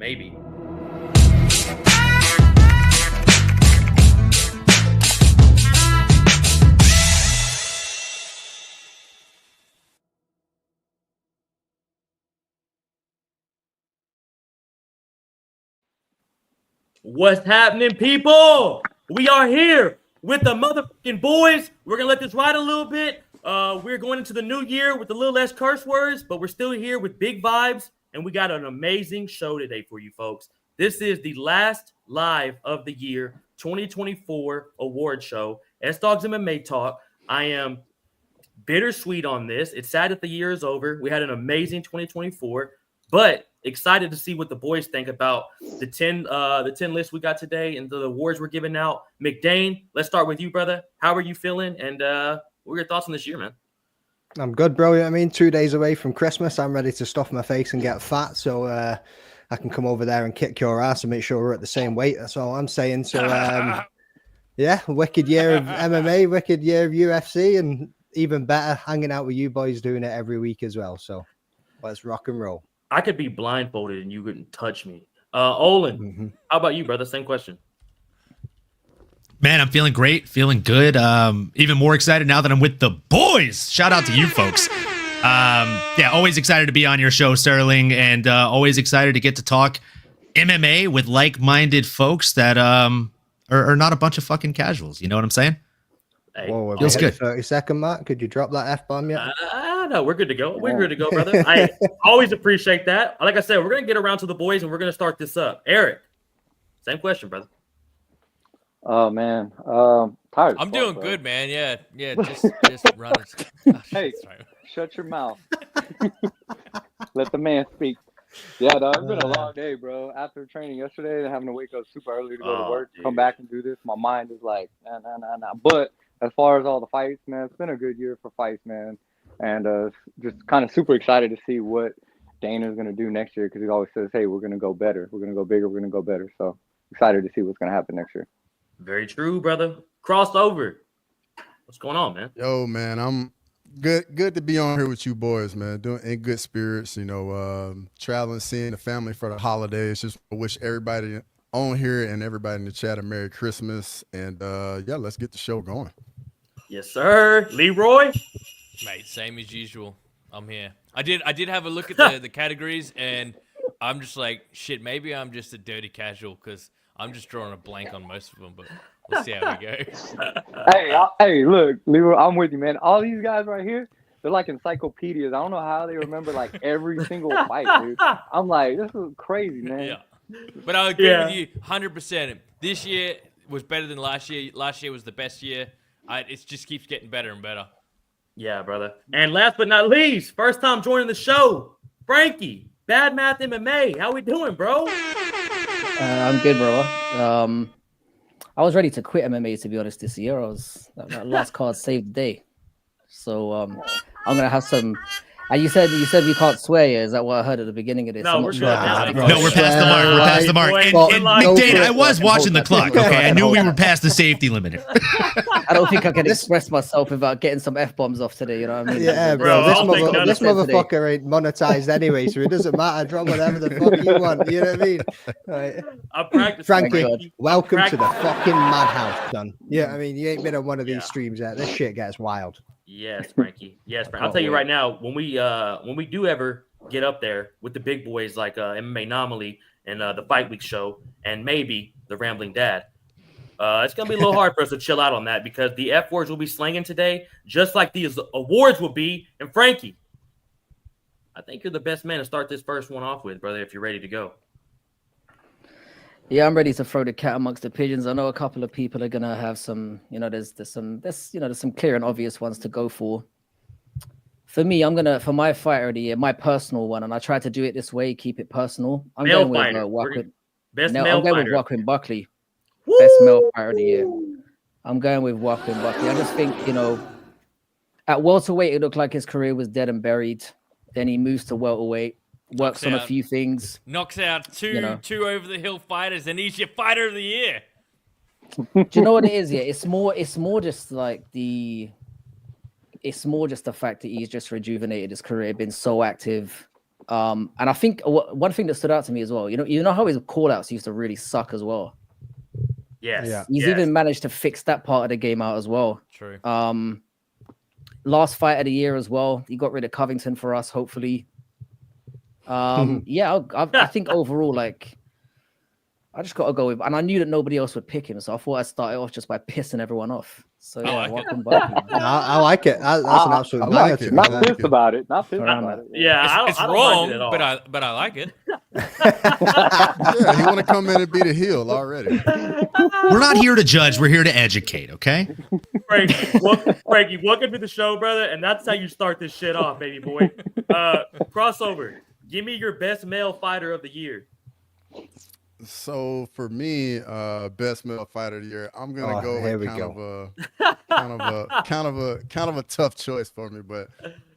Maybe. What's happening, people? We are here with the motherfucking boys. We're going to let this ride a little bit. We're going into the new year with a little less curse words, but we're still here with big vibes, and we got an amazing show today for you folks. This is the last live of the year 2024 award show, S-Dogs MMA Talk. I am bittersweet on this. It's sad that the year is over. We had an amazing 2024, but excited to see what the boys think about the 10 list we got today and the awards we're giving out. McDane, let's start with you, brother. How are you feeling? And what are your thoughts on this year, man? I'm good, bro. I mean, 2 days away from Christmas. I'm ready to stuff my face and get fat. So I can come over there and kick your ass and make sure we're at the same weight. That's all I'm saying. So yeah, wicked year of MMA, wicked year of UFC, and even better, hanging out with you boys doing it every week as well. So let's rock and roll. I could be blindfolded and you wouldn't touch me. Olin, How about you, brother? Same question. Man, I'm feeling great, feeling good. Even more excited now that I'm with the boys. Shout out to you folks. Yeah, always excited to be on your show, Sterling, and always excited to get to talk MMA with like-minded folks that are not a bunch of fucking casuals. You know what I'm saying? Hey, Whoa, feels good. 30-second mark. Could you drop that F-bomb yet? No, we're good to go. We're good to go, brother. I always appreciate that. Like I said, we're going to get around to the boys, and we're going to start this up. Eric, same question, brother. Oh, man. Tired. I'm doing good, man. Yeah. Just run. Hey, shut your mouth. Let the man speak. Yeah, dog, it's been a long day, bro. After training yesterday and having to wake up super early to go to work, come back and do this, my mind is like, nah. But as far as all the fights, man, it's been a good year for fights, man. And just kind of super excited to see what Dana's going to do next year, because he always says, hey, we're going to go better. We're going to go bigger. We're going to go better. So excited to see what's going to happen next year. Very true, brother. Crossover. What's going on, man? Yo, man, I'm good to be on here with you boys, man. Doing in good spirits, traveling, seeing the family for the holidays. Just wish everybody on here and everybody in the chat a Merry Christmas. And yeah, let's get the show going. Yes, sir. Leroy? Mate, same as usual. I'm here. I did have a look at the categories, and I'm just like, shit, maybe I'm just a dirty casual because I'm just drawing a blank on most of them, but we'll see how we go. Hey, look, Leroy, I'm with you, man. All these guys right here, they're like encyclopedias. I don't know how they remember like every single fight, dude. I'm like, this is crazy, man. Yeah. But I agree with you 100%. This year was better than last year. Last year was the best year. It just keeps getting better and better. Yeah, brother. And last but not least, first time joining the show, Frankie, Bad Math MMA. How we doing, bro? I'm good, bro. I was ready to quit MMA, to be honest, this year. That last card saved the day. So I'm gonna have some. And you said we can't swear. Yeah? Is that what I heard at the beginning of this? No, we're good. No, we're past the mark. We're past the mark. And McDane, I was watching the clock. Okay, I knew we were past the safety limit. I don't think I can express myself without getting some F-bombs off today. You know what I mean? Yeah, bro. This motherfucker ain't monetized anyway, so it doesn't matter. Drop whatever the fuck you want. You know what I mean? Right. I practiced. Frankie, welcome to the fucking madhouse, son. Yeah, I mean, you ain't been on one of these streams yet. This shit gets wild. Yes, Frankie. Yes, Frankie. I'll tell you right now, when we do ever get up there with the big boys like MMA Anomaly and the Fight Week show and maybe the Rambling Dad, it's going to be a little hard for us to chill out on that because the F words will be slanging today, just like these awards will be. And Frankie, I think you're the best man to start this first one off with, brother, if you're ready to go. Yeah, I'm ready to throw the cat amongst the pigeons. I know a couple of people are gonna have some, there's some clear and obvious ones to go for. For me, for my fighter of the year, my personal one, and I try to do it this way, keep it personal. I'm going with Joaquin Buckley, Woo! Best male fighter of the year. I'm going with Joaquin Buckley. I just think, at welterweight, it looked like his career was dead and buried. Then he moves to welterweight. Works on a few things. Knocks out two over the hill fighters, and he's your fighter of the year. Do you know what it is? Yeah, it's more just the fact that he's just rejuvenated his career, been so active, And I think one thing that stood out to me as well, you know how his call-outs used to really suck as well. Yes. Yeah. He's even managed to fix that part of the game out as well. True. Last fight of the year as well. He got rid of Covington for us, hopefully. Yeah, I think overall, like, I just got to go with, and I knew that nobody else would pick him, so I thought I'd start it off just by pissing everyone off. So yeah, welcome back. I like it. That's an absolute I like it. Not pissed about it. Not pissed about it. Yeah, It's I don't wrong, mind it at all. but I like it. Yeah, he want to come in and be the heel already. We're not here to judge. We're here to educate. Okay. Frankie, welcome to the show, brother, and that's how you start this shit off, baby boy. Crossover. Give me your best male fighter of the year. So for me, best male fighter of the year, I'm gonna go with kind of a tough choice for me, but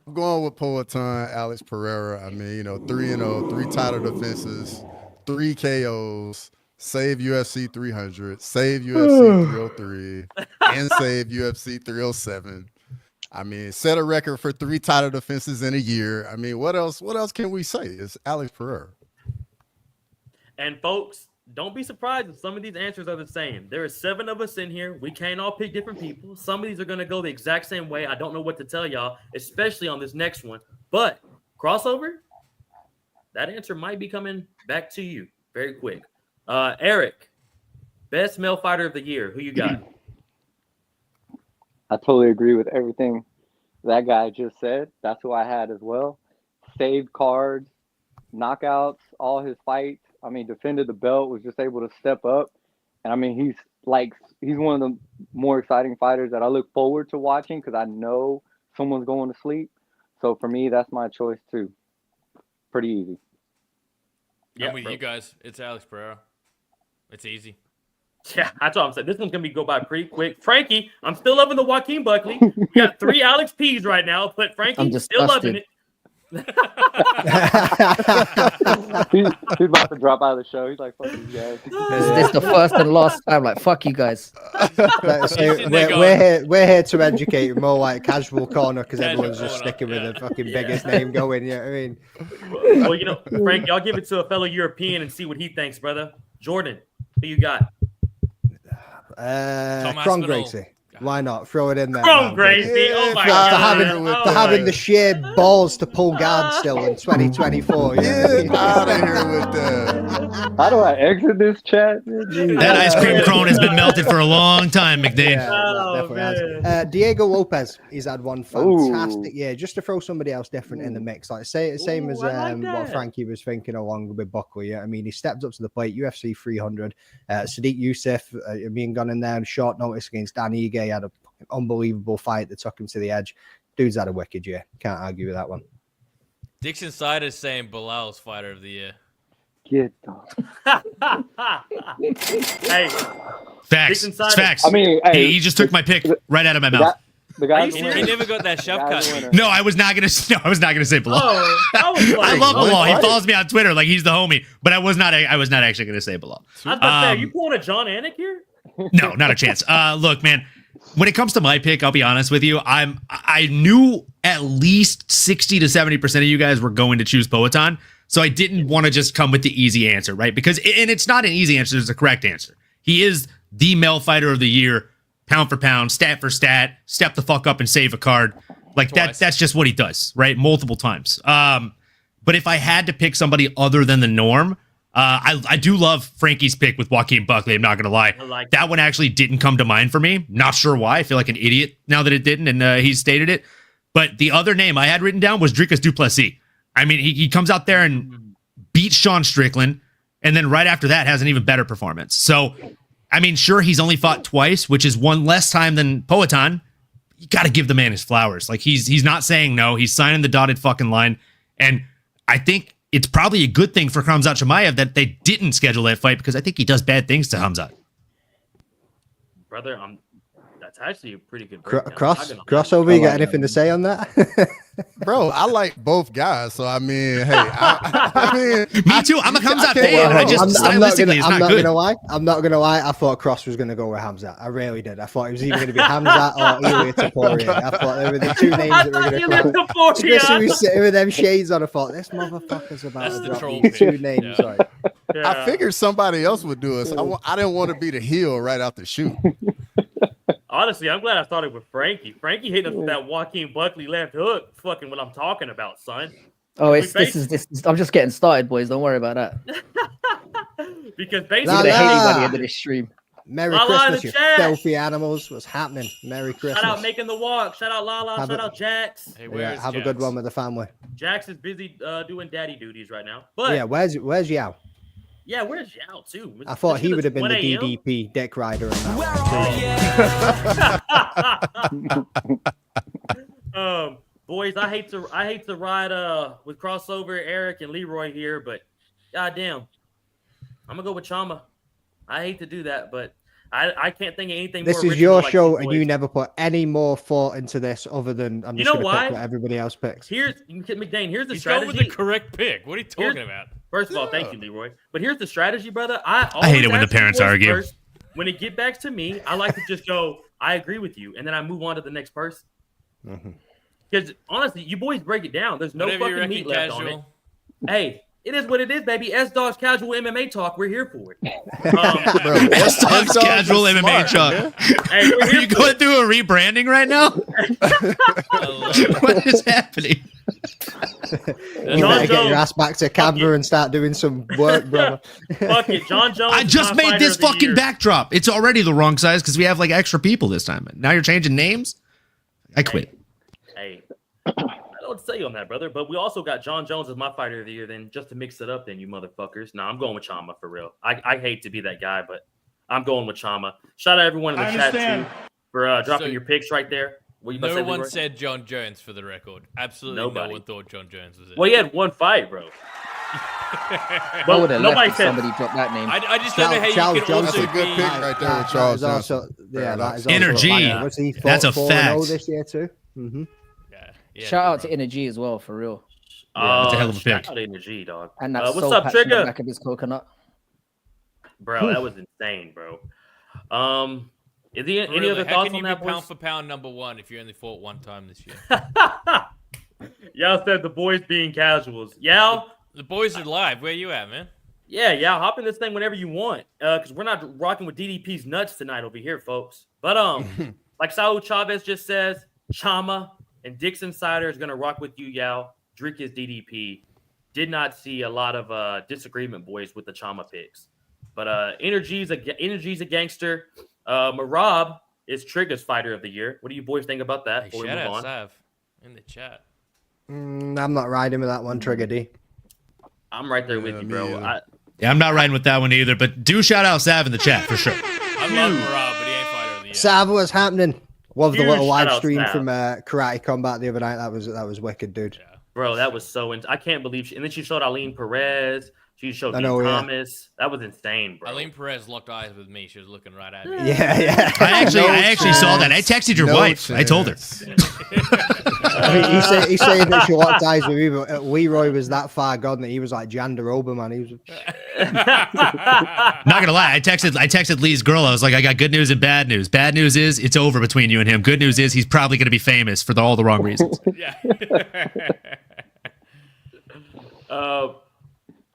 I'm going with Poatan, Alex Pereira. I mean, 3-0, 3 title defenses, 3 KOs, save UFC 300, save UFC 303, and save UFC 307. I mean, set a record for 3 title defenses in a year. I mean, what else can we say? It's Alex Pereira. And folks, don't be surprised if some of these answers are the same. There are 7 of us in here. We can't all pick different people. Some of these are going to go the exact same way. I don't know what to tell y'all, especially on this next one. But crossover, that answer might be coming back to you very quick. Eric, best male fighter of the year. Who you got? I totally agree with everything that guy just said. That's who I had as well. Saved cards, knockouts, all his fights. I mean, defended the belt, was just able to step up. And I mean, he's one of the more exciting fighters that I look forward to watching because I know someone's going to sleep. So for me, that's my choice too. Pretty easy. I'm with you guys. It's Alex Pereira. It's easy. Yeah, that's what I'm saying. This one's going to go by pretty quick. Frankie, I'm still loving the Joaquin Buckley. We got 3 Alex P's right now, but Frankie, still loving it. He's about to drop out of the show. He's like, fuck you guys. This is the first and last time. Like, fuck you guys. We're here to educate, more like casual corner, because everyone's just corner, sticking with the fucking biggest name going. You know what I mean? Well, Frankie, I'll give it to a fellow European and see what he thinks, brother. Jordan, who you got? Kron Gracie. Why not? Throw it in there. Kron Gracie. Oh my God. Having the sheer balls to pull guard still in 2024. Get out of here with that. How do I exit this chat? That ice cream cone has been melted for a long time, McDade. Yeah, Diego Lopez, he's had one fantastic year. Just to throw somebody else different in the mix, like same as what Frankie was thinking along with Buckley. Yeah, I mean, he stepped up to the plate. UFC 300. Sadiq Youssef being gone in there on short notice against Dan Ige. Had an unbelievable fight that took him to the edge. Dude's had a wicked year. Can't argue with that one. Dixon Side is saying Bilal's fighter of the year. Get Hey, Facts. It's facts. I mean, he just took my pick right out of my mouth. The guy He never got that shove cut. No, I was not gonna say Bilal. I love Bilal. He follows me on Twitter like he's the homie, but I was not actually gonna say Bilal. I was about to say, are you pulling a John Anik here? No, not a chance. Look, man, when it comes to my pick, I'll be honest with you. I knew at least 60 to 70% of you guys were going to choose Poatan, so I didn't want to just come with the easy answer, right? Because it's not an easy answer; it's a correct answer. He is the male fighter of the year, pound for pound, stat for stat, step the fuck up and save a card. Like that. That's just what he does, right? Multiple times. But if I had to pick somebody other than the norm, I do love Frankie's pick with Joaquin Buckley. I'm not going to lie. That one actually didn't come to mind for me. Not sure why. I feel like an idiot now that it didn't, and he stated it. But the other name I had written down was Dricus du Plessis. I mean, he comes out there and beats Sean Strickland, and then right after that has an even better performance. So, I mean, sure, he's only fought twice, which is one less time than Poatan. You got to give the man his flowers. Like, he's not saying no. He's signing the dotted fucking line. And I think it's probably a good thing for Khamzat Chimaev that they didn't schedule that fight, because I think he does bad things to Khamzat. Brother, that's actually a pretty good crossover. You got anything to say on that? Bro, I like both guys, so I mean, hey, I mean, Me too. I'm a Hamzat fan. Well, I just stylistically, it's I'm not not good. gonna lie. I'm not gonna lie. I thought Cross was gonna go with Hamzat. I really did. I thought it was either gonna be Hamzat or Ilya Taporia. I thought they were the two names that were gonna come. Especially Taporia. was sitting with them shades on. I thought this motherfucker's about That's to the drop troll these pick. two names. Yeah. Right. I figured somebody else would do it. So I didn't want to be the heel right out the chute. Honestly, I'm glad I started with Frankie. Frankie hitting us with that Joaquin Buckley left hook. Fucking what I'm talking about, son. Oh, We this is. I'm just getting started, boys. Don't worry about that. Because You're basically, gonna hate me by the la. end of this stream. Merry Lala in Christmas, the you chat. filthy animals. What's happening? Merry Christmas. shout out Making the Walk. Shout out Lala. Have Shout a- out Jax. Hey, Yeah, where's have a good Jax? one with the family. Jax is busy doing daddy duties right now. But Yeah, where's Yao? yeah, where's Yao too? I thought he It's would have been 1 the a.m. DDP deck rider. In that Boys, I hate to ride with crossover Eric and Leroy here, but goddamn, I'm gonna go with Chama. I hate to do that, but I can't think of anything. This more is your original like show, you and boys. you never put any more thought into this other than I'm You just know going to why? pick what everybody else picks. Here's McDane. Here's the He's going strategy. with the correct pick. What are you talking Here's- about? First of all, thank you, Leroy. But here's the strategy, brother. I hate always it when the ask you parents boys argue. first. When it get back to me, I like to just go, I agree with you, and then I move on to the next person. Because honestly, you boys break it down. There's no Whatever you fucking reckon, meat left on it. casual. Hey, it is what it is, baby. S-Dogs Casual MMA Talk. We're here for it. Bro, That's S-Dogs Tom's casual is MMA smart, Chuck. man. Hey, we're Are here you for going it. through a rebranding right now? I love it. What is happening? You John better get your Jones. ass back to Canberra and start doing some work, brother. Fuck it. John Jones. I is just my made fighter this of the fucking year. backdrop. It's already the wrong size because we have like extra people this time. Now you're changing names? I quit. Hey, I don't say on that, brother. But we also got John Jones as my fighter of the year. Then just to mix it up, then you motherfuckers. No, I'm going with Chama for real. I hate to be that guy, but I'm going with Chama. Shout out everyone in the chat too for dropping So- your picks right there. What you about to No say, one Leroy? said John Jones for the record. Absolutely Nobody. no one thought John Jones was it. Well, he had one fight, bro. I But would have nobody left if said. somebody dropped that name. I just don't know how Charles you can Johnson. also That's a good be. pick right there with That Charles is also, Johnson. yeah, that is Inner also G. Was he That's a 4-0 fact. this year too? Yeah, Shout out bro. to Energy as well, for real. that's a hell of a shout pick. out Energy, dog. And that What's soul up, patch on the Trigger? back of his coconut. Bro, that was insane, bro. Is there For any real, other how thoughts can on you that, be pound boys? for pound number one if you only fought one time this year? Y'all said the boys being casuals. Y'all, The boys are live. Where you at, man? yeah, y'all hop in this thing whenever you want. Because we're not rocking with DDP's nuts tonight over here, folks. But like Saul Chavez just says, Chama and Dixon Sider is gonna rock with you, Yao. Drink his DDP. Did not see a lot of disagreement, boys, with the Chama picks. But Energy's a gangster. Marab is Trigger's fighter of the year. What do you boys think about that? Hey, Before we shout move out on? Sav in the chat. I'm not riding with that one, Trigger D. I'm right there with Yeah, you, me bro. either. Yeah, I'm not riding with that one either, but do shout out Sav in the chat for sure. I love Marab, but he ain't fighter of the year. Sav, what's happening? Love the Huge little live shout out, stream Sav. from Karate Combat the other night. That was wicked, dude. Yeah. Bro, that was so I can't believe and then she showed Aline Perez. She showed I Dean know, yeah. Thomas. That was insane, bro. Aline Perez locked eyes with me. She was looking right at me. Yeah. I actually No saw that. I texted your No wife. I told her. chance. I mean, he's saying that she locked eyes with me, but Leroy was that far gone that he was like Jan DeRoba, man. He was. Not gonna lie, I texted Lee's girl. I was like, I got good news and bad news. Bad news is it's over between you and him. Good news is he's probably gonna be famous for all the wrong reasons. Yeah.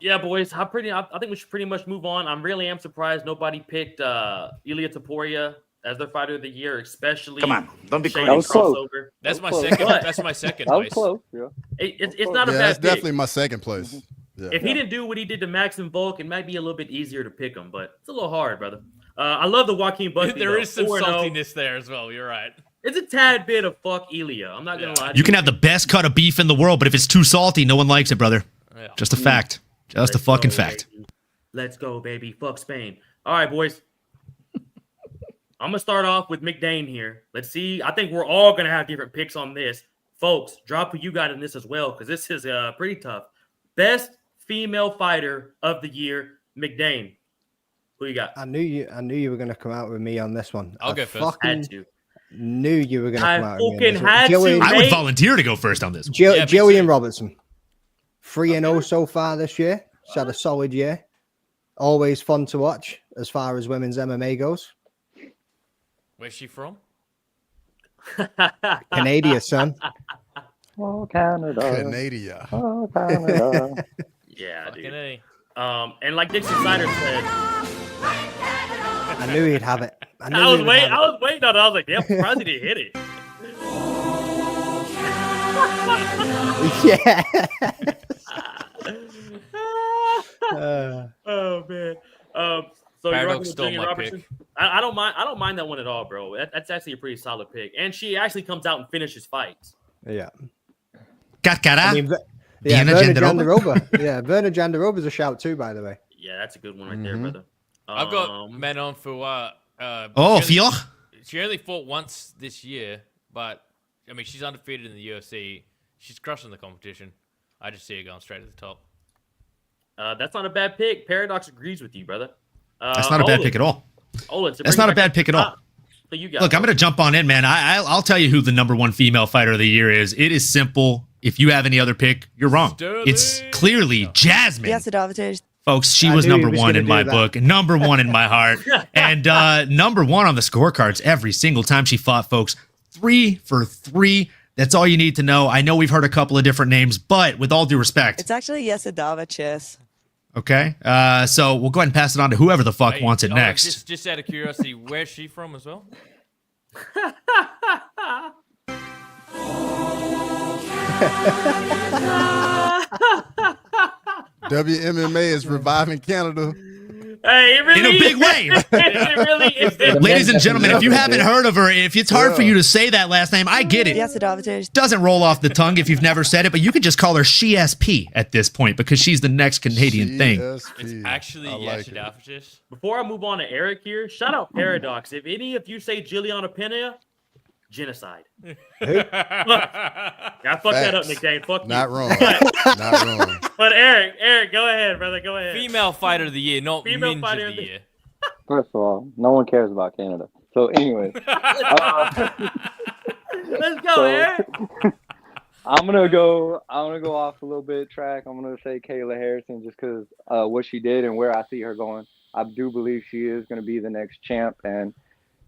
Yeah, boys. I think we should pretty much move on. I really am surprised nobody picked Ilya Taporia as their fighter of the year, especially. Come on, don't be Shane crazy. That was close. crossover. That's my Close. second. What? That's my second That was place. close. Yeah. It's not a Yeah, bad that's pick. definitely my second place. Yeah. If he didn't do what he did to Max and Volk, it might be a little bit easier to pick him, but it's a little hard, brother. I love the Joaquin Buckley. There though. is some 4-0. saltiness there as well. You're right. It's a tad bit of fuck Ilya. I'm not gonna lie. To You can have the best cut of beef in the world, but if it's too salty, no one likes it, brother. Yeah. Just a fact. Just a Let's fucking go, fact. baby. Let's go, baby. Fuck Spain. All right, boys. I'm gonna start off with McDane here. Let's see. I think we're all gonna have different picks on this, folks. Drop who you got in this as well, because this is pretty tough. Best female fighter of the year, McDane. Who you got? I knew you were going to come out with me on this one. I'll I go first. Had to. Knew you were going to come out. fucking had to. I would volunteer to go first on this one. Jillian Robertson, 3-0 so far this year. She's had a solid year. Always fun to watch as far as women's MMA goes. Where's she from? Canada, son. Oh, Canada. Canada. Oh, Canada. Yeah, dude. A. And like Dixon Snyder said, I knew he'd have it. I was waiting on it. I was like, damn, surprised he didn't hit it. Yeah. Oh man. So Paradox you're stole Jillian my Robertson? pick. I don't mind. I don't mind that one at all, bro. That's actually a pretty solid pick, and she actually comes out and finishes fights. Yeah. Carcara. I mean, yeah, Verna Jandiroba. Yeah, Verna Jandiroba's a shout too, by the way. Yeah, that's a good one right there, brother. I've got Manon for Fior. She only fought once this year, but I mean she's undefeated in the UFC. She's crushing the competition. I just see her going straight to the top. That's not a bad pick. Paradox agrees with you, brother. That's not a bad pick at all. That's not a bad pick at all. So you got Look, I'm going to jump on in, man. I'll tell you who the #1 female fighter of the year is. It is simple. If you have any other pick, you're wrong. It's clearly Jasmine. Yes, David. Folks, she was #1 in my book, #1 in my heart, and #1 on the scorecards every single time she fought, folks. 3 for 3. That's all you need to know. I know we've heard a couple of different names, but with all due respect. It's actually Yesidava Chess. Okay. So we'll go ahead and pass it on to whoever the fuck wants it next. Just out of curiosity, where's she from as well? WMMA is reviving Canada. Hey, it really in a big way. It really is. Ladies and gentlemen, if you haven't heard of her, if it's hard for you to say that last name, I get it. Yesidava. Doesn't roll off the tongue if you've never said it, but you could just call her SP at this point because she's the next Canadian thing. It's actually Yesidava. Before I move on to Eric here, shout out Paradox. If any of you say Juliana Pena, genocide. I fucked that up, McDane. Fuck Not you. wrong. Not wrong. But Eric, go ahead, brother. Go ahead. Female fighter of the year, not Female Minge fighter of the year. First of all, no one cares about Canada. So, anyways, Let's go, Eric. I'm gonna go off a little bit track. I'm gonna say Kayla Harrison just because what she did and where I see her going. I do believe she is gonna be the next champ, and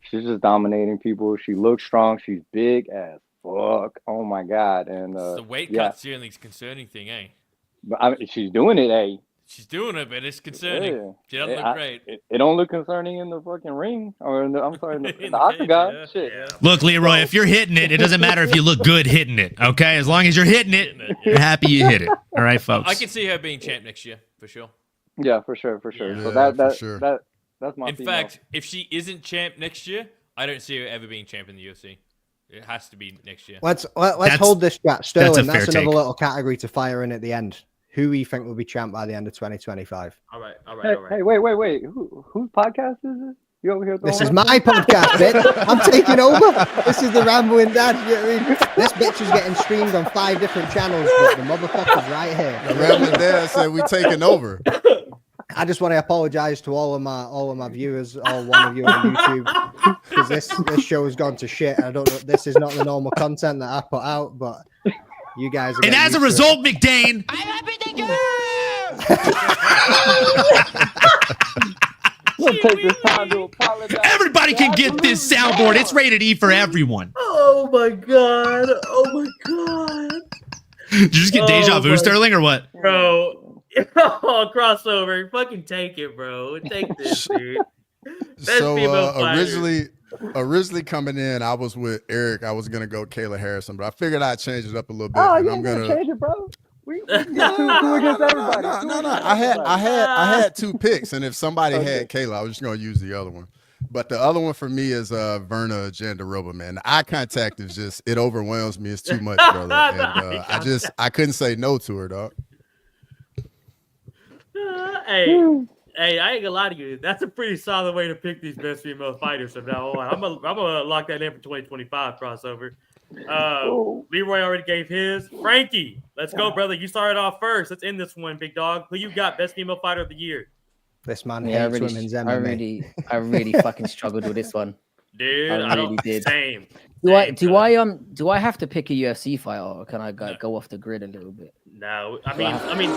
she's just dominating people. She looks strong. She's big as fuck. Oh my god! And the weight cut's the only concerning thing, eh? But she's doing it, eh? She's doing it, but it's concerning. Yeah. She doesn't look great. It don't look concerning in the fucking ring, or in the octagon. Yeah. Shit. Yeah. Look, Leroy, if you're hitting it, it doesn't matter if you look good hitting it, okay? As long as you're hitting it, you're happy you hit it. All right, folks? I can see her being champ next year, for sure. Yeah, for sure. Yeah, So that's my In female. fact, if she isn't champ next year, I don't see her ever being champ in the UFC. It has to be next year. Let's hold this chat. Sterling, that's fair another take. little category to fire in at the end. Who we think will be champ by the end of 2025? All right. Hey, wait. Whose podcast is this? You over here? This is my podcast, bitch. I'm taking over. This is the Rambling Dad. You know what I mean? This bitch is getting streamed on 5 different channels, but the motherfucker's right here. The Rambling Dad said we taking over. I just want to apologize to all of my viewers, all one of you on YouTube, because this show has gone to shit. I don't know. This is not the normal content that I put out, but you guys. And as a result, McDane, I'm happy to go. We'll take this time to apologize. everybody can get this soundboard. It's rated E for everyone. Oh my god. Did you just get deja vu, Sterling, or what? Bro. Oh, crossover. Fucking take it, bro. Take this, dude. So originally coming in, I was with Eric. I was gonna go Kayla Harrison, but I figured I'd change it up a little bit. Oh, and you I'm ain't gonna change it, bro. We can get two against everybody. No. I had 2 picks, and if somebody had Kayla, I was just gonna use the other one. But the other one for me is Verna Jandiroba, man. The eye contact is just, it overwhelms me. It's too much, brother. And I couldn't say no to her, dog. Hey, I ain't gonna lie to you. That's a pretty solid way to pick these best female fighters from now on. I'm gonna lock that in for 2025 crossover. Leroy already gave his. Frankie, let's go, brother. You started off first. Let's end this one, big dog. Who you got? Best female fighter of the year. This man Yeah, hates women's MMA. I really fucking struggled with this one. Dude, I really did. Same. Do Same, do I have to pick a UFC fight, or can I go off the grid a little bit? No, I mean,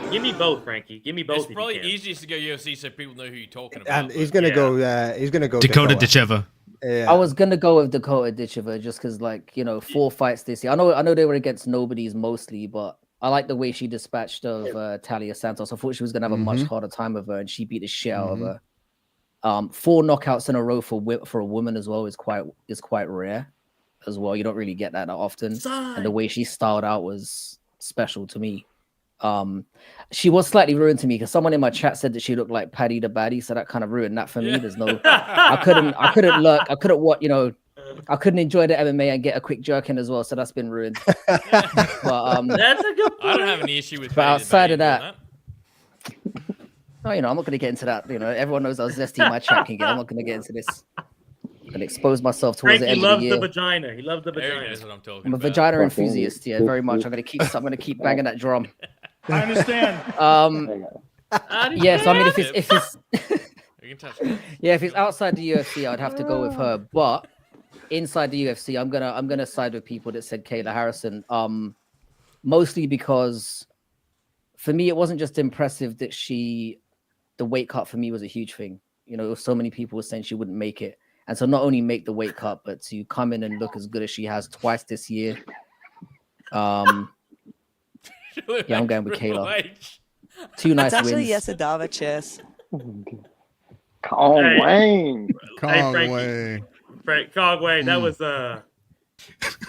give me both, Frankie. Give me both. It's if probably you can. easiest to go UFC so people know who you're talking about. And he's gonna go. He's gonna go Dakota Ditcheva. Yeah. I was gonna go with Dakota Ditcheva just because, like, 4 fights this year. I know they were against nobodies mostly, but I like the way she dispatched of Talia Santos. I thought she was gonna have a much harder time with her, and she beat the shit out of her. 4 knockouts in a row for a woman as well is quite rare as well. You don't really get that often. And the way she styled out was special to me. She was slightly ruined to me because someone in my chat said that she looked like Paddy the Baddie, so that kind of ruined that for me. There's no, I couldn't look, I couldn't enjoy the MMA and get a quick jerk in as well, so that's been ruined. But That's a good point. I don't have any issue with. But outside of that, no, I'm not going to get into that. Everyone knows how zesty my chat can get. I'm not going to get into this. I'm going to expose myself towards the Frankie end of the year. loves the vagina. He loves the there vagina. is what I'm talking I'm a about. vagina enthusiast, yeah, very much. I'm going to keep banging that drum. I understand. Yeah, so I mean, if it's You can touch it. yeah, if it's outside the UFC, I'd have to go with her. But inside the UFC, I'm gonna side with people that said Kayla Harrison. Mostly because for me, it wasn't just impressive that the weight cut for me was a huge thing. So many people were saying she wouldn't make it, and so not only make the weight cut, but to come in and look as good as she has twice this year. Yeah, I'm going with Kayla. 2 nice It's actually wins. Yesadava Chess. Wayne. Conway. Frank Cogway, that was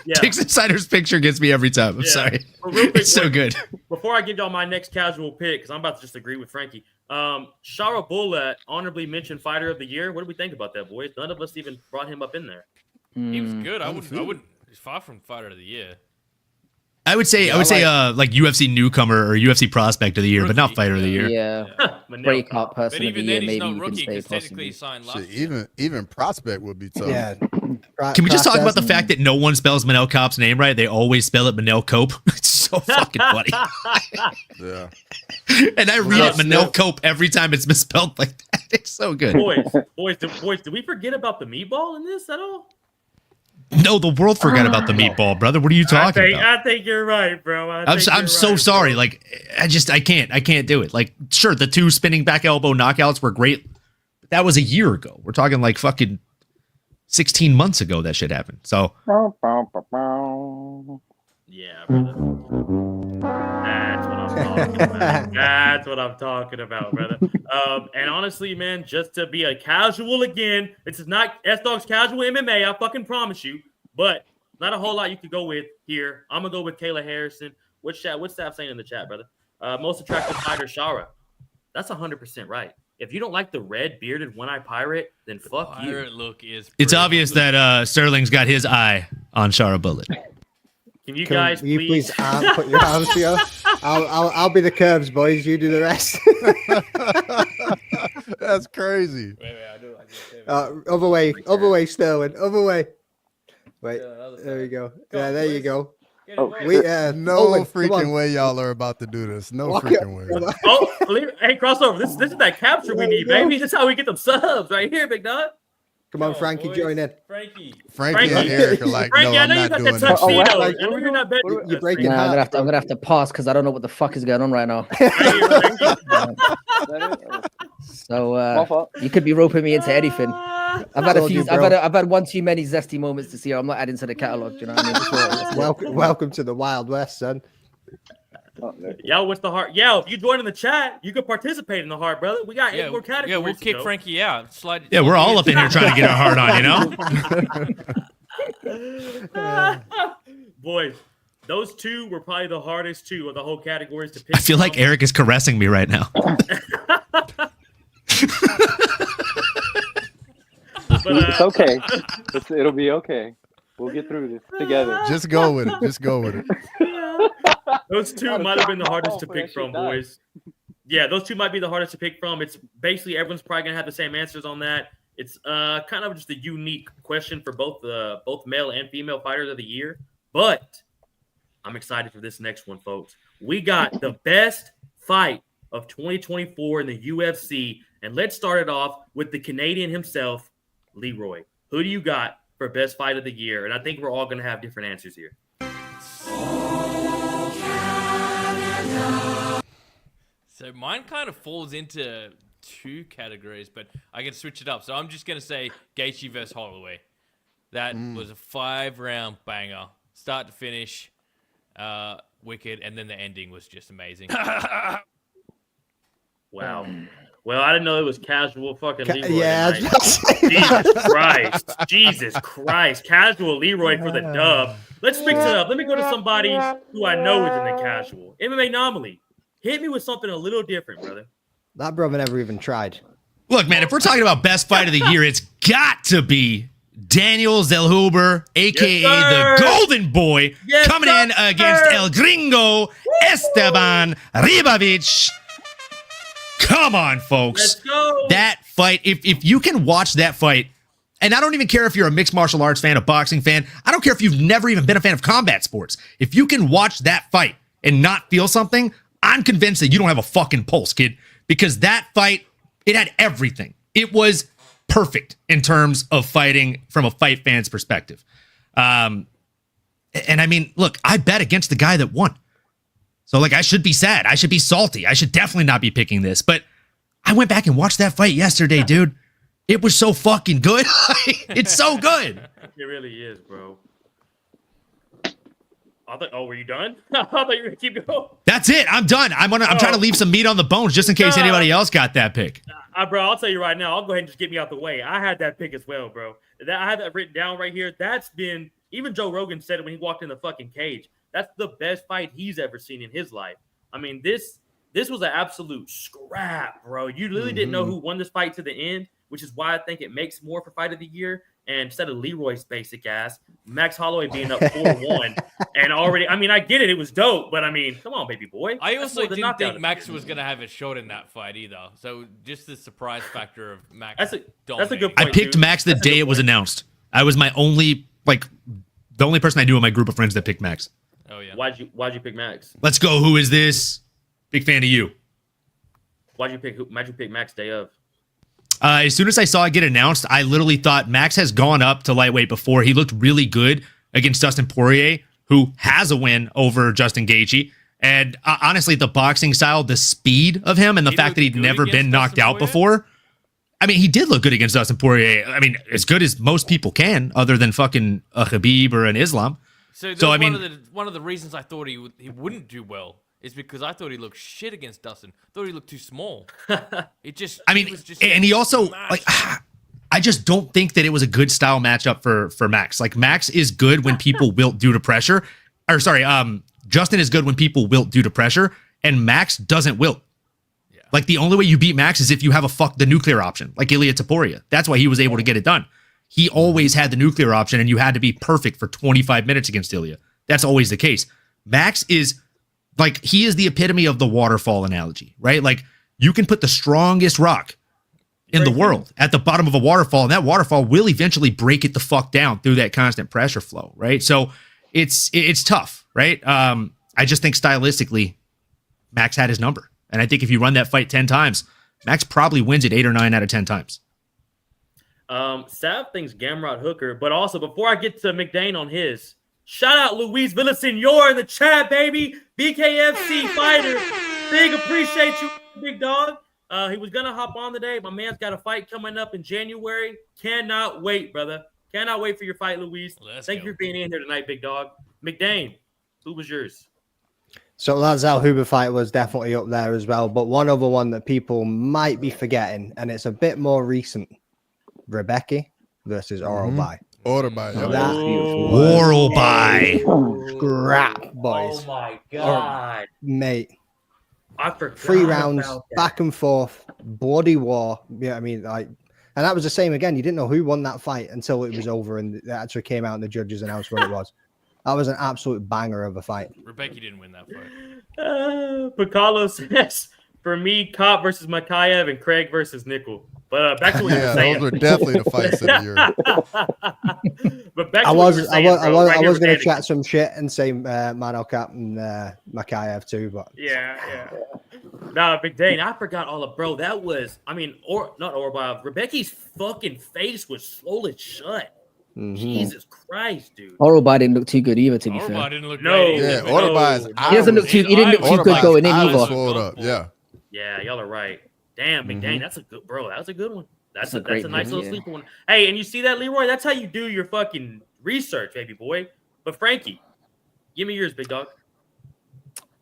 yeah. Tick's Insider's picture gets me every time. I'm sorry. But real quick, It's so good. Before I give y'all my next casual pick, because I'm about to just agree with Frankie. Shara Bullet, honorably mentioned fighter of the year. What do we think about that, boys? None of us even brought him up in there. He was good. I wouldn't. He's far from fighter of the year. I would say like UFC newcomer or UFC prospect of the year, but not fighter of the year. Yeah, Manel. breakout person But of the even year. then, he's Maybe not you can rookie say because technically he possibly. signed last Shit, year. even prospect would be tough. Yeah. Can we just talk about the fact that no one spells Manel Kopp's name right? They always spell it Manel Cope. It's so fucking funny. Yeah. And I read it Manel Cope every time it's misspelled like that. It's so good. Boys, did we forget about the meatball in this at all? No, the world forgot about the meatball, brother. What are you talking about? I think you're right, bro. I'm so sorry. Like, I can't do it. Like, sure, the 2 spinning back elbow knockouts were great, but that was a year ago. We're talking like fucking 16 months ago that shit happened. So yeah, brother. That's what I'm talking about, brother. And honestly, man, just to be a casual again, this is not S-Dog's casual MMA, I fucking promise you. But not a whole lot you could go with here. I'm gonna go with Kayla Harrison. What's Staff saying in the chat, brother? Most attractive fighter, Shara. That's 100% right. If you don't like the red bearded one-eyed pirate, then fuck you. Pirate look is. it's obvious that Sterling's got his eye on Shara Bullet. Can you guys Will you please? put your arms here? I'll be the curves, boys. You do the rest. That's crazy. Wait, I do. Other way, Sterling. Other way. Wait, there we go. Yeah, there you go. Oh, No Owen, come freaking on. way y'all are about to do this. No Walk freaking it. way. Oh, hey, crossover. This is that capture we need, baby. This is how we get them subs right here, big dog. Come on, Frankie, join in. Frankie. Frankie and Eric are like, Frankie, no, I I'm know you not got doing that that. tuxedo. Like, I know you're not betting. You're breaking Nah, hearts. I'm gonna have to pause because I don't know what the fuck is going on right now. So you could be roping me into anything. I've had a few. I've had one too many zesty moments this year. I'm not adding to the catalog. You know what I mean? Welcome to the Wild West, son. Yo, what's the heart? Yo, if you join in the chat, you can participate in the heart, brother. We got 8 more categories. Yeah, we'll to kick go. Frankie out. Slide. Yeah, we're all up in here trying to get our heart on, you know? Boys, those 2 were probably the hardest 2 of the whole categories to pick. I feel like from. Eric is caressing me right now. But, it's okay. It'll be okay. We'll get through this together. Just go with it. Just go with it. Those 2 might have been the hardest to pick from, boys. Yeah, those 2 might be the hardest to pick from. It's basically everyone's probably gonna have the same answers on that. It's kind of just a unique question for both male and female fighters of the year. But I'm excited for this next one, folks. We got the best fight of 2024 in the UFC, and let's start it off with the Canadian himself, Leroy. Who do you got for best fight of the year? And I think we're all going to have different answers here. So mine kind of falls into two categories, but I can switch it up. So I'm just going to say Gaethje versus Holloway. That was a 5-round banger, start to finish, wicked, and then the ending was just amazing. Wow. Well, I didn't know it was casual fucking Leroy. Yeah, Jesus Christ. Jesus Christ. Casual Leroy for the dub. Let's mix it up. Let me go to somebody who I know is in the casual. MMA Anomaly. Hit me with something a little different, brother. That brother never even tried. Look, man, if we're talking about best fight of the year, it's got to be Daniel Zellhuber, a.k.a. the Golden Boy, coming in against El Gringo Esteban Ribovic. Come on, folks. Let's go. That fight, if you can watch that fight, and I don't even care if you're a mixed martial arts fan, a boxing fan, I don't care if you've never even been a fan of combat sports. If you can watch that fight and not feel something, I'm convinced that you don't have a fucking pulse, kid, because that fight, it had everything. It was perfect in terms of fighting from a fight fan's perspective. And I mean, look, I bet against the guy that won. So, like, I should be sad. I should be salty. I should definitely not be picking this. But I went back and watched that fight yesterday, dude. It was so fucking good. It's so good. It really is, bro. Were you done? I thought you were going to keep going. That's it. I'm done. I'm trying to leave some meat on the bones just in case anybody else got that pick. Bro, I'll tell you right now. I'll go ahead and just get me out the way. I had that pick as well, bro. I have that written down right here. That's been, even Joe Rogan said it when he walked in the fucking cage. That's the best fight he's ever seen in his life. I mean, this was an absolute scrap, bro. You literally didn't know who won this fight to the end, which is why I think it makes more for fight of the year. And instead of Leroy's basic ass, Max Holloway being up 4-1 and already, I mean, I get it. It was dope, but I mean, come on, baby boy. I also didn't think Max was going to have it short in that fight either. So just the surprise factor of Max. That's a good point. I picked Max the day it was announced. I was my only, the only person I knew in my group of friends that picked Max. Oh, yeah. Why'd you pick Max? Let's go. Who is this? Big fan of you. Why'd you pick Max day of? As soon as I saw it get announced, I literally thought Max has gone up to lightweight before. He looked really good against Dustin Poirier, who has a win over Justin Gaethje. And honestly, the boxing style, the speed of him, and the fact that he'd never been knocked out before. I mean, he did look good against Dustin Poirier. I mean, as good as most people can, other than fucking a Khabib or an Islam. So I mean, one of the reasons I thought he wouldn't do well is because I thought he looked shit against Dustin. I thought he looked too small. It just, I mean, and he also I just don't think that it was a good style matchup for Max. Like, Max is good when people wilt due to pressure. Or sorry, Justin is good when people wilt due to pressure, and Max doesn't wilt. Yeah. Like, the only way you beat Max is if you have the nuclear option, like Ilia Topuria. That's why he was able to get it done. He always had the nuclear option, and you had to be perfect for 25 minutes against Ilia. That's always the case. Max is he is the epitome of the waterfall analogy, right? Like, you can put the strongest rock in the world at the bottom of a waterfall, and that waterfall will eventually break it the fuck down through that constant pressure flow, right? So it's tough, right? I just think stylistically, Max had his number. And I think if you run that fight 10 times, Max probably wins it 8 or 9 out of 10 times. Sav thinks Gamrot Hooker, but also before I get to McDane on his, shout out Luis Villasenor in the chat, baby. BKFC fighter. Big appreciate you, big dog. He was going to hop on today. My man's got a fight coming up in January. Cannot wait, brother. Cannot wait for your fight, Luis. Thank you for being in here tonight, big dog. McDane, who was yours? So that Zellhuber fight was definitely up there as well. But one other one that people might be forgetting, and it's a bit more recent. Rebecca versus Oral By. Oral By. That Oral By. Scrap, boys. Oh, my God. Mate. I forgot 3 rounds, back and forth, bloody war. Yeah, I mean, and that was the same again. You didn't know who won that fight until it was over and it actually came out and the judges announced what it was. That was an absolute banger of a fight. Rebecca didn't win that fight. Picalo says, for me, Kopp versus Makayev and Craig versus Nickel. But back to what you were saying. Those were definitely the fights of the year. But back to I what was you were saying, I was going to standing. chat some shit and say Manel Cap and Makayev too, but yeah. Nah, Big Dane, I forgot all of bro. That was, I mean, or not Orba. Rebecca's fucking face was swollen shut. Jesus Christ, dude. Orobai didn't look too good either, to be Orba fair. didn't look No. great. Yeah, either. Orba's He doesn't look too. He didn't look too good going in eyes either. swelled up. Yeah. Yeah, y'all are right. Damn, Big Dane, that's a good bro. That was a good one. That's a great nice one, little yeah. sleeper one. Hey, and you see that, Leroy? That's how you do your fucking research, baby boy. But Frankie, give me yours, big dog.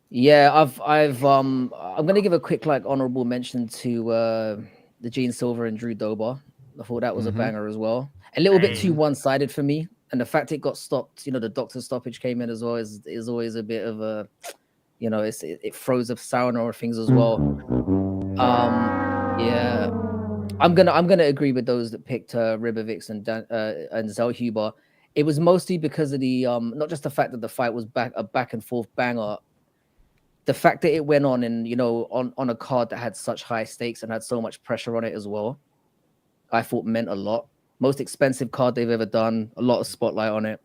Yeah, I'm gonna give a quick honorable mention to the Gene Silver and Drew Dober. I thought that was a banger as well. A little bit too one-sided for me, and the fact it got stopped, the doctor stoppage came in as well is always a bit of a, it throws a sour on things as well. Yeah, I'm gonna agree with those that picked Ribovix and Zellhuber. It was mostly because of the not just the fact that the fight was a back and forth banger. The fact that it went on and on a card that had such high stakes and had so much pressure on it as well, I thought meant a lot. Most expensive card they've ever done, a lot of spotlight on it.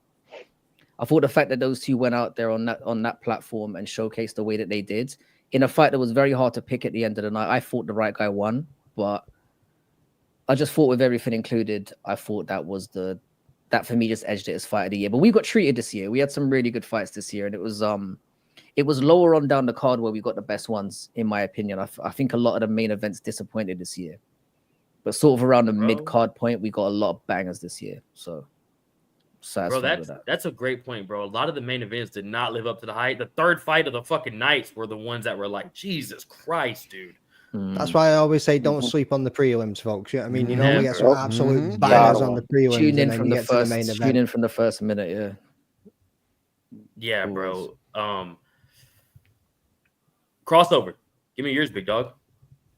I thought the fact that those two went out there on that platform and showcased the way that they did in a fight that was very hard to pick at the end of the night. I thought the right guy won, but I just thought with everything included, I thought that for me just edged it as fight of the year. But we got treated this year. We had some really good fights this year, and it was lower on down the card where we got the best ones, in my opinion. I think a lot of the main events disappointed this year. But sort of around the mid-card point, we got a lot of bangers this year. So, satisfied with that. That's a great point, bro. A lot of the main events did not live up to the hype. The third fight of the fucking nights were the ones that were like, Jesus Christ, dude. That's why I always say don't sleep on the prelims, folks. Yeah, I mean, we get some absolute bangers on the prelims. Tune in from the first minute, yeah. Yeah, bro. Crossover. Give me yours, big dog.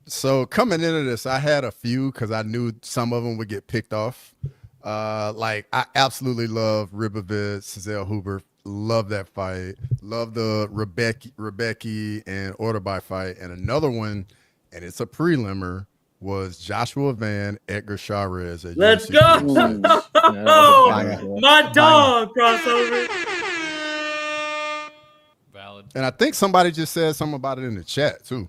So coming into this, I had a few because I knew some of them would get picked off. I absolutely love Ribovitz, Zellhuber. Love that fight. Love the Rebecca and Orderby fight. And another one, and it's a prelimer, was Joshua Van, Edgar Chavez. Let's go. My dog, Crossover. Valid. And I think somebody just said something about it in the chat too.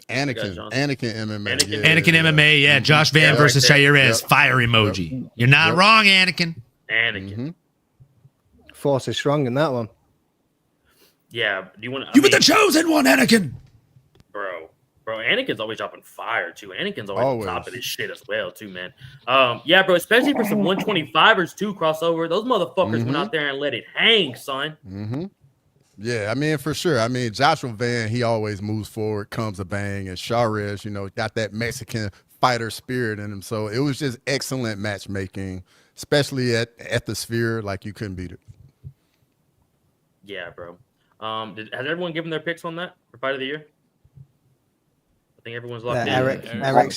Anakin MMA. Anakin MMA, yeah. Josh Van versus Chavez. Fire emoji. You're not wrong, Anakin. Force is strong in that one. Yeah. Do you want to? You were the chosen one, Anakin. Bro, Anakin's always dropping fire too. Anakin's always on top of this shit as well too, man. Yeah, bro, especially for some 125ers too, Crossover. Those motherfuckers went out there and let it hang, son. Yeah, I mean, for sure. I mean, Joshua Van, he always moves forward, comes a bang, and Chavez, got that Mexican fighter spirit in him. So it was just excellent matchmaking, especially at the Sphere. Like, you couldn't beat it. Yeah, bro. Has everyone given their picks on that for fight of the year? I think everyone's locked in. Eric. Eric,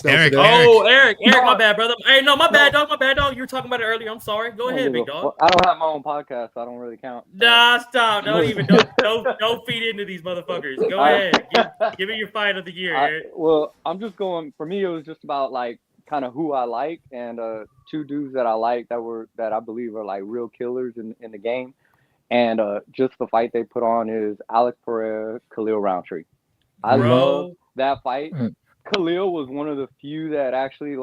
my bad, brother. Hey, no, my bad, dog. You were talking about it earlier. I'm sorry. Go ahead, big dog. I don't have my own podcast, so I don't really count. Nah, stop. Don't feed into these motherfuckers. Go ahead. Give me your fight of the year, Eric. Well, I'm just going. For me, it was just about kind of who I like, and two dudes that I like that I believe are like real killers in the game, and just the fight they put on is Alex Pereira, Khalil Roundtree. I love that fight. Khalil was one of the few that actually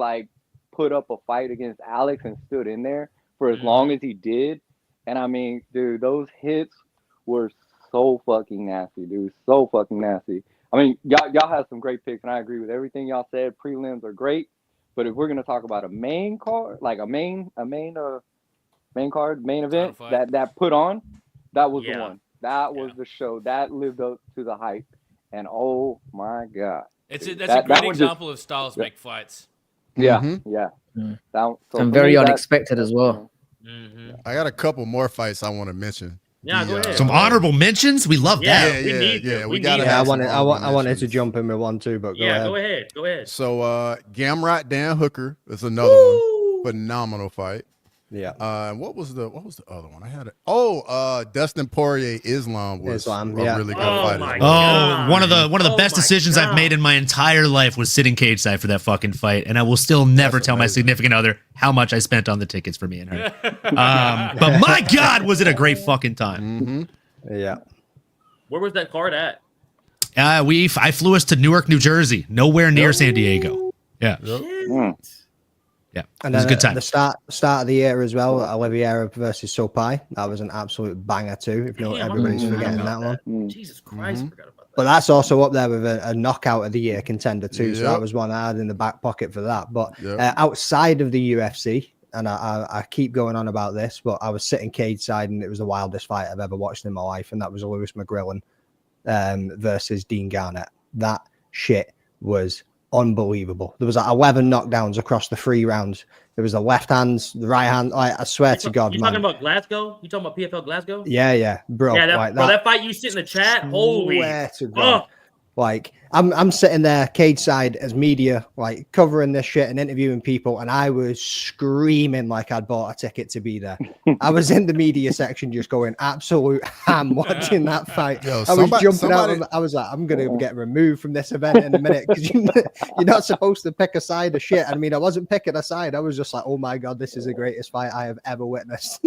put up a fight against Alex and stood in there for as long as he did. And I mean, dude, those hits were so fucking nasty, dude. So fucking nasty. I mean, y'all have some great picks, and I agree with everything y'all said. Prelims are great, but if we're gonna talk about a main card, like a main event that put on, that was the one. That was the show that lived up to the hype. And oh my god, that's a great example of styles make fights. Yeah. And very unexpected as well. I got a couple more fights I want to mention. Yeah, go ahead. Some honorable mentions. We love that. We got. I wanted to jump in with one too, but go ahead. Go ahead. So Gamrot Dan Hooker is another one. Phenomenal fight. Yeah. What was the other one? I had it. Dustin Poirier Islam was a really good fight. One of the best decisions I've made in my entire life was sitting cage side for that fucking fight, and I will still never tell my significant other how much I spent on the tickets for me and her. But my God, was it a great fucking time? Yeah. Where was that card at? I flew us to Newark, New Jersey, nowhere near San Diego. Yeah. Yeah. And It was then a good time. the start of the year as well, Oliveira versus Sopai. That was an absolute banger too. If not, Damn, I everybody's forgot forgetting about that one. Jesus Christ, I forgot about that. But that's also up there with a knockout of the year contender too. So Yep. that was one I had in the back pocket for that. But Yep. outside of the UFC, and I keep going on about this, but I was sitting cage side and it was the wildest fight I've ever watched in my life, and that was Lewis McGrillen versus Dean Garnett. That shit was unbelievable. There was like 11 knockdowns across the 3 rounds. There was the left hands, the right hand. I swear to God, you man. talking about Glasgow? You talking about PFL Glasgow? Yeah, bro. Yeah, like that fight you sit in the chat. Holy, swear to God. Like I'm sitting there cage side as media, like covering this shit and interviewing people, and I was screaming like I'd bought a ticket to be there. I was in the media section just going absolute ham watching that fight. Yo, I was jumping out. I was like, I'm gonna get removed from this event in a minute because you're not supposed to pick a side of shit. I mean, I wasn't picking a side. I was just like, oh my God, this is the greatest fight I have ever witnessed.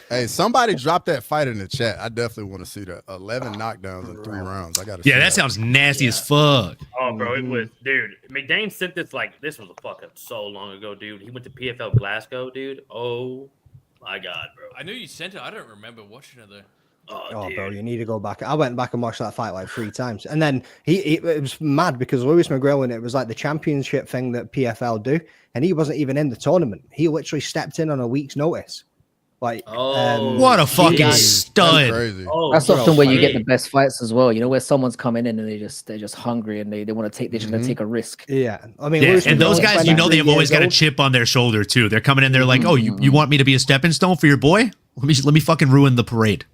Hey, somebody drop that fight in the chat. I definitely want to see that. 11 knockdowns in 3 rounds. I got to. Yeah, that sounds nasty as fuck. Oh, bro, it was, dude. McDane sent this this was a fucking so long ago, dude. He went to PFL Glasgow, dude. Oh my God, bro. I knew you sent it. I don't remember watching it though. Oh, bro, you need to go back. I went back and watched that fight like 3 times. And then it was mad because Lewis McGrillen, it was like the championship thing that PFL do. And he wasn't even in the tournament. He literally stepped in on a week's notice. Like, what a fucking stud. That's crazy. That's often where you get the best fights as well. You know, where someone's coming in and they're just hungry and they want to take, they're just going to take a risk. Yeah. I mean, and those guys, you know, they've always got a chip on their shoulder too. They're coming in, they're like, oh, you want me to be a stepping stone for your boy? Let me fucking ruin the parade.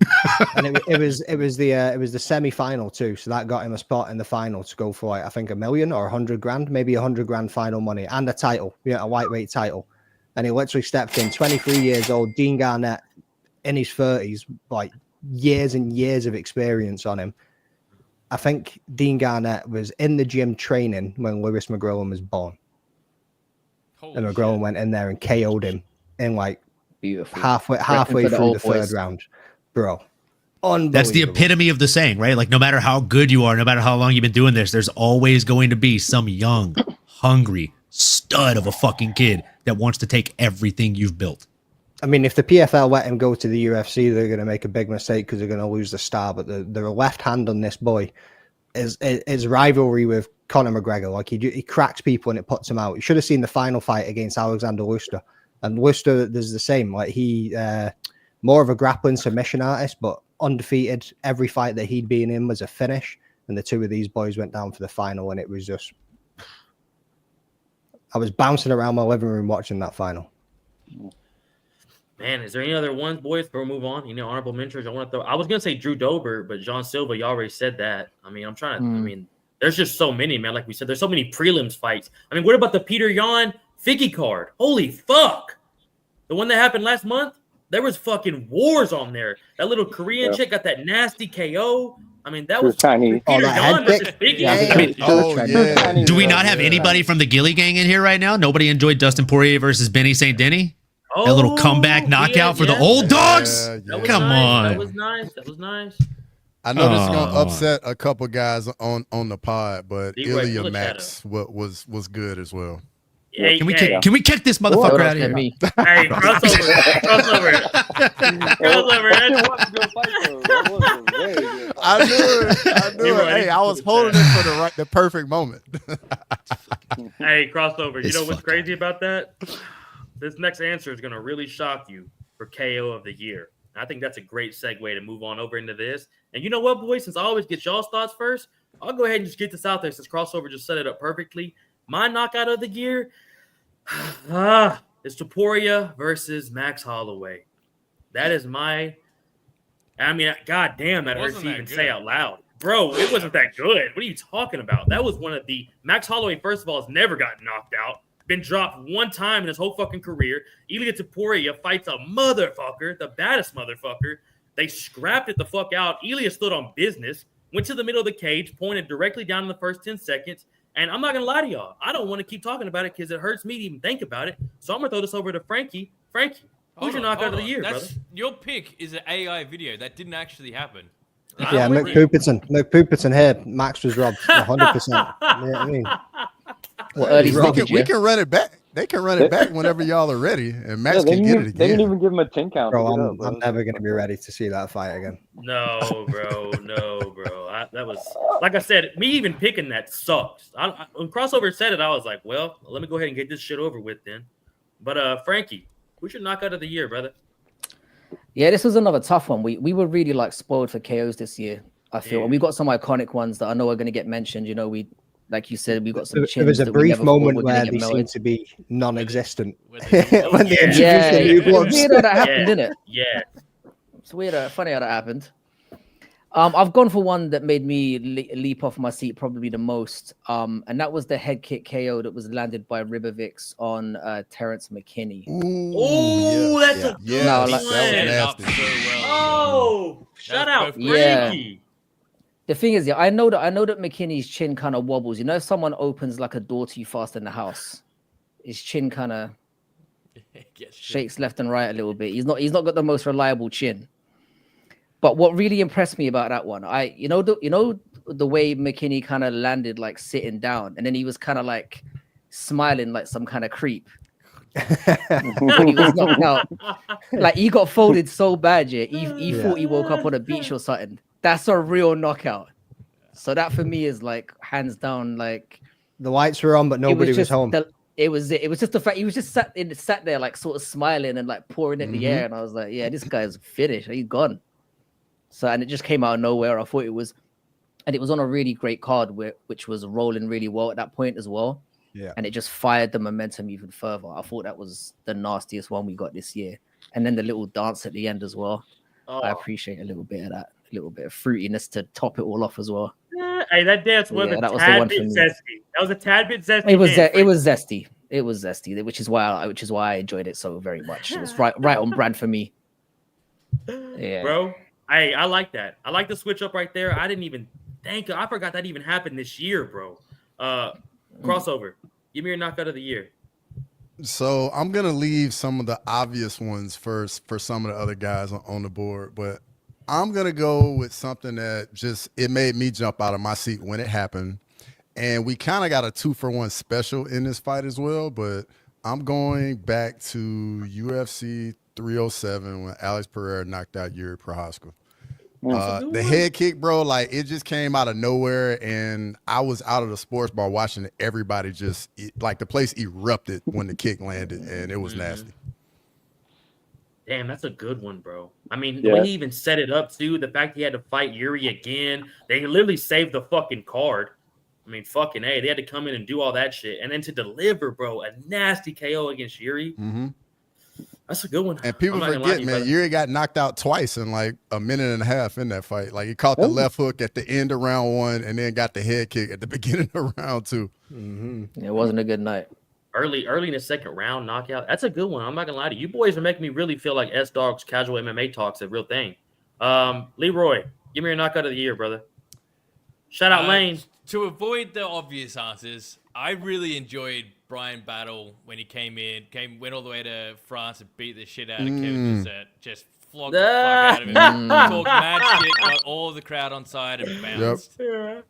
And it was the semi-final too, so that got him a spot in the final to go for like, I think $1 million or 100 grand, maybe 100 grand final money and a title, a lightweight title. And he literally stepped in, 23 years old, Dean Garnett in his 30s, like years and years of experience on him. I think Dean Garnett was in the gym training when Lewis McGrillen was born. And McGrillen went in there and KO'd him in like beautiful halfway through the third round, bro. That's the epitome of the saying, right? Like, no matter how good you are, no matter how long you've been doing this, there's always going to be some young, hungry stud of a fucking kid that wants to take everything you've built. I mean, if the PFL let him go to the UFC, they're going to make a big mistake because they're going to lose the star. But the left hand on this boy is rivalry with Conor McGregor. Like he cracks people and it puts him out. You should have seen the final fight against Alexander Luster. And Luster does the same. Like he more of a grappling submission artist, but undefeated. Every fight that he'd been in was a finish. And the two of these boys went down for the final, and it was just. I was bouncing around my living room watching that final. Man, is there any other ones, boys, before we move on? Honorable mentions I want to throw. I was gonna say Drew Dober, but John Silva, you already said that. I mean, I'm trying to. I mean, there's just so many, man. Like we said, there's so many prelims fights. I mean, what about the Peter Yan Figgy card? Holy fuck! The one that happened last month. There was fucking wars on there. That little Korean chick got that nasty KO. I mean, that was tiny. Peter Yan versus Figgy. Do we not have anybody from the Gilly Gang in here right now? Nobody enjoyed Dustin Poirier versus Benny St. Denis? That little comeback knockout for the old dogs? Come on. That was nice. That was nice. I know this is gonna upset a couple guys on the pod, but Ilya Max was good as well. Hey, can we kick this motherfucker out of here? Hey, crossover. I knew it. Hey, I was holding it for the perfect moment. Hey, crossover. You know what's crazy about that? This next answer is gonna really shock you for KO of the year. I think that's a great segue to move on over into this. And you know what, boys? Since I always get y'all's thoughts first, I'll go ahead and just get this out there since crossover just set it up perfectly. My knockout of the year is Topuria versus Max Holloway. That is my. I mean, god damn, that hurts to even say out loud. Bro, it wasn't that good. What are you talking about? That was one of the. Max Holloway, first of all, has never gotten knocked out. Been dropped one time in his whole fucking career. Ilya Topuria fights a motherfucker, the baddest motherfucker. They scrapped it the fuck out. Ilya stood on business, went to the middle of the cage, pointed directly down in the first 10 seconds. And I'm not going to lie to y'all. I don't want to keep talking about it because it hurts me to even think about it. So I'm going to throw this over to Frankie. Frankie, who's your knockout of the year, brother? Your pick is an AI video. That didn't actually happen. Yeah, Mick Pooperton here. Max was robbed 100%. You know what I mean? Well, early Rob, stage, We can run it back. They can run it back whenever y'all are ready, and Max can get it They didn't again. even give him a 10 count. Bro, to get I'm, up, bro. I'm never going to be ready to see that fight again. No, bro. That was, like I said, me even picking that sucks. When Crossover said it, I was like, well, let me go ahead and get this shit over with then. But Frankie, who's your knockout of the year, brother? Yeah, this was another tough one. We were really like spoiled for KOs this year, I feel. Yeah. And we got some iconic ones that I know are going to get mentioned. You know, like you said, we got some There chins was a that we brief never thought moment were gonna where get they melted. seemed to be non-existent When they- when they introduced Yeah, the new it was bloods. weird how that happened, Yeah. didn't it? Yeah. It's weird, funny how that happened. I've gone for one that made me leap off my seat probably the most, and that was the head kick KO that was landed by Ribovix on Terrence McKinney. Ooh, that's a good Yeah, No, one. like- Set it That up was so nasty. well. Oh, shout out perfect. Yeah. Frankie. The thing is, yeah, I know that McKinney's chin kind of wobbles. You know, if someone opens like a door too fast in the house, his chin kind of Yes, shit. shakes left and right a little bit. He's not got the most reliable chin. But what really impressed me about that one, you know the way McKinney kind of landed like sitting down, and then he was kind of like smiling like some kind of creep when he was knocked out. Like he got folded so bad, yeah. He thought he woke up on a beach or something. That's a real knockout. So that for me is like hands down, like The lights were on, but nobody was just home. It was just the fact he was just sat there like sort of smiling and like pouring in the air, and I was like, yeah, this guy's finished. He's gone. So and it just came out of nowhere. I thought it was, and it was on a really great card which was rolling really well at that point as well. Yeah. And it just fired the momentum even further. I thought that was the nastiest one we got this year. And then the little dance at the end as well. Oh. I appreciate a little bit of that, a little bit of fruitiness to top it all off as well. Hey, that dance was Yeah, a that was the tad one bit for me. zesty. That was a tad bit zesty. It was dance, it was zesty. It was zesty, which is why I enjoyed it so very much. It was right on brand for me. Yeah, bro. Hey, I like that. I like the switch up right there. I didn't even think. I forgot that even happened this year, bro. Crossover. Give me your knockout of the year. So I'm gonna leave some of the obvious ones first for some of the other guys on the board, but I'm gonna go with something that it made me jump out of my seat when it happened. And we kind of got a 2-for-1 special in this fight as well, but I'm going back to UFC 307 when Alex Pereira knocked out Yuri Prohaska. The head kick, bro, like it just came out of nowhere, and I was out of the sports bar watching everybody like the place erupted when the kick landed, and it was nasty. Damn, that's a good one, bro. I mean, the way he even set it up too, the fact he had to fight Yuri again, they literally saved the fucking card. I mean, fucking A, they had to come in and do all that shit, and then to deliver, bro, a nasty KO against Yuri. Mm-hmm. That's a good one. And people forget, man, Yuri got knocked out twice in like a minute and a half in that fight. Like he caught the left hook at the end of round 1 and then got the head kick at the beginning of round 2. Mm-hmm. It wasn't a good night. Early in the second round knockout. That's a good one. I'm not gonna lie to you. You boys are making me really feel like S-Dog's casual MMA talk's a real thing. Leroy, give me your knockout of the year, brother. Shout out Lane. To avoid the obvious answers, I really enjoyed Brian Battle when he went all the way to France and beat the shit out of Kevin Bissett. Just flogged the fuck out of him. Talked mad shit, got all of the crowd on side and bounced. Yep.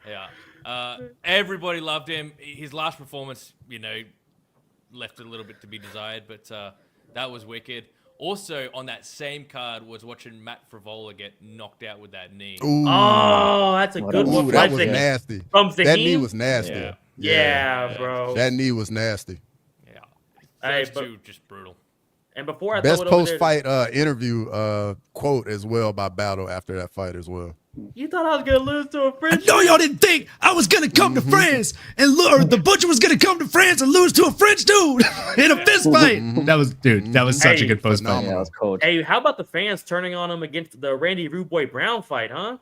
Yeah. Everybody loved him. His last performance, left a little bit to be desired, but that was wicked. Also, on that same card, was watching Matt Frivola get knocked out with that knee. Ooh. Oh, that's a good one. That was nasty. From Zahim? That knee was nasty. Yeah, bro. That knee was nasty. Yeah. Hey, Those two just brutal. And before I best throw it over there, post-fight interview quote as well by Battle after that fight as well. you thought I was gonna lose to a French? No, y'all didn't think I was gonna come to France and the butcher was gonna come to France and lose to a French dude in a fist fight. That was such a good post fight. Yeah, that was cold. Hey, how about the fans turning on him against the Randy Rude Boy Brown fight, huh?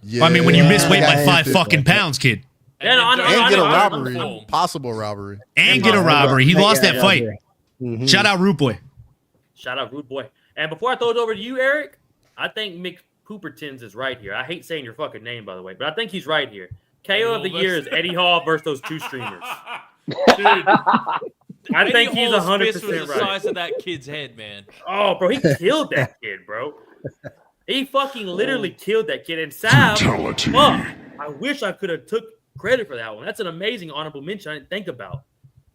Yeah. Well, I mean, when you miss weight by Yeah. 5 fucking pounds, kid, Yeah, no, I know, And get a I know. robbery, possible robbery. and get a robbery, he lost that fight. Mhm. Shout out Root Boy. Shout out Rude Boy. And before I throw it over to you, Eric, I think Mick Poopertins is right here. I hate saying your fucking name, by the way, but I think he's right here. KO of the year is Eddie Hall versus those two streamers. Dude, I think he's Hall's 100% fist was the right. size of that kid's head, man. Oh, bro, he killed that kid, bro. He fucking literally killed that kid. And Sav, fuck, I wish I could have took credit for that one. That's an amazing honorable mention I didn't think about.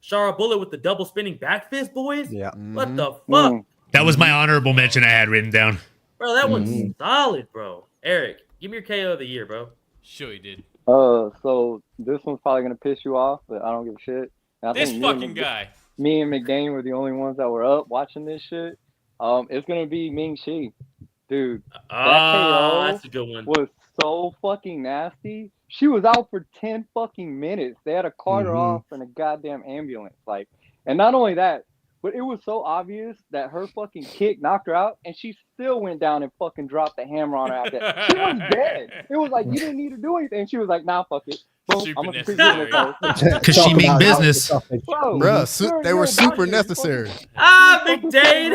Shara Bullet with the double spinning back fist, boys. Yeah. What the fuck? That was my honorable mention I had written down. Bro, that one's solid, bro. Eric, give me your KO of the year, bro. Sure, you did. So this one's probably gonna piss you off, but I don't give a shit. I This think fucking guy. me and McDane were the only ones that were up watching this shit. It's gonna be Ming Chi, dude. That KO That's a good one. was so fucking nasty. She was out for 10 fucking minutes. They had to cart her off in a goddamn ambulance. Like, and not only that, but it was so obvious that her fucking kick knocked her out, and she still went down and fucking dropped the hammer on her after that. She was dead. It was like, you didn't need to do anything. She was like, nah, fuck it. Boom, I'm gonna Because she mean business. Bruh, they were super necessary. McDade.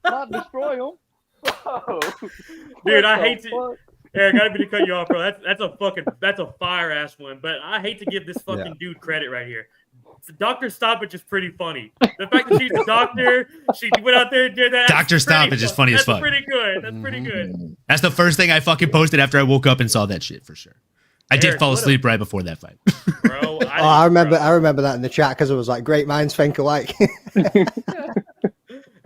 Not destroy them. Bro. Dude, I hate to. Eric, I didn't mean to cut you off, bro. That's a fire ass one. But I hate to give this fucking dude credit right here. Dr. Stoppage is pretty funny. The fact that she's a doctor, she went out there and did that. Dr. Stoppage is funny as fuck. That's pretty good. That's pretty good. That's the first thing I fucking posted after I woke up and saw that shit for sure. I did Eric, fall asleep right before that fight. Bro, I remember that in the chat because it was like great minds think alike.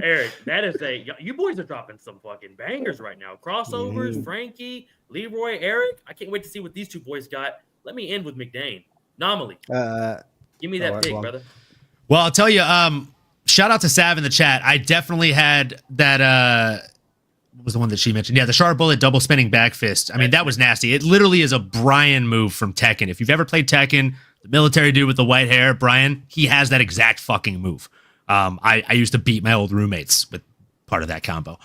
Eric, that is you boys are dropping some fucking bangers right now. Crossovers, Frankie, Leroy, Eric. I can't wait to see what these two boys got. Let me end with McDane. Nominally. Give me that pick, brother. Well, I'll tell you, shout out to Sav in the chat. I definitely had that what was the one that she mentioned? Yeah, the Sharp Bullet double spinning back fist. I mean, that was nasty. It literally is a Brian move from Tekken. If you've ever played Tekken, the military dude with the white hair, Brian, he has that exact fucking move. I used to beat my old roommates with part of that combo.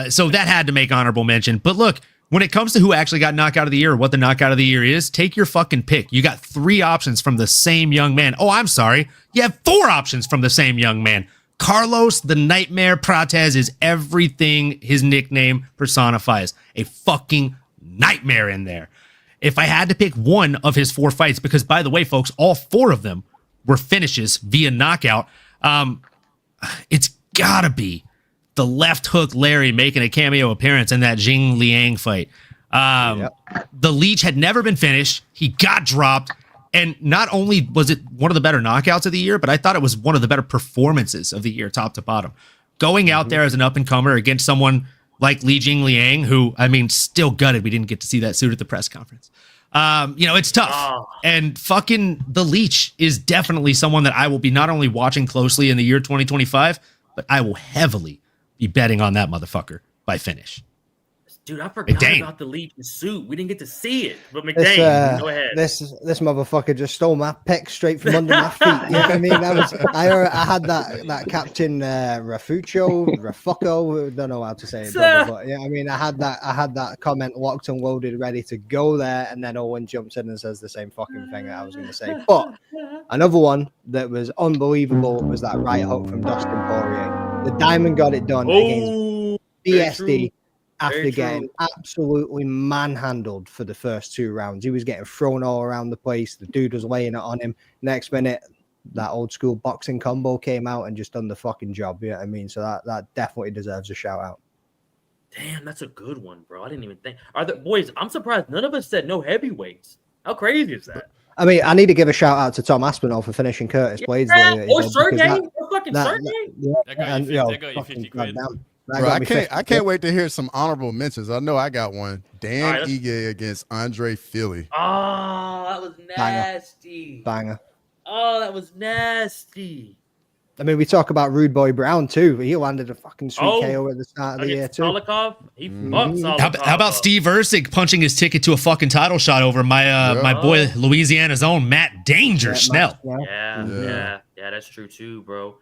So that had to make honorable mention. But look, when it comes to who actually got knockout of the year or what the knockout of the year is, take your fucking pick. You got 3 options from the same young man. Oh, I'm sorry. You have 4 options from the same young man. Carlos the Nightmare Pratez is everything his nickname personifies. A fucking nightmare in there. If I had to pick one of his 4 fights, because by the way, folks, all 4 of them were finishes via knockout, it's gotta be the left hook Larry making a cameo appearance in that Jing Liang fight. The Leech had never been finished. He got dropped. And not only was it one of the better knockouts of the year, but I thought it was one of the better performances of the year, top to bottom. Going out there as an up-and-comer against someone like Li Jing Liang, who, I mean, still gutted we didn't get to see that suit at the press conference. It's tough. And fucking the Leech is definitely someone that I will be not only watching closely in the year 2025, but I will heavily be betting on that motherfucker by finish. Dude, I forgot about the Leech suit. We didn't get to see it. But McDane, go ahead. This motherfucker just stole my pick straight from under my feet. You know what I mean? I had that Captain Rafucco. Don't know how to say it, brother, but yeah, I mean, I had that comment locked and loaded, ready to go there, and then Owen jumps in and says the same fucking thing that I was going to say. But another one that was unbelievable was that right hook from Dustin Poirier. The Diamond got it done against BSD. After getting absolutely manhandled for the first 2 rounds. He was getting thrown all around the place. The dude was laying it on him. Next minute, that old school boxing combo came out and just done the fucking job. You know what I mean? So that definitely deserves a shout out. Damn, that's a good one, bro. I didn't even think. Boys, I'm surprised none of us said no heavyweights. How crazy is that? I mean, I need to give a shout out to Tom Aspinall for finishing Curtis Blades. Or Sergey. Sergey. That got you 50 quid. Bro, I can't wait to hear some honorable mentions. I know I got one. Dan Ige against Andre Philly. Oh, that was nasty. Banger. Oh, that was nasty. I mean, we talk about Rude Boy Brown too. He landed a fucking sweet KO at the start of the year too. Solikov, he fucked Solikov. How about Steve Erceg punching his ticket to a fucking title shot over my boy Louisiana's own Matt Danger Snell? Yeah, that's true too, bro.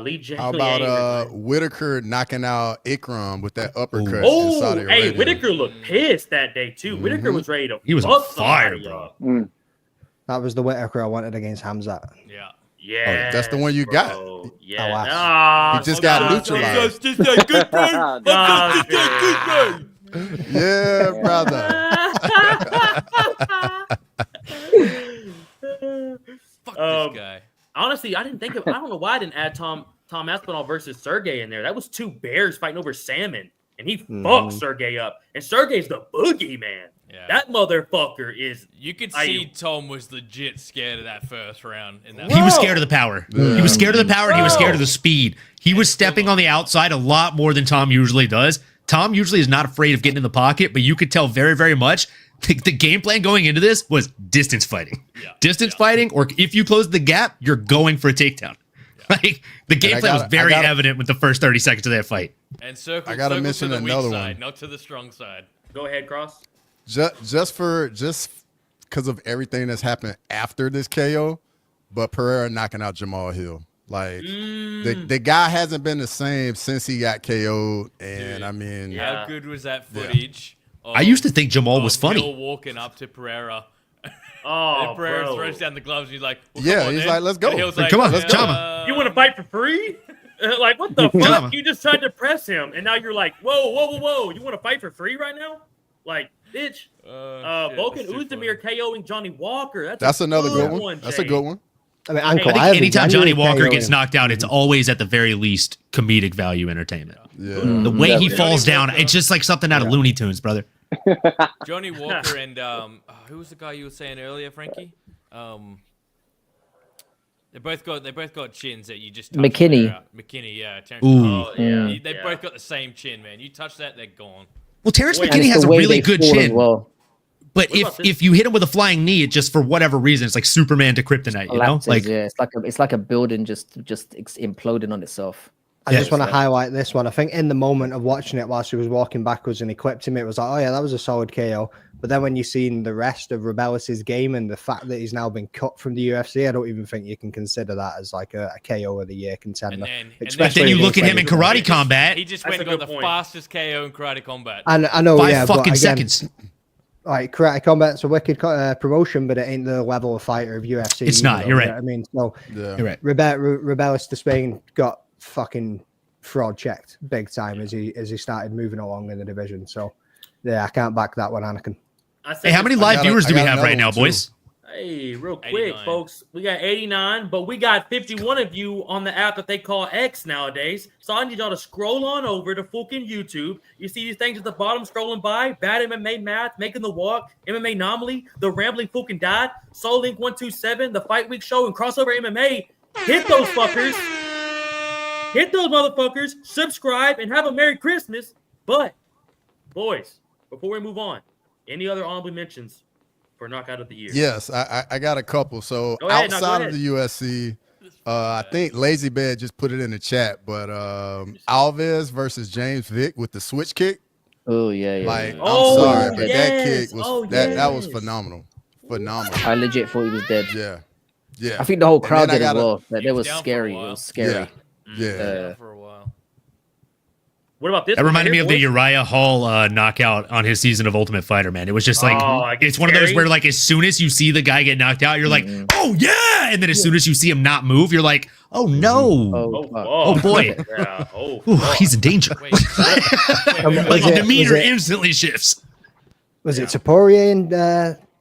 Lee J. How about Whitaker knocking out Ikram with that uppercut? in Saudi Arabia? Hey, Whitaker looked pissed that day too. Whitaker was ready to. He was on fire, bro. That was the Whitaker I wanted against Hamzat. Yeah, that's the one you got. Yeah, he just got neutralized. Yeah, brother. Fuck this guy. Honestly, I don't know why I didn't add Tom Aspinall versus Sergey in there. That was 2 bears fighting over salmon. and he fucked Sergey up. And Sergey's the boogeyman. Yeah. That motherfucker is. You could see Tom was legit scared of that first round. In that He was scared of the power. He was scared of the power, and he was scared of the speed. He was stepping on the outside a lot more than Tom usually does. Tom usually is not afraid of getting in the pocket, but you could tell very, very much the game plan going into this was distance fighting. Distance fighting, or if you close the gap, you're going for a takedown. Like the game plan was very evident with the first 30 seconds of that fight. And circle, I gotta mention to the another weak one. side, not to the strong side. Go ahead, Cross. Just because of everything that's happened after this KO, but Pereira knocking out Jamal Hill. Like the guy hasn't been the same since he got KO'd, and I mean, how good was that footage? I used to think Jamal was funny. Hill walking up to Pereira. Oh, and Pereira bro. throws down the gloves. And he's like, well, yeah, come on, he's then. like, let's go. And Hill's Like, come on, let's Chama. You want to fight for free? Like, what the fuck? You just tried to press him, and now you're like, whoa. You want to fight for free right now? Like, bitch. Volkan Oezdemir KOing Johnny Walker. That's another good one. That's a good one. I mean, Uncle, I think Ivan, anytime Johnny Walker KO gets him. knocked out, it's always at the very least comedic value entertainment. Yeah. The way he falls down, it's just like something out of Looney Tunes, brother. Johnny Walker and who was the guy you were saying earlier, Frankie? They both got chins that you just touch McKinney. McKinney, yeah. Terrence Ooh. McKinney. They both got the same chin, man. You touch that, they're gone. Well, Terrence Wait, McKinney has a really good chin. Well. But What about this? if you hit him with a flying knee, it just for whatever reason, it's like Superman to Kryptonite, you know? Collapses, Like yeah, it's like a building just imploding on itself. I just want to highlight this one. I think in the moment of watching it whilst he was walking backwards and he clipped him, it was like, oh yeah, that was a solid KO. But then when you've seen the rest of Rebellis's game and the fact that he's now been cut from the UFC, I don't even think you can consider that as like a KO of the year contender. but then you look at him in karate combat. He just That's went a and got good the point. fastest KO in karate combat. And I know, 5 yeah, but fucking again, seconds. Like karate combat's a wicked promotion, but it ain't the level of fighter of UFC. It's not, either, you're you know right. what I mean, so Yeah. You're right. Rebellis to Spain got fucking fraud checked big time as he started moving along in the division. So yeah, I can't back that one, Anakin. Hey, how many live viewers do we have right now, boys? Hey, real quick, 89. folks. We got 89, but we got 51 of you on the app that they call X nowadays. So I need y'all to scroll on over to fucking YouTube. You see these things at the bottom scrolling by? Bad MMA Math, Making the Walk, MMA Anomaly, The Rambling Fucking Dad, Soul Link 127, The Fight Week Show, and Crossover MMA. Hit those fuckers. Hit those motherfuckers. Subscribe and have a Merry Christmas. But, boys, before we move on, any other honorable mentions for knockout of the year? Yes, I got a couple. So Go ahead, outside of the UFC, I think Lazy Bed just put it in the chat, but Alves versus James Vick with the switch kick. Oh yeah. Like, I'm Oh, sorry, but that yes. kick was Oh, that was yes. phenomenal. I legit thought he was dead. Yeah. I think the whole And crowd then I did as gotta- well. That He it was was down for a scary. It while. was scary. Yeah. For a while. What about this? That one reminded me here, of the boys? Uriah Hall knockout on his season of Ultimate Fighter, man. It was just like, like it's one of those scary. where like as soon as you see the guy get knocked out, you're like, oh yeah. And then as soon as you see him not move, you're like, oh no. Oh, fuck. fuck. Oh, boy. Yeah. Oh, Ooh, fuck. he's in danger. Wait, Like Was it- demeanor was it- instantly shifts. Was it Poirier and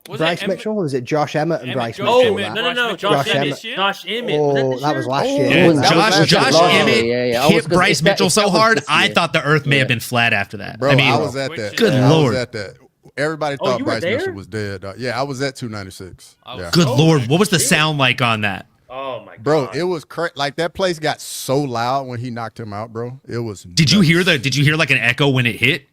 Was Bryce it Mitchell? Or was it Josh Emmett and Emmett, Bryce Josh Mitchell? Oh, Emmett, that? no. Josh Josh Emmett. Emmett. Josh Emmett. Oh, that was last year. Yeah, Oh, that was Josh last year. Emmett Yeah. I was hit gonna- Bryce if that- Mitchell if so that was hard, this I year. thought the earth may have Yeah. been flat after that. Bro, I mean, I was at that. Good I Lord. was at that. Everybody Oh, thought you were Bryce there? Mitchell was dead. Yeah, I was at 296. Yeah. good Oh, Lord. What was the shit. sound like on that? Oh my god, Bro, it was like that place got so loud when he knocked him out, bro. It was. Did you hear like an echo when it hit?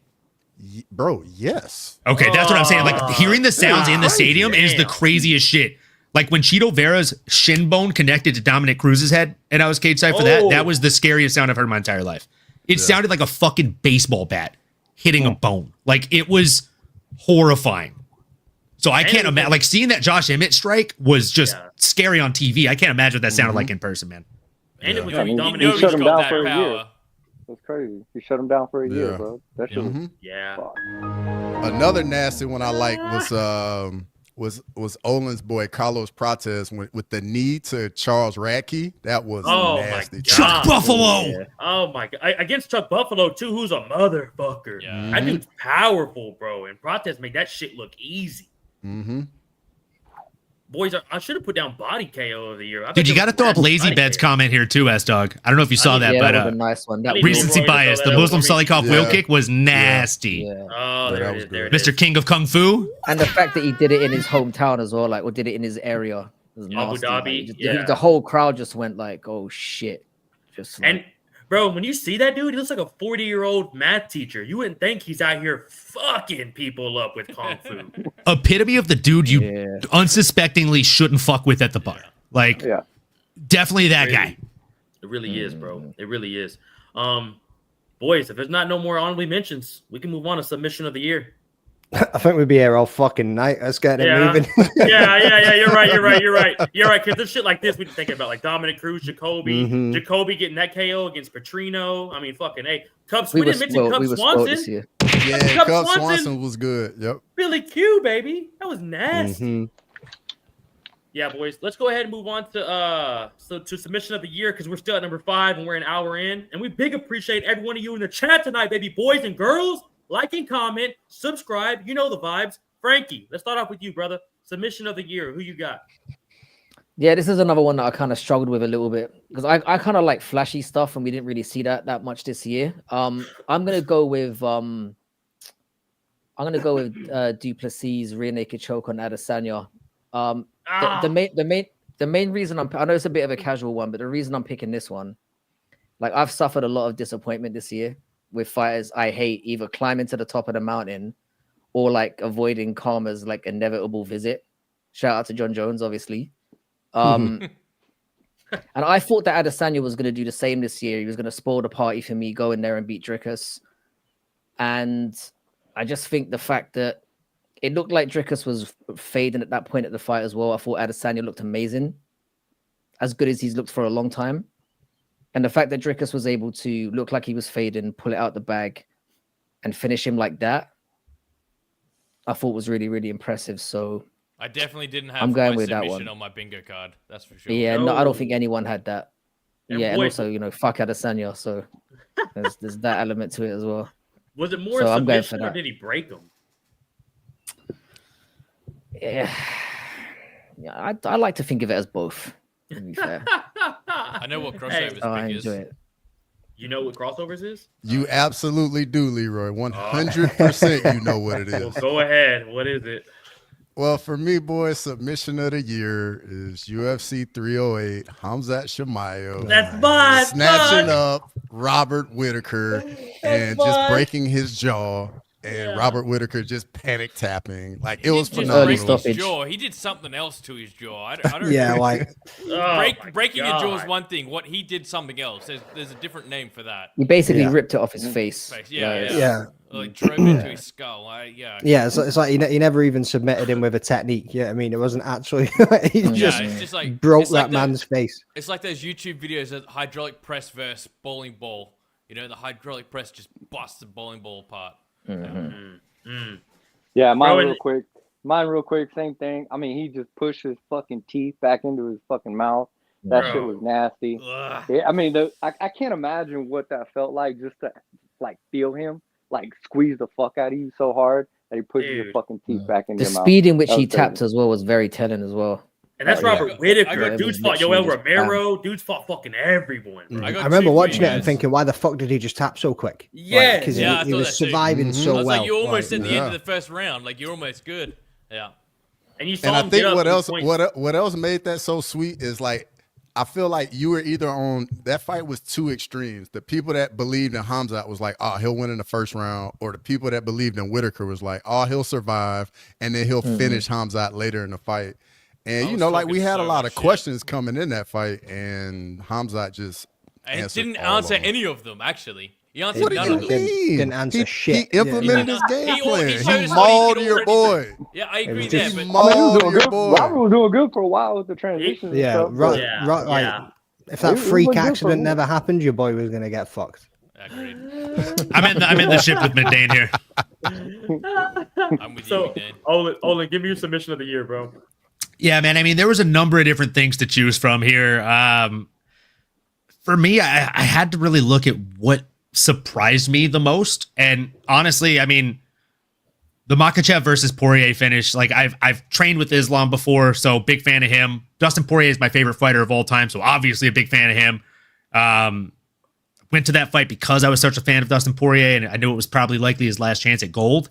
Bro, yes. Okay, that's what I'm saying. Like hearing the sounds in the crazy. stadium is the Damn. craziest shit. Like when Cheeto Vera's shin bone connected to Dominic Cruz's head, and I was cage side for that. Oh. That was the scariest sound I've heard in my entire life. It sounded like a fucking baseball bat hitting a bone. Like it was horrifying. So I can't imagine. Like seeing that Josh Emmett strike was just scary on TV. I can't imagine what that sounded like in person, man. and it was Yeah, I mean, Dominic. you he's shut him got down that for a year. power. That's crazy. You shut him down for a year, Yeah. bro. That shit was Yeah. fuck. Another nasty one I like was Olin's boy Carlos Prates with the knee to Charles Radke. That was Oh, my nasty. God. Chuck Buffalo. Yeah. Oh my god, against Chuck Buffalo too, who's a motherfucker. Yeah. That dude's powerful, bro. And Protest made that shit look easy. Mm-hmm. boys, I should have put down body KO of the year. Dude, you got to throw up Lazy Bed's comment here too, S-Dog. I don't know if you saw that, Yeah, but that was a nice one. That was recency Roy to bias. throw The that Muslim over me. Salikov wheel kick was nasty. Yeah. Oh, Yeah, there that it was is. There it good. is. Mr. King of Kung Fu. And the fact that he did it in his hometown as well, like, or did it in his area, was Abu nasty. Dhabi, Like, yeah. the whole crowd just went like, "Oh shit!" Just like, And bro, when you see that dude, he looks like a 40-year-old math teacher. You wouldn't think he's out here fucking people up with kung fu. Epitome of the dude you Yeah. unsuspectingly shouldn't fuck with at the bar. Like, Yeah. definitely that Really. guy. It really is, bro. It really is. Boys, if there's not no more honorable mentions, we can move on to submission of the year. I think we'd be here all fucking night. Let's get it Yeah. moving. Yeah. You're right. Because this shit like this, we think about like Dominic Cruz, Jacoby, Mhm. Jacoby getting that KO against Petrino. I mean, fucking hey, Cubs. we We were didn't mention spoiled. Cub We were spoiled this Swanson. year. Yeah, Cub Cub Swanson. Swanson was good. Yep. Billy Q, baby, that was nasty. Mhm. Yeah, boys, let's go ahead and move on to submission of the year because we're still at number 5 and we're an hour in. And we big appreciate every one of you in the chat tonight, baby, boys and girls. Like and comment, subscribe. You know the vibes. Frankie, let's start off with you, brother. Submission of the year. Who you got? Yeah, this is another one that I kind of struggled with a little bit because I kind of like flashy stuff, and we didn't really see that much this year. I'm gonna go with Duplessis' rear naked choke on Adesanya. The main reason I know it's a bit of a casual one, but the reason I'm picking this one, like I've suffered a lot of disappointment this year with fighters I hate either climbing to the top of the mountain or like avoiding karma's like inevitable visit. Shout out to John Jones, obviously. And I thought that Adesanya was going to do the same this year. He was going to spoil the party for me, go in there and beat Dricus. And I just think the fact that it looked like Dricus was fading at that point at the fight as well. I thought Adesanya looked amazing, as good as he's looked for a long time. And the fact that Dricus was able to look like he was fading, pull it out the bag, and finish him like that, I thought was really, really impressive. So I definitely didn't have I'm going my with that submission one. on my bingo card. That's for sure. yeah, no, I don't think anyone had that. And yeah, and boy- also, fuck Adesanya. So there's that element to it as well. Was it more So I'm going for submission or that. did he break him? Yeah, I like to think of it as both. To be fair, I know what crossovers oh, I pick is. enjoy it. You know what crossovers is? You absolutely do, Leroy. 100% you know what it Well, is. go ahead. What is it? Well, for me, boy, submission of the year is UFC 308, Hamzat Chimaev. That's mine. Snatching fuck. up Robert Whitaker and That's just fine. breaking his jaw, and Yeah. Robert Whitaker just panic tapping. Like, He it was didn't just Early phenomenal. break his stoppage. jaw. He did something else to his jaw. I don't Yeah, like Oh, my breaking your jaw is God. one thing. What he did something else. There's a different name for that. He basically Yeah. ripped it off his face. Yeah, Like, yeah. Like drove into his skull. Yeah, it's like he never even submitted him with a technique. Yeah, I mean, it wasn't actually. He Yeah, just it's just like broke it's like that man's face. It's like those YouTube videos of hydraulic press versus bowling ball. You know, the hydraulic press just busts the bowling ball apart. Yeah, mine Bro, real quick. Mine real quick, same thing. I mean, he just pushed his fucking teeth back into his fucking mouth. That shit Bro. was nasty. Ugh. Yeah, I mean, I can't imagine what that felt like just to like feel him like squeeze the fuck out of you so hard that he pushes your Dude. fucking teeth back in The your mouth. speed in which That he was crazy. tapped as well was very telling as well. And that's Oh, yeah. Robert I got- Whitaker. it Dudes was fought Yoel literally just Romero. Dudes fought fucking everyone. Bro. I got I remember two watching it and videos. thinking, why the fuck did he just tap so quick? Yeah. because Yeah, I he thought was that too. surviving Mhm. I so was well. like, you're almost at the end yeah. of the first round. Like, you're almost good. Yeah. And you saw And I him think get up what and else point- what else made that so sweet is like I feel like you were either on that fight was two extremes. The people that believed in Hamzat was like, oh, he'll win in the first round, or the people that believed in Whitaker was like, oh, he'll survive and then he'll finish Hamzat later in the fight. And I you was know, like talking we had a so lot much of shit. questions coming in that fight, and Hamzat just And he answered didn't all answer of them. any of them, actually. He answered What do none you of them. Didn't mean? answer he, shit. He implemented Yeah. his game He plan. showed us He what he mauled could your already boy. Yeah, I agree was there, just but I mean, he Mauled was doing your good. boy. Robert was doing good for a while with the transition. and Yeah, stuff, right, Yeah, right. Like, yeah. if that He was freak good for accident him. never happened, your boy was gonna get fucked. agreed. I'm in the ship with Mendane here. I'm with So, you, Dan. Olin, give me your submission of the year, bro. Yeah, man. I mean, there was a number of different things to choose from here. For me, I had to really look at what surprised me the most. And honestly, I mean, The Makhachev versus Poirier finish, like I've trained with Islam before, so big fan of him. Dustin Poirier is my favorite fighter of all time, so obviously a big fan of him. Went to that fight because I was such a fan of Dustin Poirier, and I knew it was probably likely his last chance at gold.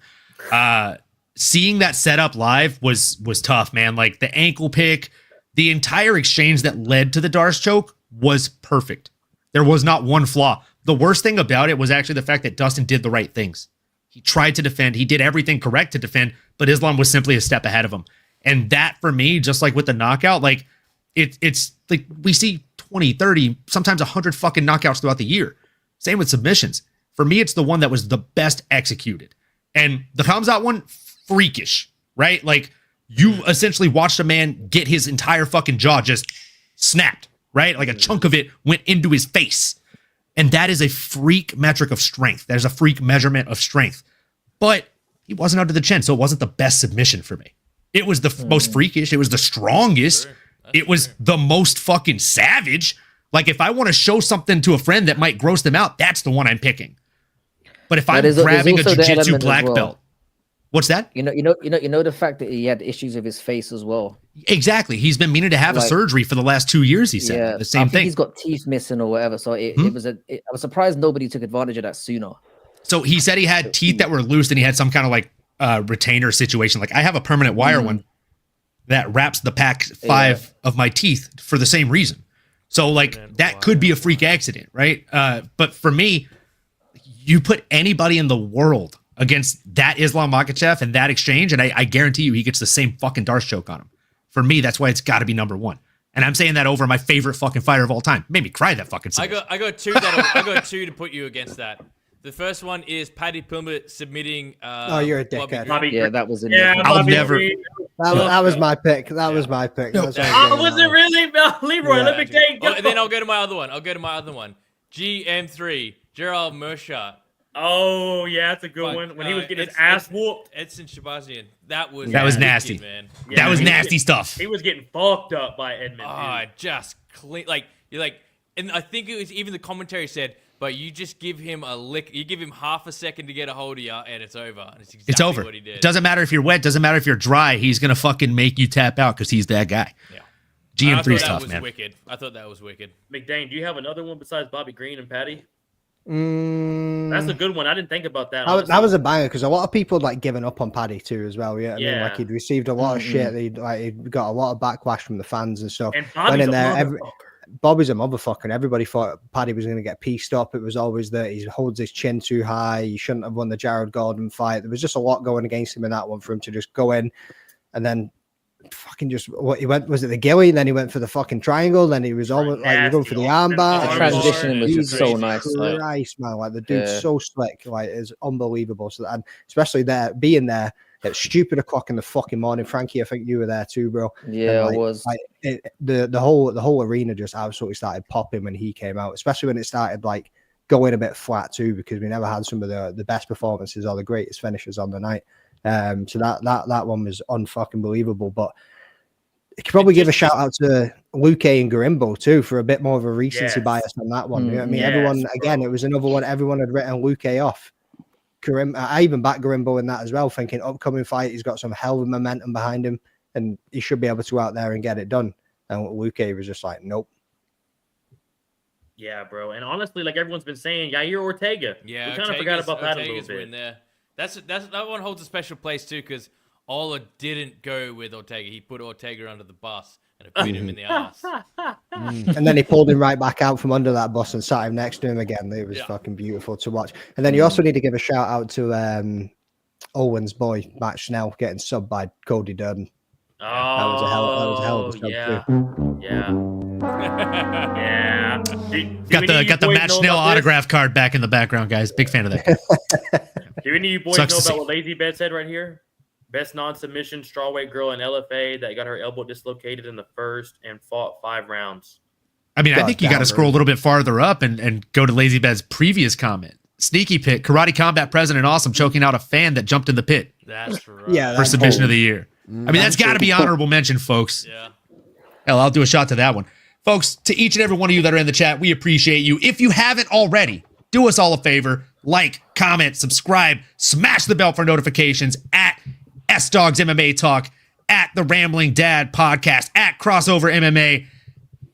Seeing that set up live was tough, man. Like the ankle pick, the entire exchange that led to the Darce choke was perfect. There was not one flaw. The worst thing about it was actually the fact that Dustin did the right things. He tried to defend. He did everything correct to defend, but Islam was simply a step ahead of him. And that, for me, just like with the knockout, like it's like we see 20, 30, sometimes 100 fucking knockouts throughout the year. Same with submissions. For me, it's the one that was the best executed. And the Khamzat one, freakish, right? Like you essentially watched a man get his entire fucking jaw just snapped, right? Like a chunk of it went into his face. And that is a freak metric of strength. There's a freak measurement of strength. But he wasn't under the chin, so it wasn't the best submission for me. It was the most freakish. It was the strongest. Sure. It was the most fucking savage. Like, if I want to show something to a friend that might gross them out, that's the one I'm picking. But if I'm grabbing a jiu-jitsu black belt, what's that? You know the fact that he had issues with his face as well. Exactly. He's been meaning to have a surgery for the last 2 years. He said the same thing. He's got teeth missing or whatever. So I was surprised nobody took advantage of that sooner. So he said he had teeth that were loose and he had some kind of like retainer situation. Like I have a permanent wire one that wraps the pack 5 of my teeth for the same reason. So like that could be a freak accident, right? But for me, you put anybody in the world against that Islam Makhachev and that exchange, and I guarantee you he gets the same fucking Darce choke on him. For me, that's why it's got to be number one. And I'm saying that over my favorite fucking fighter of all time. Made me cry that fucking submission. I got two. I got two to put you against that. The first one is Paddy Pimblett submitting. Oh, you're a dickhead. That was in I'll never. That was my pick. That was my pick. Was it really? Leroy, let me take it. Then I'll go to my other one. GM3, Gerald Meerschaert. Oh, yeah, that's a good one. When he was getting his ass whooped. Edson Shabazian. That was nasty, man. Yeah, that was nasty stuff. He was getting fucked up by Edmund. Just clean. And I think it was even the commentary said, but you just give him a lick. You give him half a second to get a hold of you, and it's over. And it's exactly over. What he did. Doesn't matter if you're wet. Doesn't matter if you're dry. He's gonna fucking make you tap out because he's that guy. Yeah. GM3 is tough, man. Wicked. I thought that was wicked. McDane, do you have another one besides Bobby Green and Patty? That's a good one. I didn't think about that. That was a banger because a lot of people like giving up on Paddy too as well. Yeah, I mean, like he'd received a lot of shit. He'd got a lot of backlash from the fans and stuff. And Bobby's a motherfucker. Bobby's a motherfucker, and everybody thought Paddy was going to get pieced up. It was always that he holds his chin too high. He shouldn't have won the Jared Gordon fight. There was just a lot going against him in that one for him to just go in and then fucking just what he went. Was it the Gilly? And then he went for the fucking triangle. Then he was almost like he was going for the armbar. The transition was just so nice. Christ, man, like the dude's so slick. Like it's unbelievable. So and especially there being there. It's stupid o'clock in the fucking morning. Frankie, I think you were there too, bro. Yeah, I was. The whole arena just absolutely started popping when he came out, especially when it started like going a bit flat too, because we never had some of the best performances or the greatest finishes on the night. So that one was unfucking believable. But you could probably give a shout out to Luque and Garimbo too for a bit more of a recency bias on that one. You know what I mean? Everyone again, it was another one. Everyone had written Luque off. I even backed Garimbo in that as well, thinking upcoming fight, he's got some hell of momentum behind him and he should be able to go out there and get it done. And Luque was just like, nope. Yeah, bro. And honestly, like everyone's been saying, Yair Ortega. Yeah, we kind of forgot about that a little bit. Win there. That one holds a special place too because Ola didn't go with Ortega. He put Ortega under the bus and it beat him in the ass. And then he pulled him right back out from under that bus and sat him next to him again. It was fucking beautiful to watch. And then you also need to give a shout out to Owen's boy, Matt Schnell, getting subbed by Cody Durden. Oh, that was a hell of a sub too. Yeah. Got the Matt Schnell autograph card back in the background, guys. Big fan of that. Do any of you boys know about what Lazy Bet said right here? Best non-submission strawweight girl in LFA that got her elbow dislocated in the first and fought 5 rounds. I mean, I think you got to scroll a little bit farther up and go to Lazy Bed's previous comment. Sneaky pick, Karate Combat President Awesome choking out a fan that jumped in the pit. That's right. Yeah, for submission of the year. I mean, that's got to be honorable mention, folks. Yeah. Hell, I'll do a shot to that one. Folks, to each and every one of you that are in the chat, we appreciate you. If you haven't already, do us all a favor. like, comment, subscribe, smash the bell for notifications at S-Dogs MMA Talk, at the Rambling Dad Podcast, at Crossover MMA,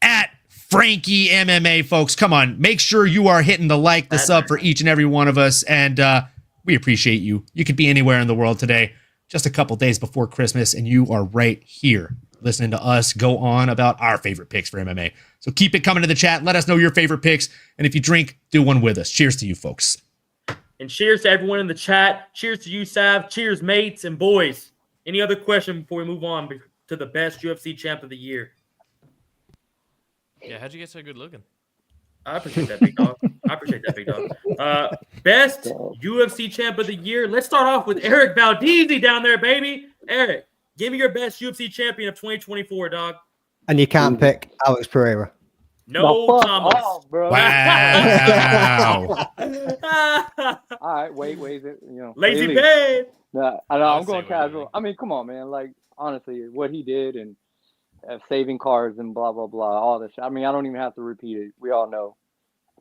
at Frankie MMA, folks. Come on, make sure you are hitting the like, the sub for each and every one of us, and we appreciate you. You could be anywhere in the world today, just a couple days before Christmas, and you are right here listening to us go on about our favorite picks for MMA. So keep it coming to the chat. Let us know your favorite picks, and if you drink, do one with us. Cheers to you, folks. And cheers to everyone in the chat. Cheers to you, Sav. Cheers, mates and boys. Any other question before we move on to the best UFC champ of the year? Yeah, how'd you get so good looking? I appreciate that, big dog. Best UFC champ of the year. Let's start off with Eric Valdezi down there, baby. Eric, give me your best UFC champion of 2024, dog. And you can't pick Alex Pereira. No, Thomas. Off, bro. Wow. All right, wait, Lazy babe. Nah, I know, I'll I'm going say what casual. you I mean, come on, man. Like, honestly, what he did and saving cars and blah, blah, blah, all this shit. I mean, I don't even have to repeat it. We all know.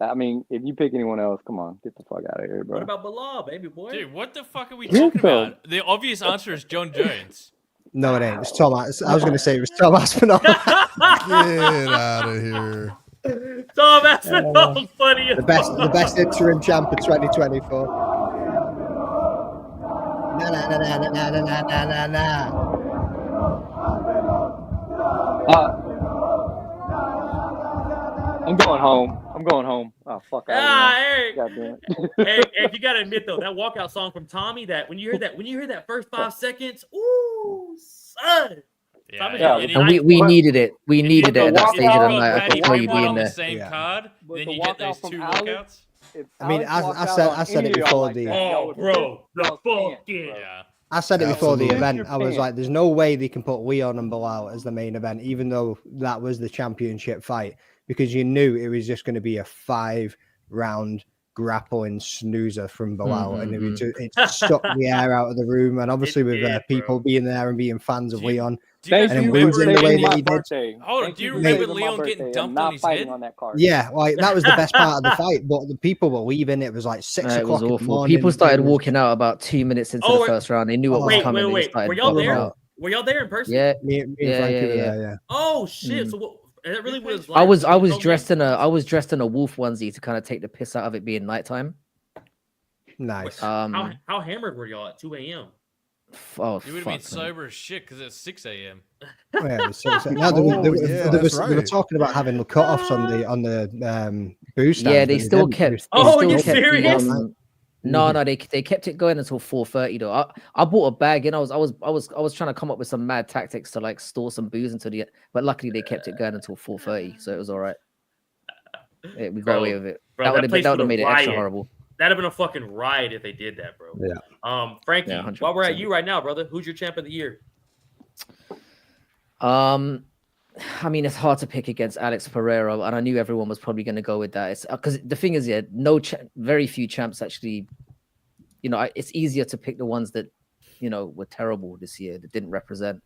I mean, if you pick anyone else, come on, get the fuck out of here, bro. What about Bilal, baby boy? Dude, what the fuck are we talking about? The obvious answer is John Jones. No, it ain't. It's Tom. I was going to say it was Tom Aspinall. Get out of here. Tom Aspinall's funny as the best interim champ of 2024. Nah. I'm going home. Oh, fuck out of here. Eric. Goddamn. Hey, you gotta admit though, that walkout song from Tommy, that when you hear that first 5 seconds, ooh, son. Yeah. And we needed it. We needed it at that stage of the night. I could tell you on being the there. same Yeah. card, But then the you get walkout those from two Alex- walkouts. If I mean, Alex walked I out said on it any of before y'all like the- that, y'all Oh, would've bro, the y'all fuck can't, yeah. bro. Yeah. I said it before the Absolutely. event. I was like, there's no way they can put Leon and Bilal as the main event, even though that was the championship fight, because you knew it was just going to be a 5-round grappling snoozer from Bilal, and it sucked the air out of the room. And obviously, It with did, people bro. being there and being fans of Do you- Leon, Do you guys And then remember losing the way getting- that he did. Hold on, do you remember Leon getting dumped on his head? On that card. yeah, like that was the best part of the fight. But the people were leaving. It was like 6 It was o'clock in the awful. morning. People started It was- walking out about 2 minutes into Oh, the first round. They knew what was wait, coming. They wait. started Were y'all bottoming there? out. Were y'all there in person? Yeah, Me and Yeah, Frankie yeah, were yeah. there, yeah. Oh shit! So what? That really was. I was like- dressed in a wolf onesie to kind of take the piss out of it being nighttime. Nice. How hammered were y'all at 2 a.m.? Oh, You would have fuck, been man. sober as shit because it's 6 a.m. Oh, yeah, it was 6. No, they were right. talking about having the cutoffs on the booze stands. Yeah, but they still didn't. kept. Oh, they you still kept the, serious? No, they kept it going until 4:30 though. I bought a bag and I was trying to come up with some mad tactics to like store some booze until but luckily they kept it going until 4:30, so it was all right. Yeah, we got away with it. Bro, That would place have would've made it extra riot. horrible. That'd have been a fucking riot if they did that, bro. Yeah. Frankie, Yeah, while we're at 100%. you right now, brother, who's your champ of the year? I mean, it's hard to pick against Alex Pereira, and I knew everyone was probably going to go with that. It's because the thing is, very few champs actually. It's easier to pick the ones that, were terrible this year that didn't represent.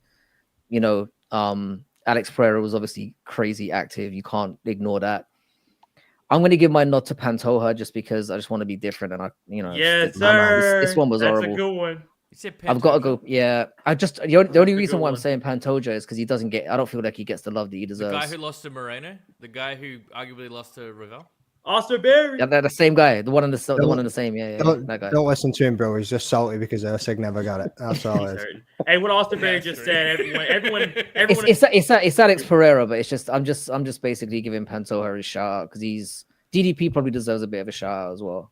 Alex Pereira was obviously crazy active. You can't ignore that. I'm going to give my nod to Pantoja just because I just want to be different, and Yes, my man, sir. this one was That's horrible. a good one. You said I've got to go. Yeah, the only a reason good why I'm one. saying Pantoja is because he doesn't get. I don't feel like he gets the love that he The deserves. guy who lost to Moreno, the guy who arguably lost to Ravel. Austin Berry. Yeah, they're the same guy. The one in the same. Yeah, that guy. Don't listen to him, bro. He's just salty because Usyk never got it. That's all it is. Hey, what Austin Berry That's just true. said, everyone. It's Alex Pereira, but it's just I'm just basically giving Pantoja a shout out because DDP probably deserves a bit of a shout out as well.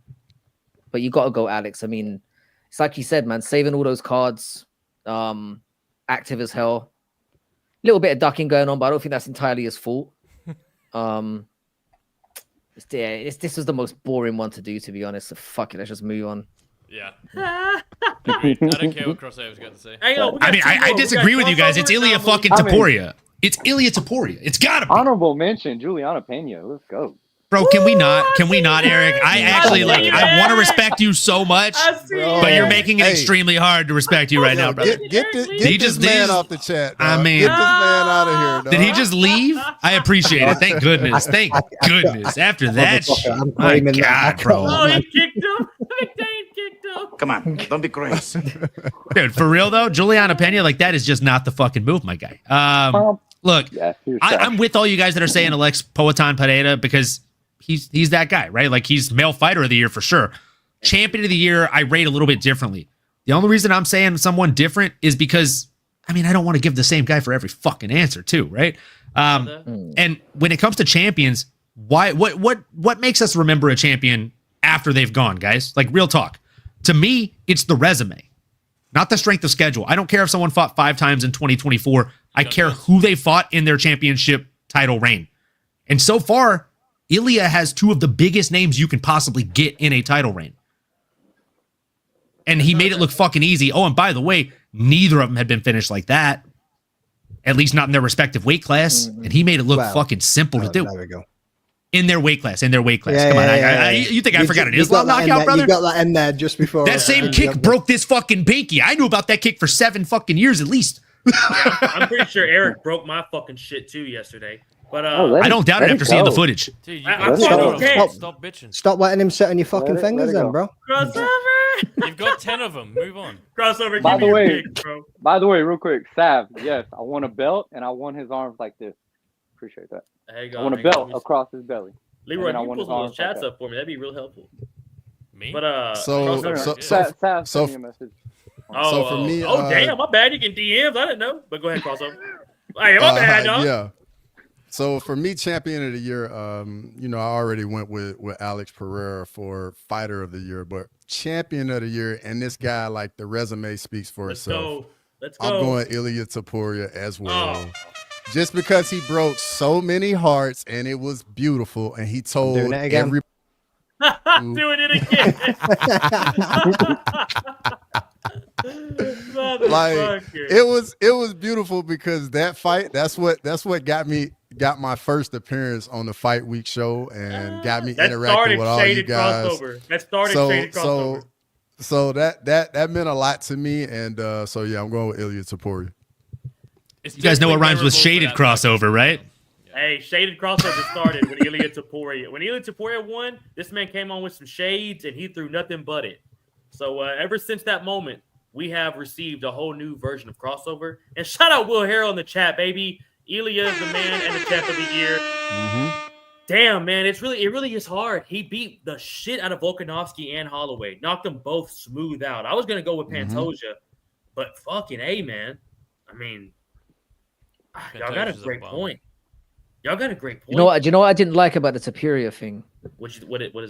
But you got to go Alex. I mean, it's like you said, man, saving all those cards, active as hell. Little bit of ducking going on, but I don't think that's entirely his fault. This was the most boring one to do, to be honest. So fuck it, let's just move on. Yeah. I don't care what Crossover's got to say. Hey, yo, we got I mean, two I more. We got disagree with you guys. It's crossover Ilya now, fucking I mean- Taporia. It's Ilya Taporia. It's gotta be. Honorable mention, Juliana Pena. Let's go. Bro, can we not? Can we not, Eric? I actually I see I that. want to respect you so much, I see but you're it. making it Hey. extremely hard to respect you right now, brother. Get He this just- man these- off the chat. I dog. mean- Get this man out of here. Dog. Did he just leave? I appreciate it. Thank goodness. Thank goodness. After that Motherfucker, shit, I'm my claiming that God, back. bro. Oh, he kicked him. Come on, don't be crazy. Dude, for real though, Juliana Pena, like that is just not the fucking move, my guy. Look, I'm with all you guys that are saying Alex Poatan Pereira because he's that guy, right? Like he's male fighter of the year for sure. Champion of the year, I rate a little bit differently. The only reason I'm saying someone different is because, I mean, I don't want to give the same guy for every fucking answer too, right? And when it comes to champions, what makes us remember a champion after they've gone, guys? Like real talk. To me, it's the resume, not the strength of schedule. I don't care if someone fought 5 times in 2024. I care who they fought in their championship title reign. And so far, Ilya has 2 of the biggest names you can possibly get in a title reign. And he made it look fucking easy. Oh, and by the way, neither of them had been finished like that. At least not in their respective weight class. And he made it look fucking simple to do. There we go. In their weight class. Yeah, Come on. You think I forgot an Islam knockout, brother? You got that in there just before. That same kick broke this fucking pinky. I knew about that kick for 7 fucking years at least. I'm pretty sure Eric broke my fucking shit too yesterday. But I don't doubt it after seeing the footage. Dude, stop bitching. Stop letting him sit on your fucking fingers then, bro. Crossover. You've got 10 of them. Move on. Crossover. By the way, real quick, Sav. Yes, I won a belt and I won his arms like this. Appreciate that. I won a belt across his belly. Leroy, you pull some of those chats up for me. That'd be real helpful. Me? But so for me, damn, my bad. You can DMs. I didn't know. But go ahead, crossover. Hey, my bad, dog. Yeah. So for me, champion of the year, I already went with Alex Pereira for fighter of the year, but champion of the year, and this guy, like the resume speaks for itself. Let's go. I'm going Ilya Topuria as well. Just because he broke so many hearts and it was beautiful, and he told everybody. Doing it again. Like it was beautiful because that fight, that's what got my first appearance on the Fight Week show and got me interacting with all you guys. That started Shaded Crossover. So that meant a lot to me, and so yeah, I'm going with Ilya Topuria. You guys know what rhymes with shaded crossover, right? Hey, shaded crossover started with Ilya Topuria. When Ilya Topuria won, this man came on with some shades, and he threw nothing but it. So ever since that moment, we have received a whole new version of crossover. And shout out Will Harrell in the chat, baby. Ilya is the man and the champ of the year. Damn, man, it really is hard. He beat the shit out of Volkanovski and Holloway, knocked them both smooth out. I was gonna go with Pantoja, but fucking A, man. I mean, y'all got a great point. Y'all got a great point. Do you know what I didn't like about the Topuria thing? What is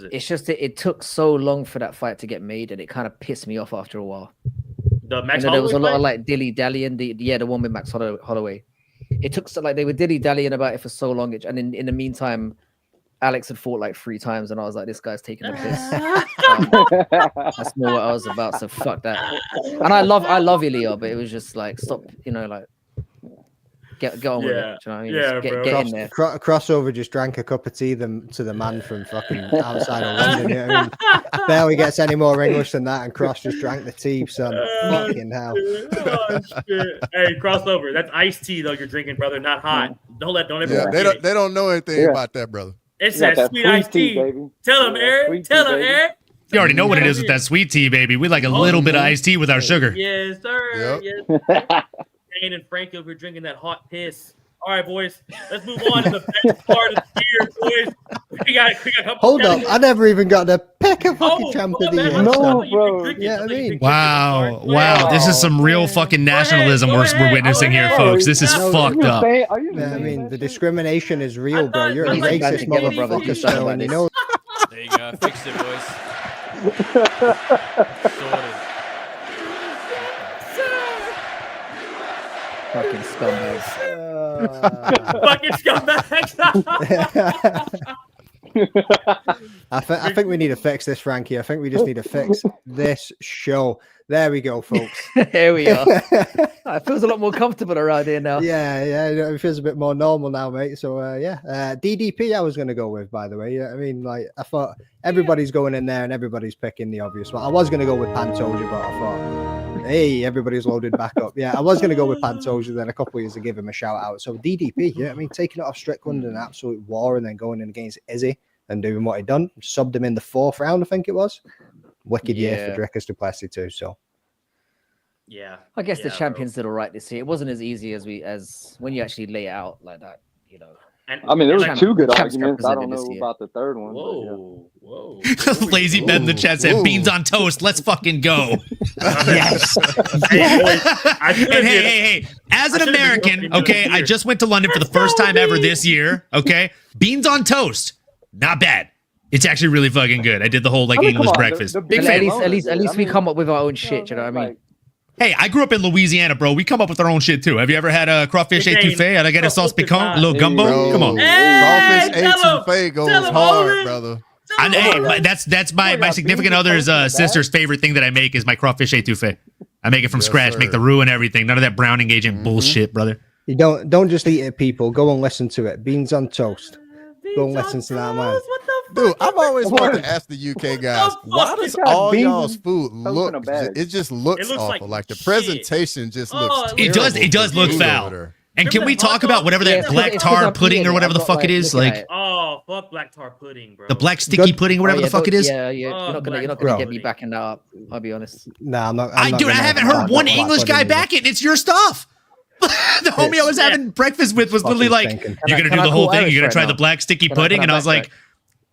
it? It's just that it took so long for that fight to get made, and it kind of pissed me off after a while. The Max there was a lot fight? of like dilly dallying. The one with Max Holloway. It took so like they were dilly dallying about it for so long, and in the meantime, Alex had fought like 3 times, and I was like, this guy's taking the piss. That's more what I was about. So fuck that. And I love Ilya, but it was just like stop, like. Get on with it. Do you know what I mean? Yeah, get in there. Crossover just drank a cup of tea to the man from fucking outside of London. You know what I mean? Barely gets any more English than that, and Cross just drank the tea, son. Fucking hell. Oh, shit. Hey, crossover. That's iced tea though. You're drinking, brother, not hot. Don't ever. Yeah, they don't know anything about that, brother. It's that sweet iced tea, baby. Tell him, Eric. Tell him, Eric. You already know what it is with that sweet tea, baby. We like a little bit of iced tea with our sugar. Yes, sir. Yep. Yes. Shane and Frankie over here drinking that hot piss. All right, boys. Let's move on to the best part of the year, boys. We got a couple. Hold up. I never even got to pick a fucking champ of the year. No, bro. Yeah, I mean. Wow. This is some real fucking nationalism we're witnessing here, folks. This is fucked up. Yeah, I mean, the discrimination is real, bro. You're a racist motherfucker, so, and you know. There you go. Fixed it, boys. Sorted. Fucking scumbags. Fucking scumbags. I think we need to fix this, Frankie. I think we just need to fix this show. There we go, folks. Here we are. It feels a lot more comfortable around here now. Yeah, it feels a bit more normal now, mate. So, DDP I was going to go with, by the way. I mean, like, I thought everybody's going in there and everybody's picking the obvious one. I was going to go with Pantoja, but I thought, hey, everybody's loaded back up. Yeah, I was going to go with Pantoja, then a couple of years to give him a shout out. So, DDP, I mean, taking it off Strickland in an absolute war and then going in against Izzy and doing what he done. Subbed him in the 4th round, I think it was. wicked year Yeah. for Dricus Duplessis too. So Yeah. I guess the Yeah, champions did all right this year. It wasn't as easy as when you actually lay it out like that, you know. And, I mean, there was Champ- two good champs arguments. I don't represented this know year. about the third one. but yeah. Whoa. Lazy Ben in the chat said Ooh. beans on toast. Let's fucking go. yes, Hey, boys, I should've And did- hey, as an I should've been American, doing okay, it I here. just went to London for the first time ever this year, okay? Beans on toast, not bad. It's actually really fucking good. I did the whole like I mean, come English on, breakfast. the Big At fan. least I we mean, come up with our own shit. You know what I mean? Hey, I grew up in Louisiana, bro. We come up with our own shit too. Have you ever had a crawfish Again, étouffée? And I get a sauce crawfish is piquant, not- a little gumbo? Bro, Come on. Hey, crawfish tell 'em. étouffée goes Tell 'em, hard, Owen. brother. That's my significant other's sister's favorite thing that I make is my crawfish étouffée. I make it from Yes, scratch, sir. make the roux and everything. None of that browning agent bullshit, brother. you don't just eat it, people. Go and listen to it. Beans on toast. Go and listen to that, man. What the Dude, fuck I've is always that? wanted to ask the UK guys, why does got all beans y'all's and food toast in look? a bag. It just looks, It looks awful. like Like the shit. presentation just Oh, looks. it does- terrible it does for look food foul. over there. And can Remember we that hot talk about dog? whatever Yeah, that it's 'cause- black it's 'cause tar I'm pudding eating or it. whatever the I've got, fuck it like, is? looking Like at it. Oh, fuck black tar pudding, bro. the black sticky pudding or whatever Oh, yeah, the fuck it don't- is? Yeah, Oh, you're not black gonna tar get me pudding. backing that up. I'll be honest. Nah, I'm not. I haven't heard one English guy back it, and it's your stuff. The homie I was having breakfast with was literally like, Fucking "You're gonna Can do I the whole call thing. Irish You're gonna right try now? the black sticky Can I- pudding," can I and I was backtrack? like,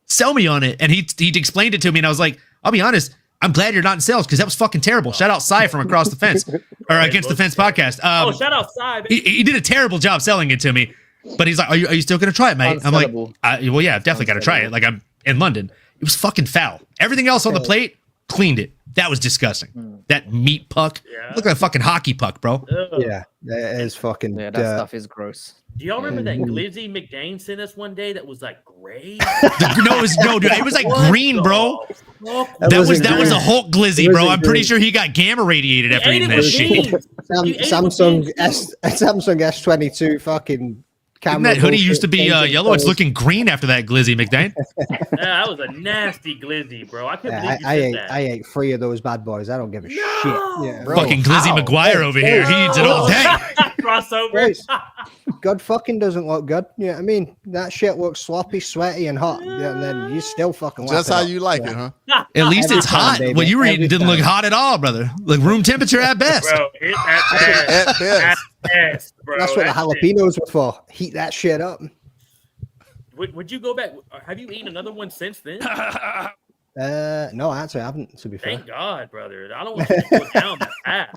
"Sell me on it." And he explained it to me, and I was like, "I'll be honest. I'm glad you're not in sales because that was fucking terrible." Shout out Cy from Across the Fence or Against the Fence podcast. Shout out Cy, baby. He did a terrible job selling it to me, but he's like, "Are you still gonna try it, mate?" I'm like, Unsellable. "Well, yeah, I've definitely got to try it." Like I'm in London. It was fucking foul. Everything else on the plate, cleaned it. That was disgusting. That meat puck looked like a fucking hockey puck, bro. Ugh. Yeah, it is fucking. Yeah, that stuff is gross. Do y'all remember that Glizzy McDane sent us one day that was like gray? No, dude, it was like green, bro. That That was wasn't a green. Hulk glizzy, It bro. wasn't I'm pretty green. sure he got gamma radiated after Ate eating it that with shit. beans. You ate it with Samsung beans. Samsung S22 fucking camera. Didn't that hoodie used to be bullshit yellow? It's things. looking green after that glizzy, McDane. Yeah, that was a nasty glizzy, bro. I couldn't Yeah, believe you I said ate that. I ate 3 of those bad boys. I don't give a shit. Yeah, Bro, Fucking glizzy how? McGuire over here. He eats it all day. Crossover. Boys, God fucking doesn't look good. Yeah, I mean that shit looks sloppy, sweaty, and hot. Yeah, and then you still fucking. Just lap how it up. you like Yeah. it, huh? At least Every it's time, hot. baby. What you were eating Every didn't look time. hot at all, brother. Like room temperature at best. Bro, hit that At ass. best. At best, bro. That's what the That shit. jalapenos were for. Heat that shit up. Would you go back? Have you eaten another one since then? No, actually, I haven't. To be fair. Thank God, brother. I don't want you to go down that path.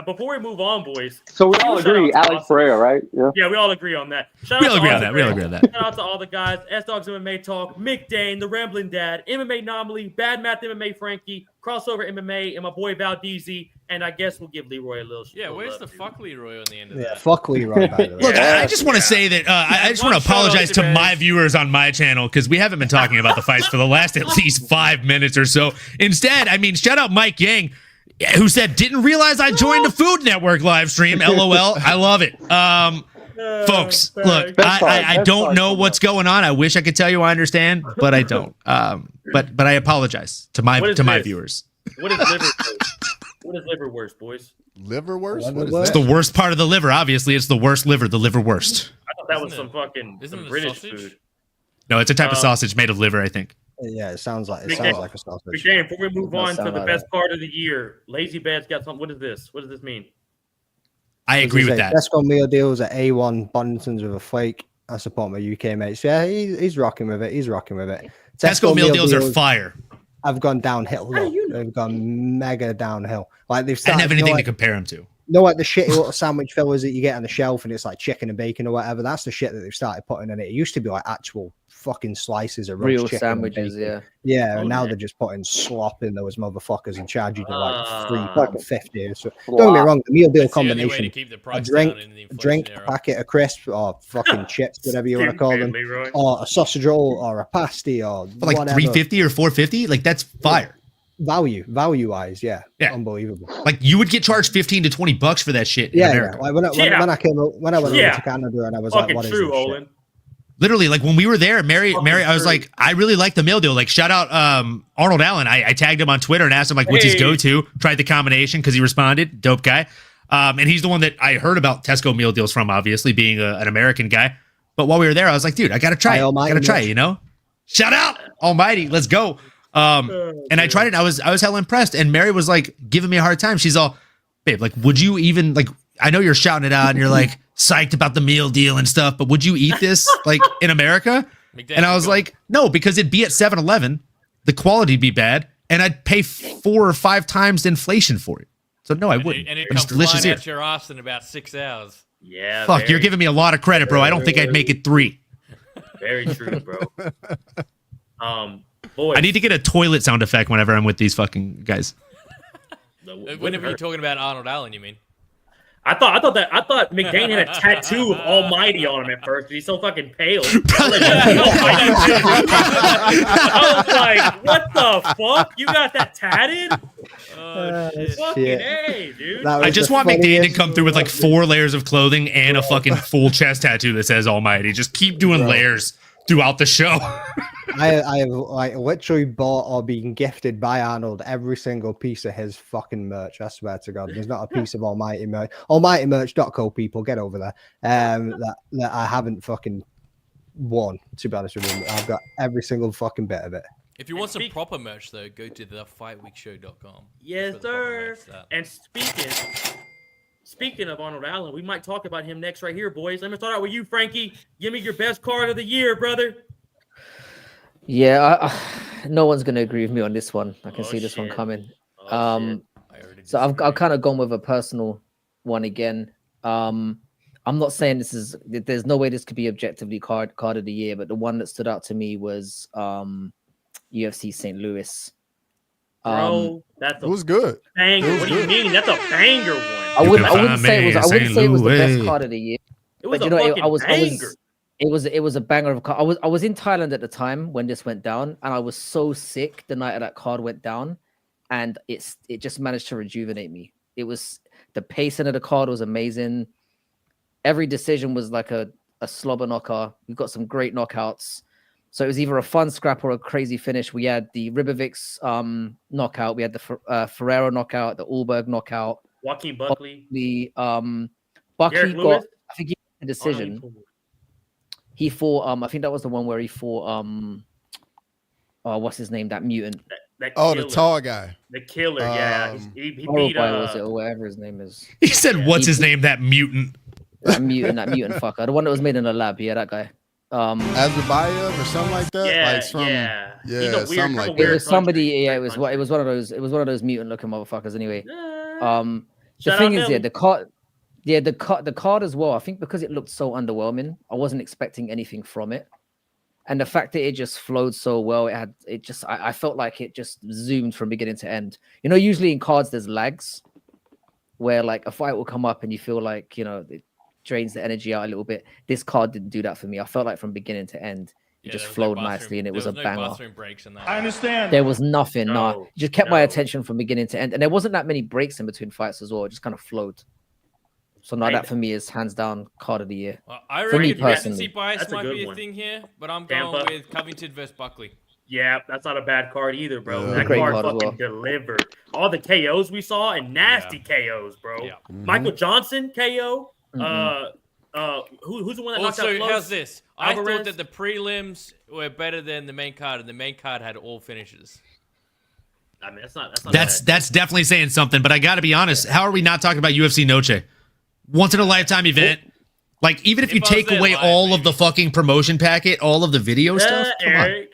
Before we move on, boys. So we all Shout out agree, to Alex Austin. Pereira, right? Yeah. Yeah, we all agree on that. Shout We out all to agree on Austin that. We all Pereira. agree on that. Shout out to all the guys. S Dogs MMA Talk, Mick Dane, the Rambling Dad, MMA Anomaly, Bad Math MMA Frankie, Crossover MMA, and my boy Valdezi. And I guess we'll give Leroy a little. Yeah, little where's love, the too. fuck Leroy on the end of Yeah, that? fuck Leroy, by the way. Look, Yeah. I just want to say that I just One want to shout out apologize to to Bears. my viewers on my channel because we haven't been talking about the fights for the last at least 5 minutes or so. Instead, I mean, shout out Mike Yang, who said, "Didn't realize I joined the Food Network live stream." LOL. I love it. Folks, look, I don't know what's going on. I wish I could tell you I understand, but I don't. But I apologize to my What is my this? viewers. What is liver worse? What is liver worse, boys? Liverwurst? What What is was It's that? the worst part of the liver. Obviously, it's the worst liver. The liver worst. I thought that was Isn't some fucking isn't some it a British sausage? food. No, it's a type of Um, sausage made of liver. I think. Yeah, it sounds like Big a Dane. sausage. Dane, before we move Does on to sound the like best that. part of the year, Lazy Bad's got something. What is this? What does this mean? I agree with that. Tesco meal deals at A1 Boningtons with a flake. I support my UK mates. Yeah, he's rocking with it. He's rocking with it. Tesco meal deals are fire. have gone downhill. How do Though. you know? They've gone mega downhill. Like they've I started. didn't have anything to like, compare them to. like the shitty little sandwich fillers that you get on the shelf, and it's like chicken and bacon or whatever. That's the shit that they've started putting in it. It used to be like actual fucking slices of roast Real chicken sandwiches, and bacon. yeah. Yeah, Oh, and now yeah. they're just putting slop in those motherfuckers and charging you like Ah. £3.50. So don't get me wrong, the meal deal That's the only way to combination: keep the price drink- down in the a inflation drink, era. a packet of crisps, or fucking chips, whatever you want to call them, Leroy. or a sausage roll, or a pasty, or For like whatever. $3.50 or $4.50, like that's fire. value wise, yeah, Yeah. unbelievable. Like you would get charged $15 to $20 for that shit in Yeah, yeah. America. Like when I Yeah. when I came when I went Yeah. over to Canada, and I was Fucking like, "What is true, this shit?" Olin. Literally, like when we were there, Mary, Fucking I was true. like, I really like the meal deal. Like, shout out Arnold Allen. I tagged him on Twitter and asked him like, what's his Hey. go-to? Tried the combination because he responded. Dope guy. And he's the one that I heard about Tesco meal deals from, obviously being an American guy. But while we were there, I was like, dude, I gotta try it. Almighty, Gotta try yes. it, you know? Shout out Almighty. Let's go. And I tried it. And I was hella impressed. And Mary was like giving me a hard time. She's all, babe, like, would you even like? I know you're shouting it out and you're like psyched about the meal deal and stuff, but would you eat this like in America? And I was like, no, because it'd be at 7-Eleven, the quality'd be bad, and I'd pay 4 or 5 times the inflation for it. So no, I wouldn't. And it but comes it's delicious flying here. out your ass in about 6 hours. Yeah. Fuck, you're giving me a lot of credit, bro. I don't think I'd make it 3. Very true, bro. Boys. I need to get a toilet sound effect whenever I'm with these fucking guys. Whenever you're talking about Arnold Allen, you mean? I thought McDane had a tattoo of Almighty on him at first, but he's so fucking pale. I was like, what the fuck? You got that tatted? Fucking A, dude. I just want McDane to come through with like 4 layers of clothing and a fucking full chest tattoo that says Almighty. Just keep doing layers throughout the show. I have like literally bought or been gifted by Arnold every single piece of his fucking merch. I swear to God, there's not a piece of Almighty merch. AlmightyMerch.co, people, get over there. That I haven't fucking won, to be honest with you. I've got every single fucking bit of it. If you want some proper merch, though, go to thefightweekshow.com. Yes, sir. And speaking of Arnold Allen, we might talk about him next right here, boys. Let me start out with you, Frankie. Give me your best card of the year, brother. Yeah, no one's gonna agree with me on this one. I can see this one coming. So I've kind of gone with a personal one again. I'm not saying there's no way this could be objectively card of the year, but the one that stood out to me was UFC St. Louis. Bro, it was good. Banger. What do you mean? That's a banger one. I wouldn't say it was the best card of the year. It was a fucking banger. It was a banger of a card. I was in Thailand at the time when this went down, and I was so sick the night that card went down, and it just managed to rejuvenate me. It was the pacing of the card was amazing. Every decision was like a slobber knocker. We've got some great knockouts. So it was either a fun scrap or a crazy finish. We had the Ribovics knockout. We had the Ferrero knockout, the Ulberg knockout. Joaquin Buckley. The Buckley got, I think he got a decision. He fought I think that was the one where he fought what's his name? That mutant. That the tall guy. The killer, yeah. He beat was it, or whatever his name is. He said, "What's his name?" That mutant. That mutant fucker. The one that was made in a lab. Yeah, that guy. Azerbaijan or something like that. Yeah, like from, yeah. Something like it that. was somebody. Yeah, it was one of those. It was one of those mutant looking motherfuckers. Anyway, the thing is, the card as well. I think because it looked so underwhelming, I wasn't expecting anything from it, and the fact that it just flowed so well, I felt like it just zoomed from beginning to end. You know, usually in cards there's lags, where like a fight will come up and you feel like it drains the energy out a little bit. This card didn't do that for me. I felt like from beginning to end, it just flowed nicely, and it was a banger. I understand. There was nothing. It just kept my attention from beginning to end, and there wasn't that many breaks in between fights as well. It just kind of flowed. So now that for me is hands down card of the year. I for me reckon recency bias might be a thing here, but I'm going with Covington versus Buckley. Yeah, that's not a bad card either, bro. Yeah. That card fucking delivered. All the KOs we saw and nasty KOs, bro. Yeah. Michael Johnson KO. Who's the one that knocked out close? How's this? Alvarez? I thought that the prelims were better than the main card, and the main card had all finishes. I mean, that's definitely saying something. But I got to be honest. How are we not talking about UFC Noche? Once in a lifetime event. Like, even if you take away all of the fucking promotion packet, all of the video stuff. Eric.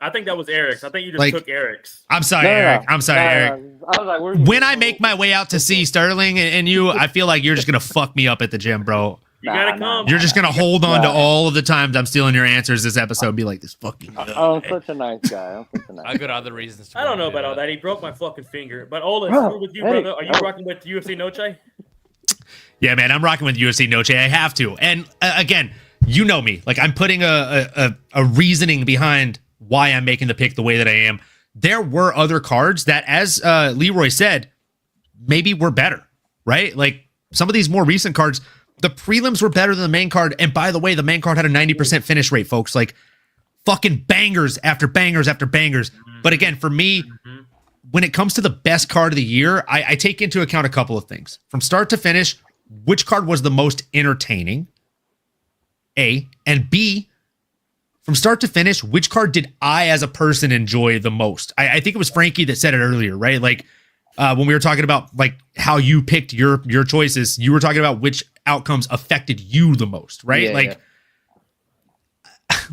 I think that was Eric's. I think you just took Eric's. I'm sorry, Eric. I'm sorry, Eric. I was like, when I make my way out to see Sterling and you, I feel like you're just gonna fuck me up at the gym, bro. You gotta come. You're just gonna hold on to all of the times I'm stealing your answers this episode and be like, this fucking I'm such a nice guy. I got other reasons to. I don't know about all that. He broke my fucking finger. But Ola, we're with you, brother. Are you rocking with UFC Noche? Yeah, man, I'm rocking with UFC Noche. I have to. And again, you know me. Like, I'm putting a reasoning behind why I'm making the pick the way that I am. There were other cards that, as Leroy said, maybe were better, right? Like, some of these more recent cards, the prelims were better than the main card. And by the way, the main card had a 90% finish rate, folks. Like, fucking bangers after bangers after bangers. But again, for me, when it comes to the best card of the year, I take into account a couple of things. From start to finish, which card was the most entertaining? A. And B, from start to finish, which card did I as a person enjoy the most? I think it was Frankie that said it earlier, right? Like when we were talking about like how you picked your choices, you were talking about which outcomes affected you the most, right?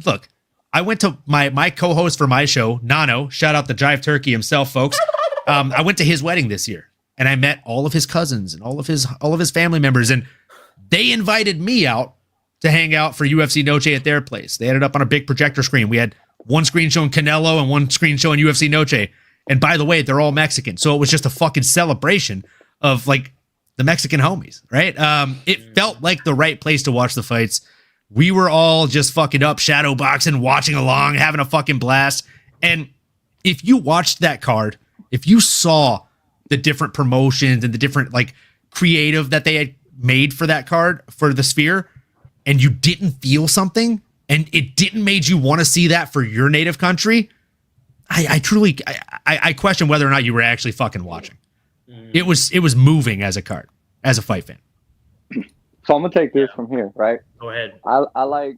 Look, I went to my co-host for my show, Nano, shout out the Jive Turkey himself, folks. I went to his wedding this year, and I met all of his cousins and all of his family members, and they invited me out to hang out for UFC Noche at their place. They had it up on a big projector screen. We had one screen showing Canelo and one screen showing UFC Noche. And by the way, they're all Mexican, so it was just a fucking celebration of like the Mexican homies, right? It felt like the right place to watch the fights. We were all just fucking up, shadow boxing, watching along, having a fucking blast. And if you watched that card, if you saw the different promotions and the different like creative that they had made for that card, for the Sphere, and you didn't feel something, and it didn't made you want to see that for your native country, I truly question whether or not you were actually fucking watching. It was moving as a card, as a fight fan. So I'm gonna take this from here, right? Go ahead. I like.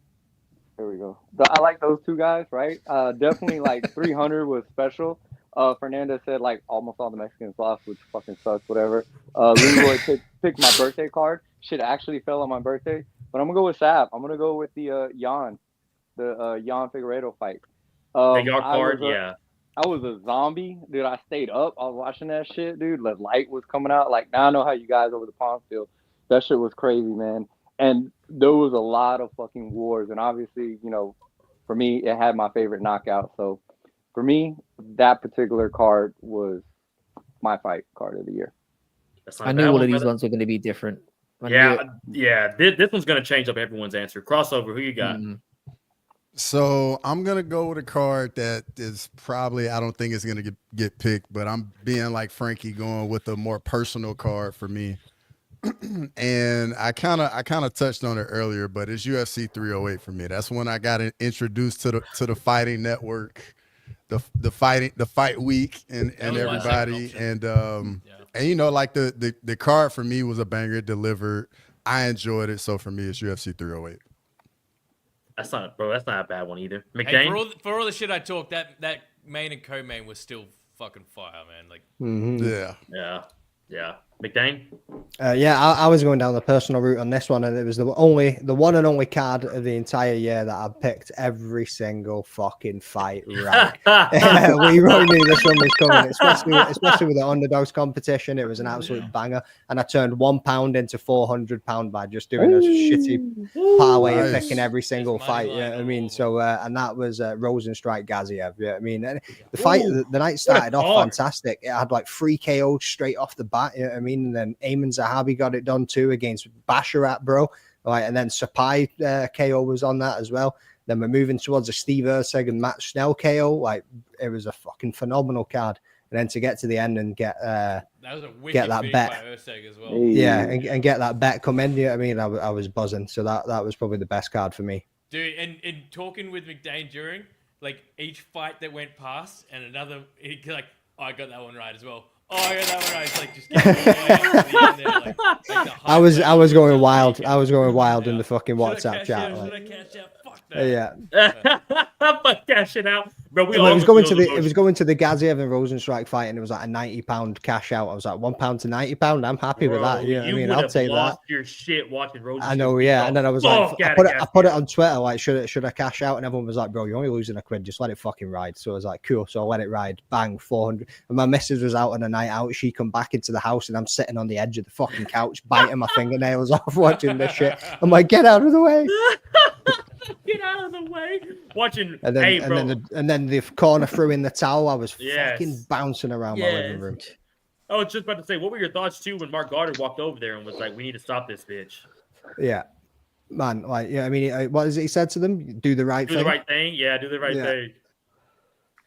Here we go. I like those two guys, right? Definitely like 300 was special. Fernandez said like almost all the Mexicans lost, which fucking sucks. Whatever. Leroy picked my birthday card. Shit actually fell on my birthday, but I'm gonna go with Sav. I'm gonna go with the Jan Figueiredo fight. Your card, yeah. I was a zombie, dude. I stayed up. I was watching that shit, dude. The light was coming out. Like now I know how you guys over the pond feel. That shit was crazy, man. And there was a lot of fucking wars. And obviously, you know, for me, it had my favorite knockout. So for me, that particular card was my fight card of the year. I knew all of these ones were going to be different. Yeah. This one's going to change up everyone's answer. Crossover, who you got? Mm-hmm. So I'm going to go with a card that is probably, I don't think it's going to get picked, but I'm being like Frankie, going with a more personal card for me. And I kind of touched on it earlier, but it's UFC 308 for me. That's when I got introduced to the fighting network, the fight week and everybody. And you know, like the card for me was a banger. It delivered. I enjoyed it. So for me, it's UFC 308. That's not a bad one either. McDane? Hey, for all the shit I talked, that main and co-main was still fucking fire, man. Like, Yeah. McDane? I was going down the personal route on this one, and it was the one and only card of the entire year that I picked every single fucking fight right. We really knew this one was coming, especially with the underdogs competition. It was an absolute banger, and I turned £1 into £400 by just doing a shitty parlay of picking every single fight. Yeah, I mean, so and that was Rosenstrike Gaziev. Yeah, I mean, and the fight, the night started off fantastic. It had like 3 KOs straight off the bat. You know what I mean? And then Ayman Zahabi got it done too against Basharat, bro. Right, and then Sapai KO was on that as well. Then we're moving towards a Steve Erceg and Matt Snell KO. Like, it was a fucking phenomenal card. And then to get to the end and get that bet by Erceg as well. Yeah, and get that bet come in. Yeah, I mean, I was buzzing. So that was probably the best card for me. Dude, and talking with McDane during, like, each fight that went past and another, like, I got that one right as well. Oh, I got that one right. It's like just I was going wild. I was going wild in the fucking WhatsApp chat. Fuck that. Yeah. Fuck that shit out. Bro, it was going to the Gaziev and Rosenstrike fight, and it was like a £90 cash out. I was like £1 to £90. I'm happy with that. Yeah, I mean, I'll take that. Your shit watching Rosenstrike. I know, yeah. And then I was like, I put it on Twitter, like, should I cash out? And everyone was like, bro, you're only losing £1. Just let it fucking ride. So I was like, cool. So I let it ride. Bang, 400. And my missus was out on a night out. She come back into the house, and I'm sitting on the edge of the fucking couch, biting my fingernails off, watching this shit. I'm like, get out of the way. Get out of the way. Watching. And then the corner threw in the towel. I was fucking bouncing around my living room. I was just about to say, what were your thoughts too when Mark Goddard walked over there and was like, "We need to stop this bitch." Yeah, man. Like, yeah. I mean, what is it he said to them? Do the right thing. Do the right thing. Yeah, do the right thing.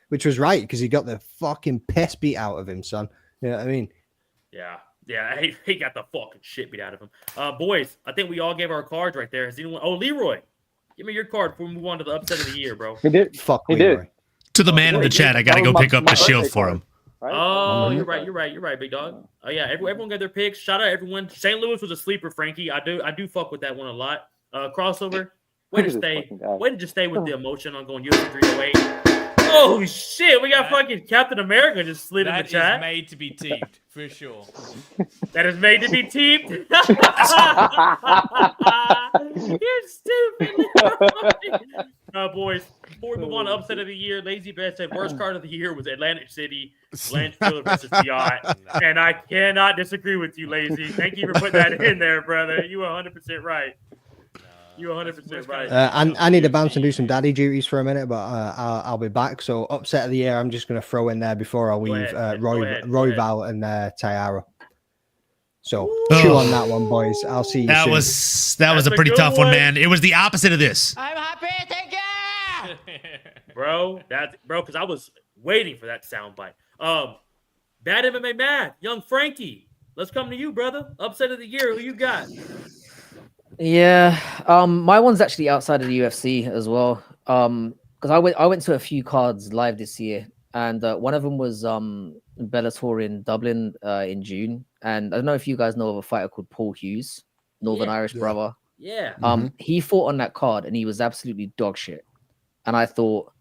Which was right, because he got the fucking piss beat out of him, son. You know what I mean? Yeah. He got the fucking shit beat out of him. Boys, I think we all gave our cards right there. Has anyone? Oh, Leroy, give me your card before we move on to the upset of the year, bro. He did. He Leroy. Did. To the man in the chat, I got to go pick up the shield for him. Right? Oh, you're right, big dog. Oh yeah, everyone got their picks. Shout out everyone. St. Louis was a sleeper, Frankie. I do fuck with that one a lot. Crossover. Way to Look at this stay. fucking guy. Way to just stay with the emotion on going UFC 308. Oh shit! We got fucking Captain America just slid in the That chat. is made to be teamed for sure. That is made to be teamed. You're stupid. Boys, before we move on to upset of the year, Lazy Beth said worst card of the year was Atlantic City, Blanchfield versus Yacht. And I cannot disagree with you, Lazy. Thank you for putting that in there, brother. You 100% right. You 100% right. I need to bounce and do some daddy duties for a minute, but I'll be back. So upset of the year, I'm just going to throw in there before I leave Royval and Tiara. So chew on that one, boys. I'll see you soon. That was a pretty tough one, man. It was the opposite of this. I'm happy. Thank you. Bro, because I was waiting for that soundbite. Bad MMA Mad, Young Frankie. Let's come to you, brother. Upset of the year. Who you got? Yeah, my one's actually outside of the UFC as well. Because I went to a few cards live this year, and one of them was Bellator in Dublin in June. And I don't know if you guys know of a fighter called Paul Hughes, Northern Irish brother. Yeah. He fought on that card, and he was absolutely dog shit. And I thought,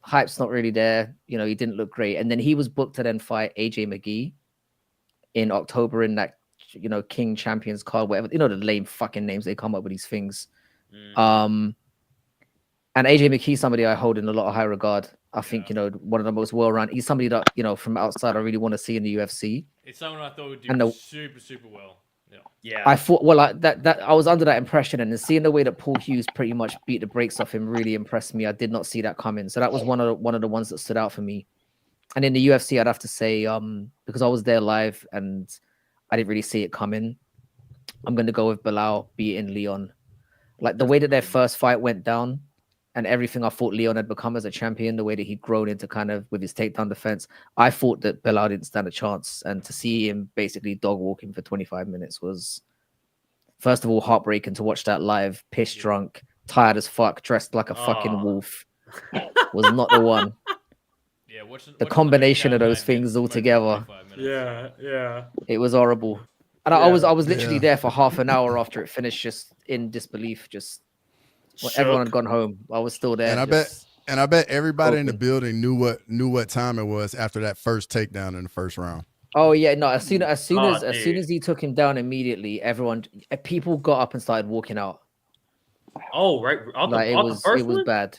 hype's not really there. You know, he didn't look great. And then he was booked to then fight AJ McGee in October in that, you know, King Champions card, whatever, you know, the lame fucking names they come up with these things. And AJ McKee, somebody I hold in a lot of high regard. I think, you know, one of the most well-rounded. He's somebody that, you know, from outside I really want to see in the UFC. It's someone I thought would do super well. Yeah. I thought, well, I was under that impression, and then seeing the way that Paul Hughes pretty much beat the brakes off him really impressed me. I did not see that coming. So that was one of the ones that stood out for me. And in the UFC, I'd have to say, because I was there live and I didn't really see it coming, I'm going to go with Bilal beating Leon. Like the way that their first fight went down and everything I thought Leon had become as a champion, the way that he'd grown into kind of with his takedown defense, I thought that Bilal didn't stand a chance. And to see him basically dog walking for 25 minutes was, first of all, heartbreaking to watch that live, piss drunk, tired as fuck, dressed like a fucking wolf. Was not the one. Yeah, the combination of those things all together. Yeah. It was horrible. And I was literally there for half an hour after it finished, just in disbelief, just when everyone had gone home. I was still there. And I bet everybody in the building knew what time it was after that first takedown in the first round. Oh yeah, no. As soon as he took him down, immediately people got up and started walking out. Oh right, it was bad.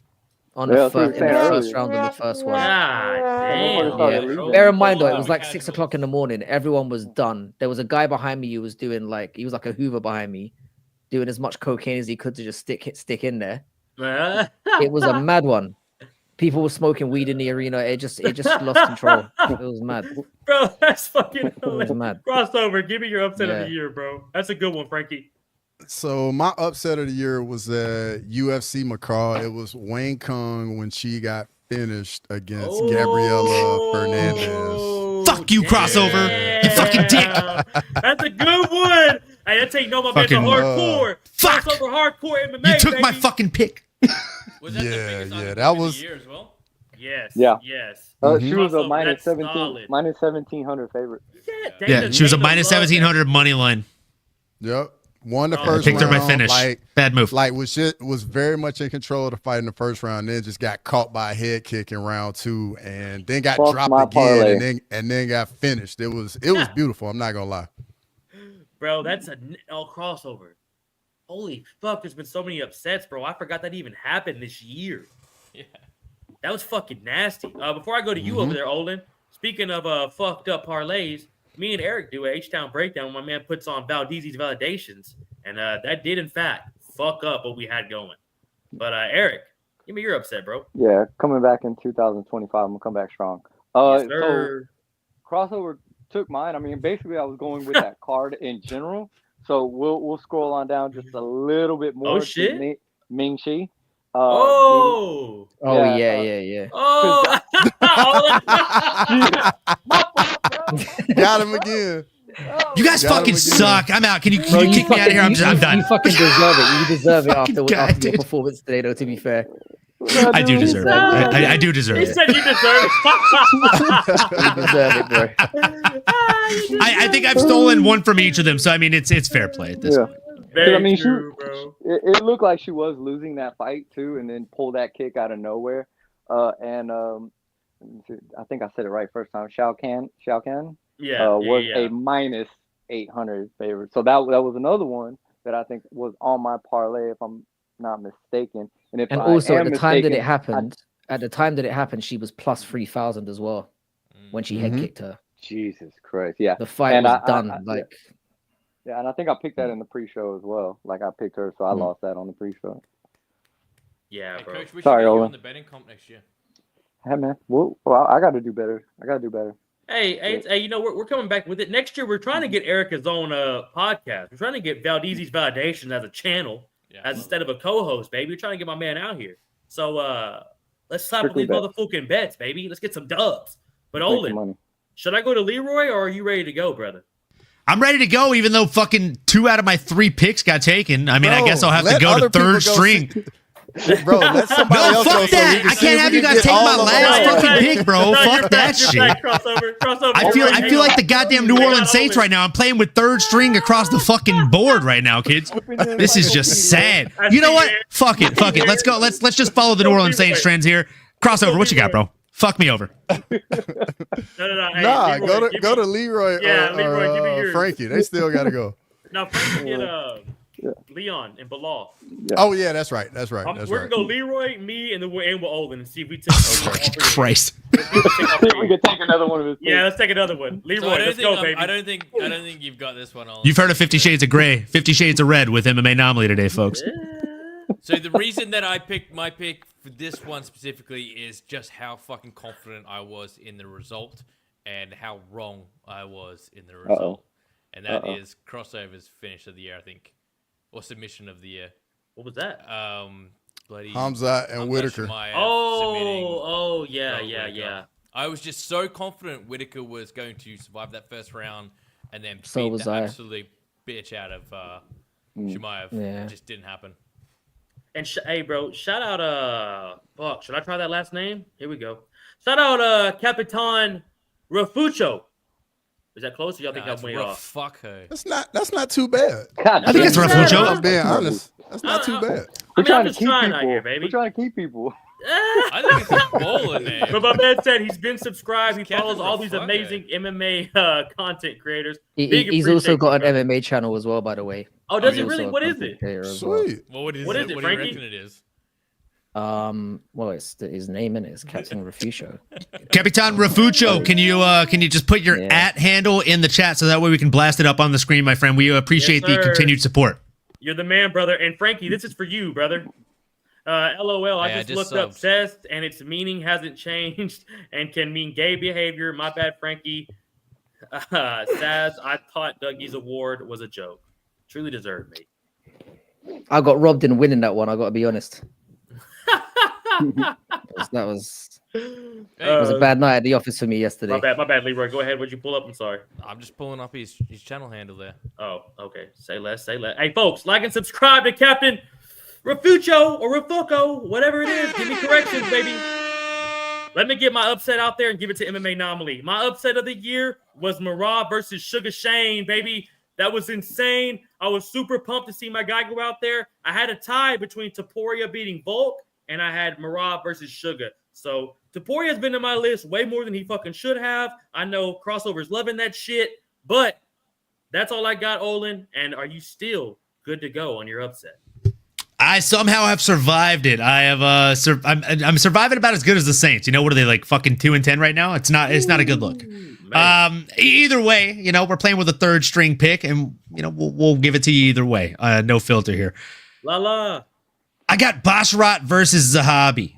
On the first round of the first one. Damn. Yeah. Bear in mind though, it was like 6 o'clock in the morning. Everyone was done. There was a guy behind me who was doing he was like a Hoover behind me, doing as much cocaine as he could to just stick in there. It was a mad one. People were smoking weed in the arena. It just lost control. It was mad. Bro, that's fucking it was mad. Crossover. Give me your upset of the year, bro. That's a good one, Frankie. So my upset of the year was UFC McCraw. It was Wayne Kung when she got finished against Gabriela Fernandez. Fuck you, Crossover. You fucking dick. That's a good one. Hey, that's how you know my man's a hardcore. Fuck. Crossover hardcore MMA. You took my fucking pick. Was that that was. Year as well? Yes. Yeah. Yes. She was a minus 1700 favorite. Yeah, she was a minus 1700 money line. Yep. Won the first round. Picked her by finish. Bad move. Was very much in control of the fight in the first round. Then just got caught by a head kick in round 2, and then got dropped again, and then got finished. It was beautiful. I'm not gonna lie. Bro, that's a crossover. Holy fuck! There's been so many upsets, bro. I forgot that even happened this year. Yeah, that was fucking nasty. Before I go to you over there, Olin. Speaking of fucked up parlays. Me and Eric do a H-Town breakdown when my man puts on Valdezzi's validations. And that did, in fact, fuck up what we had going. But, Eric, give me your upset, bro. Yeah, coming back in 2025, I'm going to come back strong. Yes, sir. So, Crossover took mine. I mean, basically, I was going with that card in general. So, we'll scroll on down just a little bit more. Oh, shit. Ming Chi. Yeah. Oh. Got him again. You guys fucking suck. I'm out. Can you kick me out of here? I'm done. You fucking deserve it. You deserve it after your performance today, though, to be fair. I do deserve it. I do deserve it. He said you deserve it. You deserve it, bro. I think I've stolen one from each of them, so I mean it's fair play at this point. Very I mean, true, bro. bro. it looked like she was losing that fight too, and then pulled that kick out of nowhere. I think I said it right first time. Shao Kahn was a minus 800 favorite. So that was another one that I think was on my parlay, if I'm not mistaken. And also at the time that it happened, she was plus 3,000 as well when she head kicked her. Jesus Christ! Yeah, the fight was done. Yeah, and I think I picked that in the pre-show as well. Like I picked her, so I lost that on the pre-show. Yeah, hey, bro. Coach, we Sorry, should get you Owen. on the betting comp next year. Hey man, well, I got to do better. Hey, you know, we're coming back with it. Next year, we're trying to get Erica's own podcast. We're trying to get Valdezzi's Validation as a channel, instead of a co-host, baby. We're trying to get my man out here. So let's slap these motherfucking bets, baby. Let's get some dubs. But Olin, should I go to Leroy or are you ready to go, brother? I'm ready to go, even though fucking 2 out of my 3 picks got taken. I mean, I guess I'll have to go to third string. Bro, let somebody else fuck go that. I can't have you guys take my last fucking pick, bro. Fuck that shit. Crossover. I feel like the goddamn New Orleans Saints right now. I'm playing with third string across the fucking board right now, kids. This is just sad. You know what? Fuck it. Let's go. Let's just follow the New Orleans Saints trends here. Crossover. What you got, bro? Fuck me over. No. Hey, nah, Leroy, go to Leroy Leroy, give me yours. Frankie. They still got to go. Now, Frankie get Leon and Bilal. Yeah. Oh yeah, that's right. We're gonna go Leroy, me, and then we'll end with Olin and see if we take. Christ. We can take another one of his. Yeah, let's take another one. Leroy, let's go, baby. I don't think you've got this one on. You've heard of 50 Shades of Grey, 50 Shades of Red with MMA Anomaly today, folks. So the reason that I picked my pick for this one specifically is just how fucking confident I was in the result and how wrong I was in the result. And that is Crossover's finish of the year, I think. Or submission of the year. What was that? Bloody Hamza and Whitaker. Yeah. I was just so confident Whitaker was going to survive that first round and then So beat was the I. absolute bitch out of Chimaev. Yeah. It just didn't happen. And hey, bro, shout out fuck. Should I try that last name? Here we go. Shout out Capitan Rafucho. Is that close? Or y'all think I'm way off? Fuck her. That's not too bad. I think it's Rafucho. I'm being honest. That's not too bad. We're trying to just keep trying people. out here, baby. We're trying to keep people. I think it's a bowling name. But my man said he's been subscribed. He follows all these Rafucho. amazing MMA content creators. He's also got an MMA channel as well, by the way. Oh, does he He's really? also a What is content it? creator as well. Sweet. What is What it? is it, What do you Frankie? reckon it is? Well, it's his name in it. It's Captain Rafucho. Capitan Rafucho, can you just put your @ handle in the chat so that way we can blast it up on the screen, my friend? We appreciate the continued support. You're the man, brother. And Frankie, this is for you, brother. LOL, Hey, I just looked up cest and its meaning hasn't changed and can mean gay behavior. My bad, Frankie. Saz, I thought Dougie's award was a joke. Truly deserved, mate. I got robbed in winning that one. I got to be honest. That was a bad night at the office for me yesterday. My bad, Leroy. Go ahead. What'd you pull up? I'm sorry. I'm just pulling up his channel handle there. Oh, okay. Say less. Hey, folks, like and subscribe to Captain Rafucho or Rafuco, whatever it is. Give me corrections, baby. Let me get my upset out there and give it to MMA Anomaly. My upset of the year was Marab versus Sugar Shane, baby. That was insane. I was super pumped to see my guy go out there. I had a tie between Taporia beating Volk, and I had Marab versus Sugar. So Taporia's been in my list way more than he fucking should have. I know Crossover's loving that shit, but that's all I got, Olin. And are you still good to go on your upset? I somehow have survived it. I have I'm surviving about as good as the Saints. You know, what are they, like fucking 2-10 right now? It's not a good look. Either way, you know, we're playing with a third string pick, and you know we'll give it to you either way. No filter here. La. I got Basharat versus Zahabi.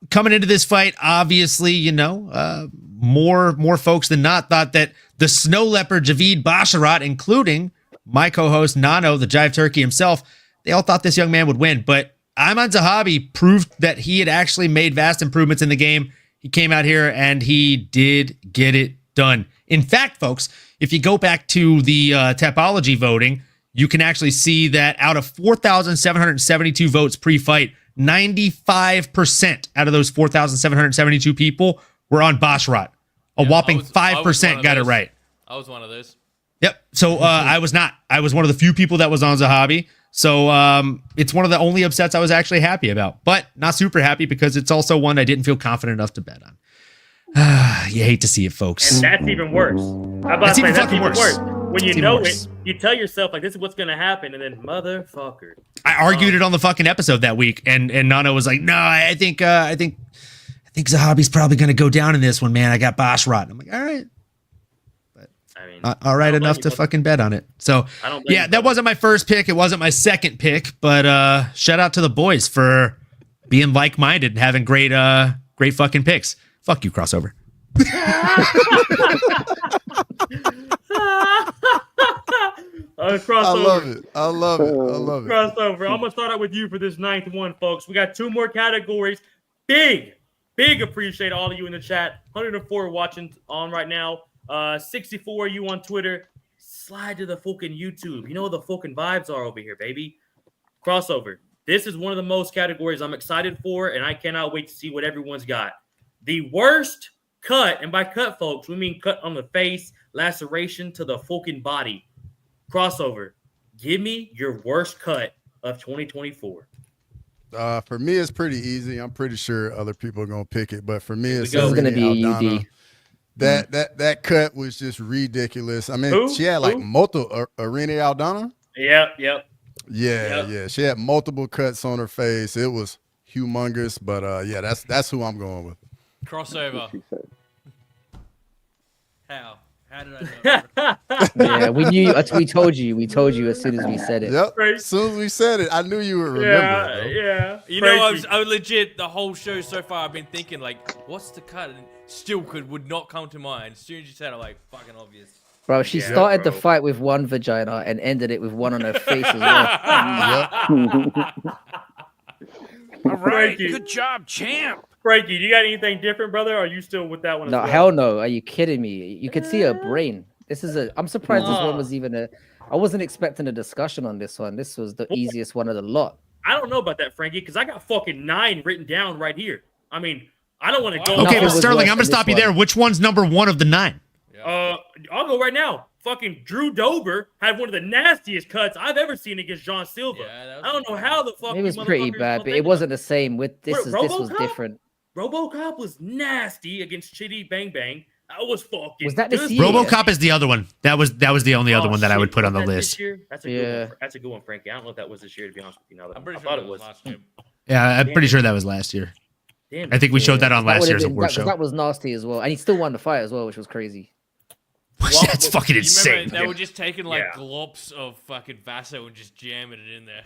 Coming into this fight, obviously, you know, more folks than not thought that the snow leopard Javid Basharat, including my co-host Nano, the Jive Turkey himself, they all thought this young man would win. But Ayman Zahabi proved that he had actually made vast improvements in the game. He came out here and he did get it done. In fact, folks, if you go back to the Tapology voting, you can actually see that out of 4,772 votes pre-fight, 95% out of those 4,772 people were on Basharat. A whopping 5% got it right. I was one of those. Yep. So I was not. I was one of the few people that was on Zahabi. So it's one of the only upsets I was actually happy about, but not super happy because it's also one I didn't feel confident enough to bet on. You hate to see it, folks. And that's even worse. That's even fucking worse. When you know it, you tell yourself like this is what's gonna happen, and then motherfucker. I argued it on the fucking episode that week, and Nano was like, "No, I think Zahabi's probably gonna go down in this one, man. I got Bosch rot." I'm like, "All right." I mean, All right enough to fucking bet on it. So yeah, that wasn't my first pick. It wasn't my second pick, but shout out to the boys for being like-minded and having great fucking picks. Fuck you, crossover. Crossover. I love it. Crossover. I'm gonna start out with you for this 9th one, folks. We got 2 more categories. Big appreciate all of you in the chat. 104 watching on right now. 64 you on Twitter. Slide to the fucking YouTube. You know what the fucking vibes are over here, baby. Crossover. This is one of the most categories I'm excited for, and I cannot wait to see what everyone's got. The worst cut, and by cut, folks, we mean cut on the face, laceration to the fucking body. Crossover. Give me your worst cut of 2024. For me, it's pretty easy. I'm pretty sure other people are gonna pick it, but for me, it's going to be UD. That cut was just ridiculous. I mean, she had like multiple Irene Aldana. Yep. Yeah. She had multiple cuts on her face. It was humongous, but yeah, that's who I'm going with. Crossover. How did I know? Yeah, we knew. We told you as soon as we said it. Yep. As soon as we said it, I knew you would remember it. Yeah. You know, I was legit the whole show so far. I've been thinking like, what's the cut? And still would not come to mind. As soon as you said it, like fucking obvious. Bro, she started the fight with one vagina and ended it with one on her face as well. All right, good job, champ. Frankie, do you got anything different, brother? Or are you still with that one? No, hell no. Are you kidding me? You could see her brain. I'm surprised this one was even I wasn't expecting a discussion on this one. This was the easiest one of the lot. I don't know about that, Frankie, because I got fucking 9 written down right here. I mean, I don't want to go. Okay, well, Sterling, I'm gonna stop you there. Which one's number 1 of the 9? I'll go right now. Fucking Drew Dober had one of the nastiest cuts I've ever seen against John Silva. Yeah, I don't know how the fuck. It was pretty bad, but it wasn't the same. This was different. RoboCop was nasty against Chitty Bang Bang. That was fucking. Was that this year? RoboCop is the other one. That was the only other one that I would put on the list. That's a good one. That's a good one, Frankie. I don't know if that was this year, to be honest with you. Now that I'm pretty I sure thought it was last year. Yeah, I'm pretty sure that was last year. I think we showed that on last year's award show. That was nasty as well, and he still won the fight as well, which was crazy. That's fucking insane. They were just taking like glops of fucking Vaso and just jamming it in there.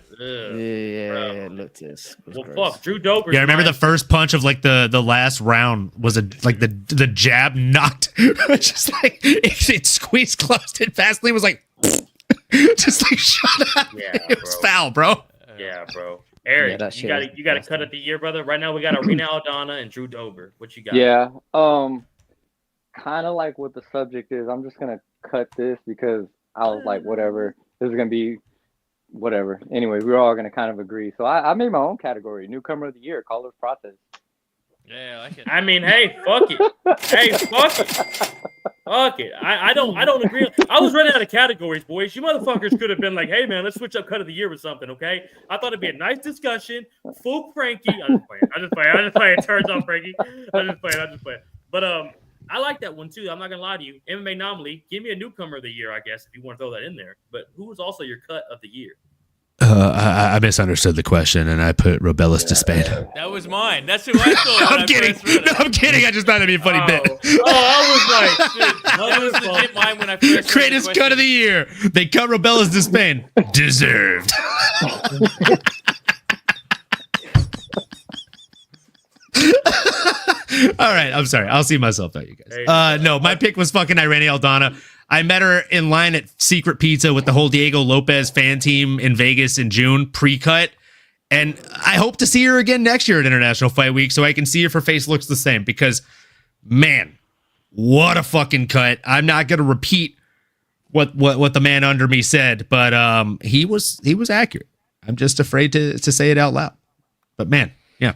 Yeah, look this. Well, fuck, Drew Dober. Yeah, I remember the first punch of like the last round was the jab knocked, just like it squeezed closed and Vaseline was like, just like shut up. Yeah, it was foul, bro. Yeah, bro. Eric, you got to cut of the year, brother. Right now we got Arena Aldana and Drew Dober. What you got? Yeah. Kind of like what the subject is. I'm just gonna cut this because I was like, whatever. This is gonna be whatever. Anyway, we're all gonna kind of agree. So I made my own category: newcomer of the year, Carlos Prates. Yeah, I like it. I mean, hey, fuck it. Fuck it. I don't agree. I was running out of categories, boys. You motherfuckers could have been like, hey man, let's switch up cut of the year with something, okay? I thought it'd be a nice discussion. Fuck Frankie. I just play. It turns on Frankie. I just play. But I like that one too. I'm not gonna lie to you. MMA Anomaly, give me a newcomer of the year, I guess, if you want to throw that in there. But who was also your cut of the year? I misunderstood the question and I put Robelis to Spain. That was mine. That's who I thought. I'm kidding. No, I'm kidding. I just thought it'd be a funny bit. I was like, shit. That was legit mine when I first. Greatest cut of the year. They cut Robelis to Spain. Deserved. All right, I'm sorry. I'll see myself out, you guys. No, my pick was fucking Irene Aldana. I met her in line at Secret Pizza with the whole Diego Lopez fan team in Vegas in June, pre-cut. And I hope to see her again next year at International Fight Week so I can see if her face looks the same because, man, what a fucking cut. I'm not going to repeat what the man under me said, but he was accurate. I'm just afraid to say it out loud. But, man, yeah.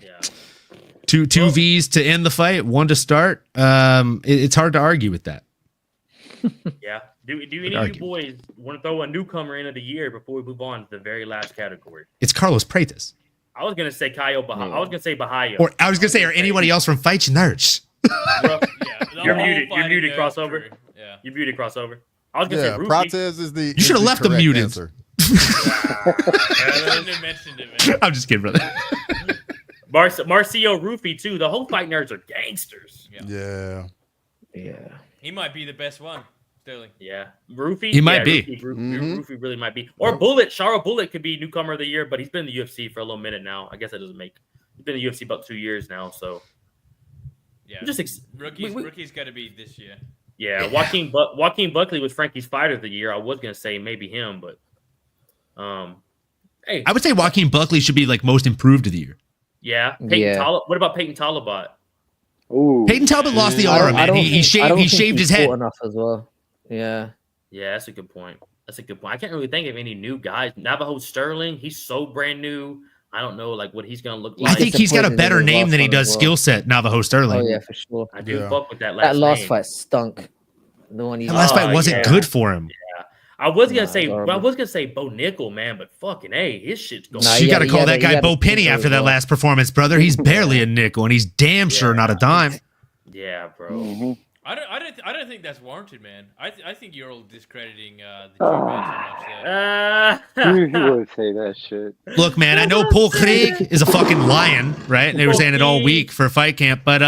Two Vs to end the fight, one to start. It's hard to argue with that. Yeah. Do any of you boys want to throw a newcomer in of the year before we move on to the very last category? It's Carlos Pratis. I was gonna say Caio Bahia. I was gonna say Bahia. Or I was gonna say, or anybody else from Fight Nerds. You're muted. You're muted. Crossover. Yeah. You're muted. Crossover. I was gonna say Rookie. Prates is the. You should have left them muted. Answer. I shouldn't have mentioned it, man. I'm just kidding, brother. Marcio Rufy too. The whole Fight Nerds are gangsters. Yeah. He might be the best one, Sterling. Yeah, Rufy. He might be. Rufy really might be. Or Bullet. Shara Bullet could be newcomer of the year, but he's been in the UFC for a little minute now. I guess that doesn't make. He's been in the UFC about 2 years now, so. Yeah. Rookie's got to be this year. Yeah, Joaquin Buckley was Frankie's Fighter of the Year. I was gonna say maybe him, but hey, I would say Joaquin Buckley should be like most improved of the year. Yeah, what about Peyton Talabat? Ooh, Peyton Talbot lost the aura, man. He shaved his head enough as well. Yeah, that's a good point. I can't really think of any new guys. Navajo Sterling, he's so brand new. I don't know like what he's gonna look like. I think he's got a better name than he does skill set. Navajo Sterling. Oh yeah, for sure. I do fuck with that last. That last name. fight stunk. The one that last fight wasn't good for him. Yeah, I was gonna say Bo Nickel, man, but fucking his shit's going. You got to call that guy Bo Penny after that last performance, brother. He's barely a nickel, and he's damn sure not a dime. Yeah, bro. Mm-hmm. I don't think that's warranted, man. I think you're all discrediting the two men so much there. You would say that shit. Look, man, I know Paul Krieg is a fucking lion, right? And they were saying it all week for fight camp, but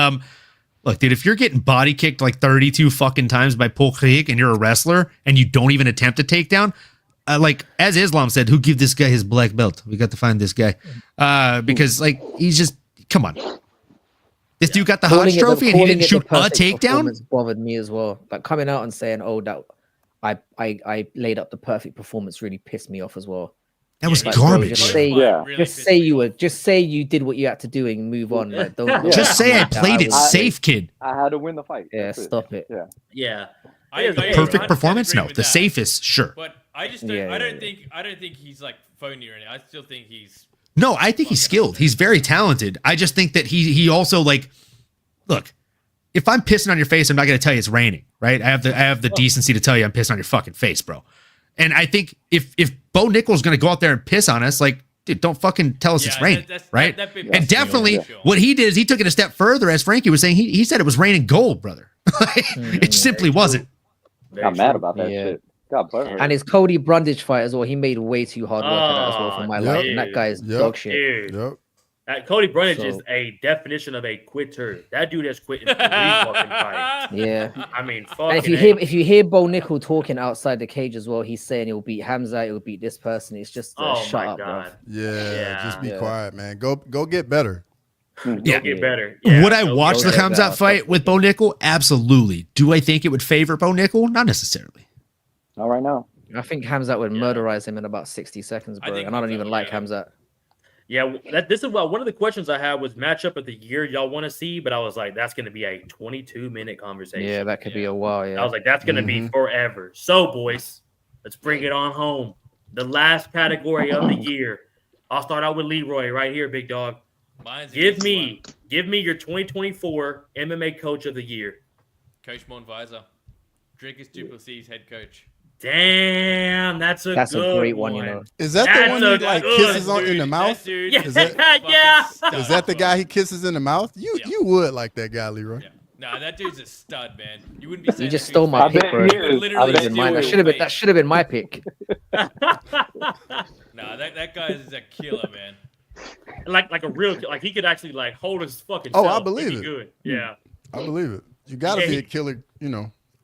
look, dude, if you're getting body kicked like 32 fucking times by Paul Krieg and you're a wrestler and you don't even attempt a takedown, like as Islam said, who give this guy his black belt? We got to find this guy because like he's just come on. This dude got the Hodge trophy and he didn't shoot a takedown. Bothered me as well. Like coming out and saying, "Oh, that I laid up the perfect performance," really pissed me off as well. That was like, garbage. Bro, just say you did what you had to do and move on. Like, don't just say I played it safe, kid. I had to win the fight. Yeah, stop it. Yeah. The perfect performance? No, the safest, sure. But I just don't, I don't think he's like phony or anything. I still think he's. No, I think he's skilled. He's very talented. I just think that he also like, look, if I'm pissing on your face, I'm not going to tell you it's raining, right? I have the decency to tell you I'm pissing on your fucking face, bro. And I think if Bo Nickel's going to go out there and piss on us, like, dude, don't fucking tell us it's raining, right? And definitely what he did is he took it a step further, as Frankie was saying. He said it was raining gold, brother. It simply wasn't. Got mad about that shit. And his Cody Brundage fight as well. He made way too hard work of that as well for my life. And that guy's dog shit. Dude. Cody Brundage is a definition of a quitter. That dude has quit in 3 fucking fights. Yeah. I mean, and if you hear Bo Nickel talking outside the cage as well, he's saying he'll beat Hamza, he'll beat this person. It's just shut up, bro. Yeah, just be quiet, man. Go get better. Go get better. Yeah, would I watch the Hamza fight with Bo Nickel? Absolutely. Do I think it would favor Bo Nickel? Not necessarily. Not right now. I think Hamzat would murderize him in about 60 seconds, bro. And I don't even like Hamzat. Yeah, this is one of the questions I had was matchup of the year y'all want to see, but I was like, that's going to be a 22-minute conversation. Yeah, that could be a while. Yeah, I was like, that's going to be forever. So, boys, let's bring it on home. The last category of the year. I'll start out with Leroy right here, big dog. Give me your 2024 MMA Coach of the Year. Coach Monvisa, Dricus Duplessis head coach. Damn, that's a great one. You know, is that the one he like kisses in the mouth? Yeah, is that the guy he kisses in the mouth? You would like that guy, Leroy. Yeah. Nah, that dude's a stud, man. You wouldn't be saying you just stole my pick, bro. That should have been my pick. Nah, that guy is a killer, man. Like a real, like he could actually like hold his fucking. Oh, I believe it. Good. Yeah, I believe it. You gotta be a killer,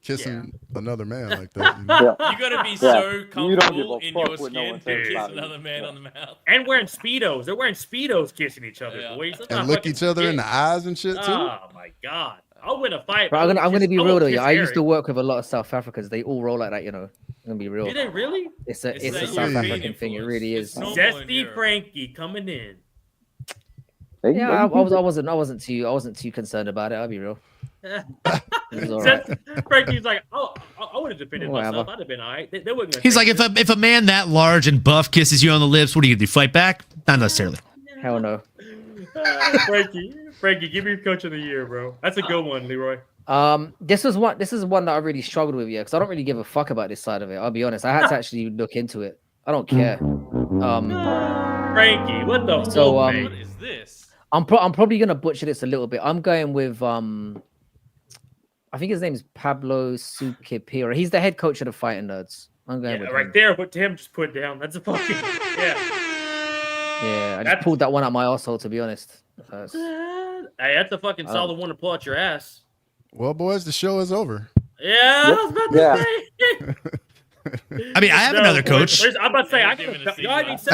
kissing another man like that. You gotta be so comfortable in your skin to kiss another man on the mouth. And wearing Speedos. They're wearing Speedos kissing each other, boys. And look each other in the eyes and shit, too. Oh, my God. I'll win a fight. Bro, I'm gonna be real, though. I used to work with a lot of South Africans. They all roll like that, I'm gonna be real. Did they really? It's a South African thing. It really is. Zesty Frankie coming in. Yeah, I wasn't too concerned about it. I'll be real. Frankie's like, I would have defended myself. I'd have been all right. They wouldn't. He's like, if a man that large and buff kisses you on the lips, what are you gonna do? Fight back? Not necessarily. Hell no. Frankie, give me Coach of the Year, bro. That's a good one, Leroy. This is one that I really struggled with, because I don't really give a fuck about this side of it. I'll be honest. I had to actually look into it. I don't care. Frankie, what the So fuck, mate? What is this? I'm probably gonna butcher this a little bit. I'm going with I think his name is Pablo Suquipira. He's the head coach of the Fighting Nerds. I'm going with right him. there. What Tim just put down. That's a fucking Yeah, I just pulled that one out my arsehole, to be honest. Hey, that's a fucking solid one to pull out your ass. Well, boys, the show is over. Yeah, I was about to say. I mean, I have another coach. I'm about to say, I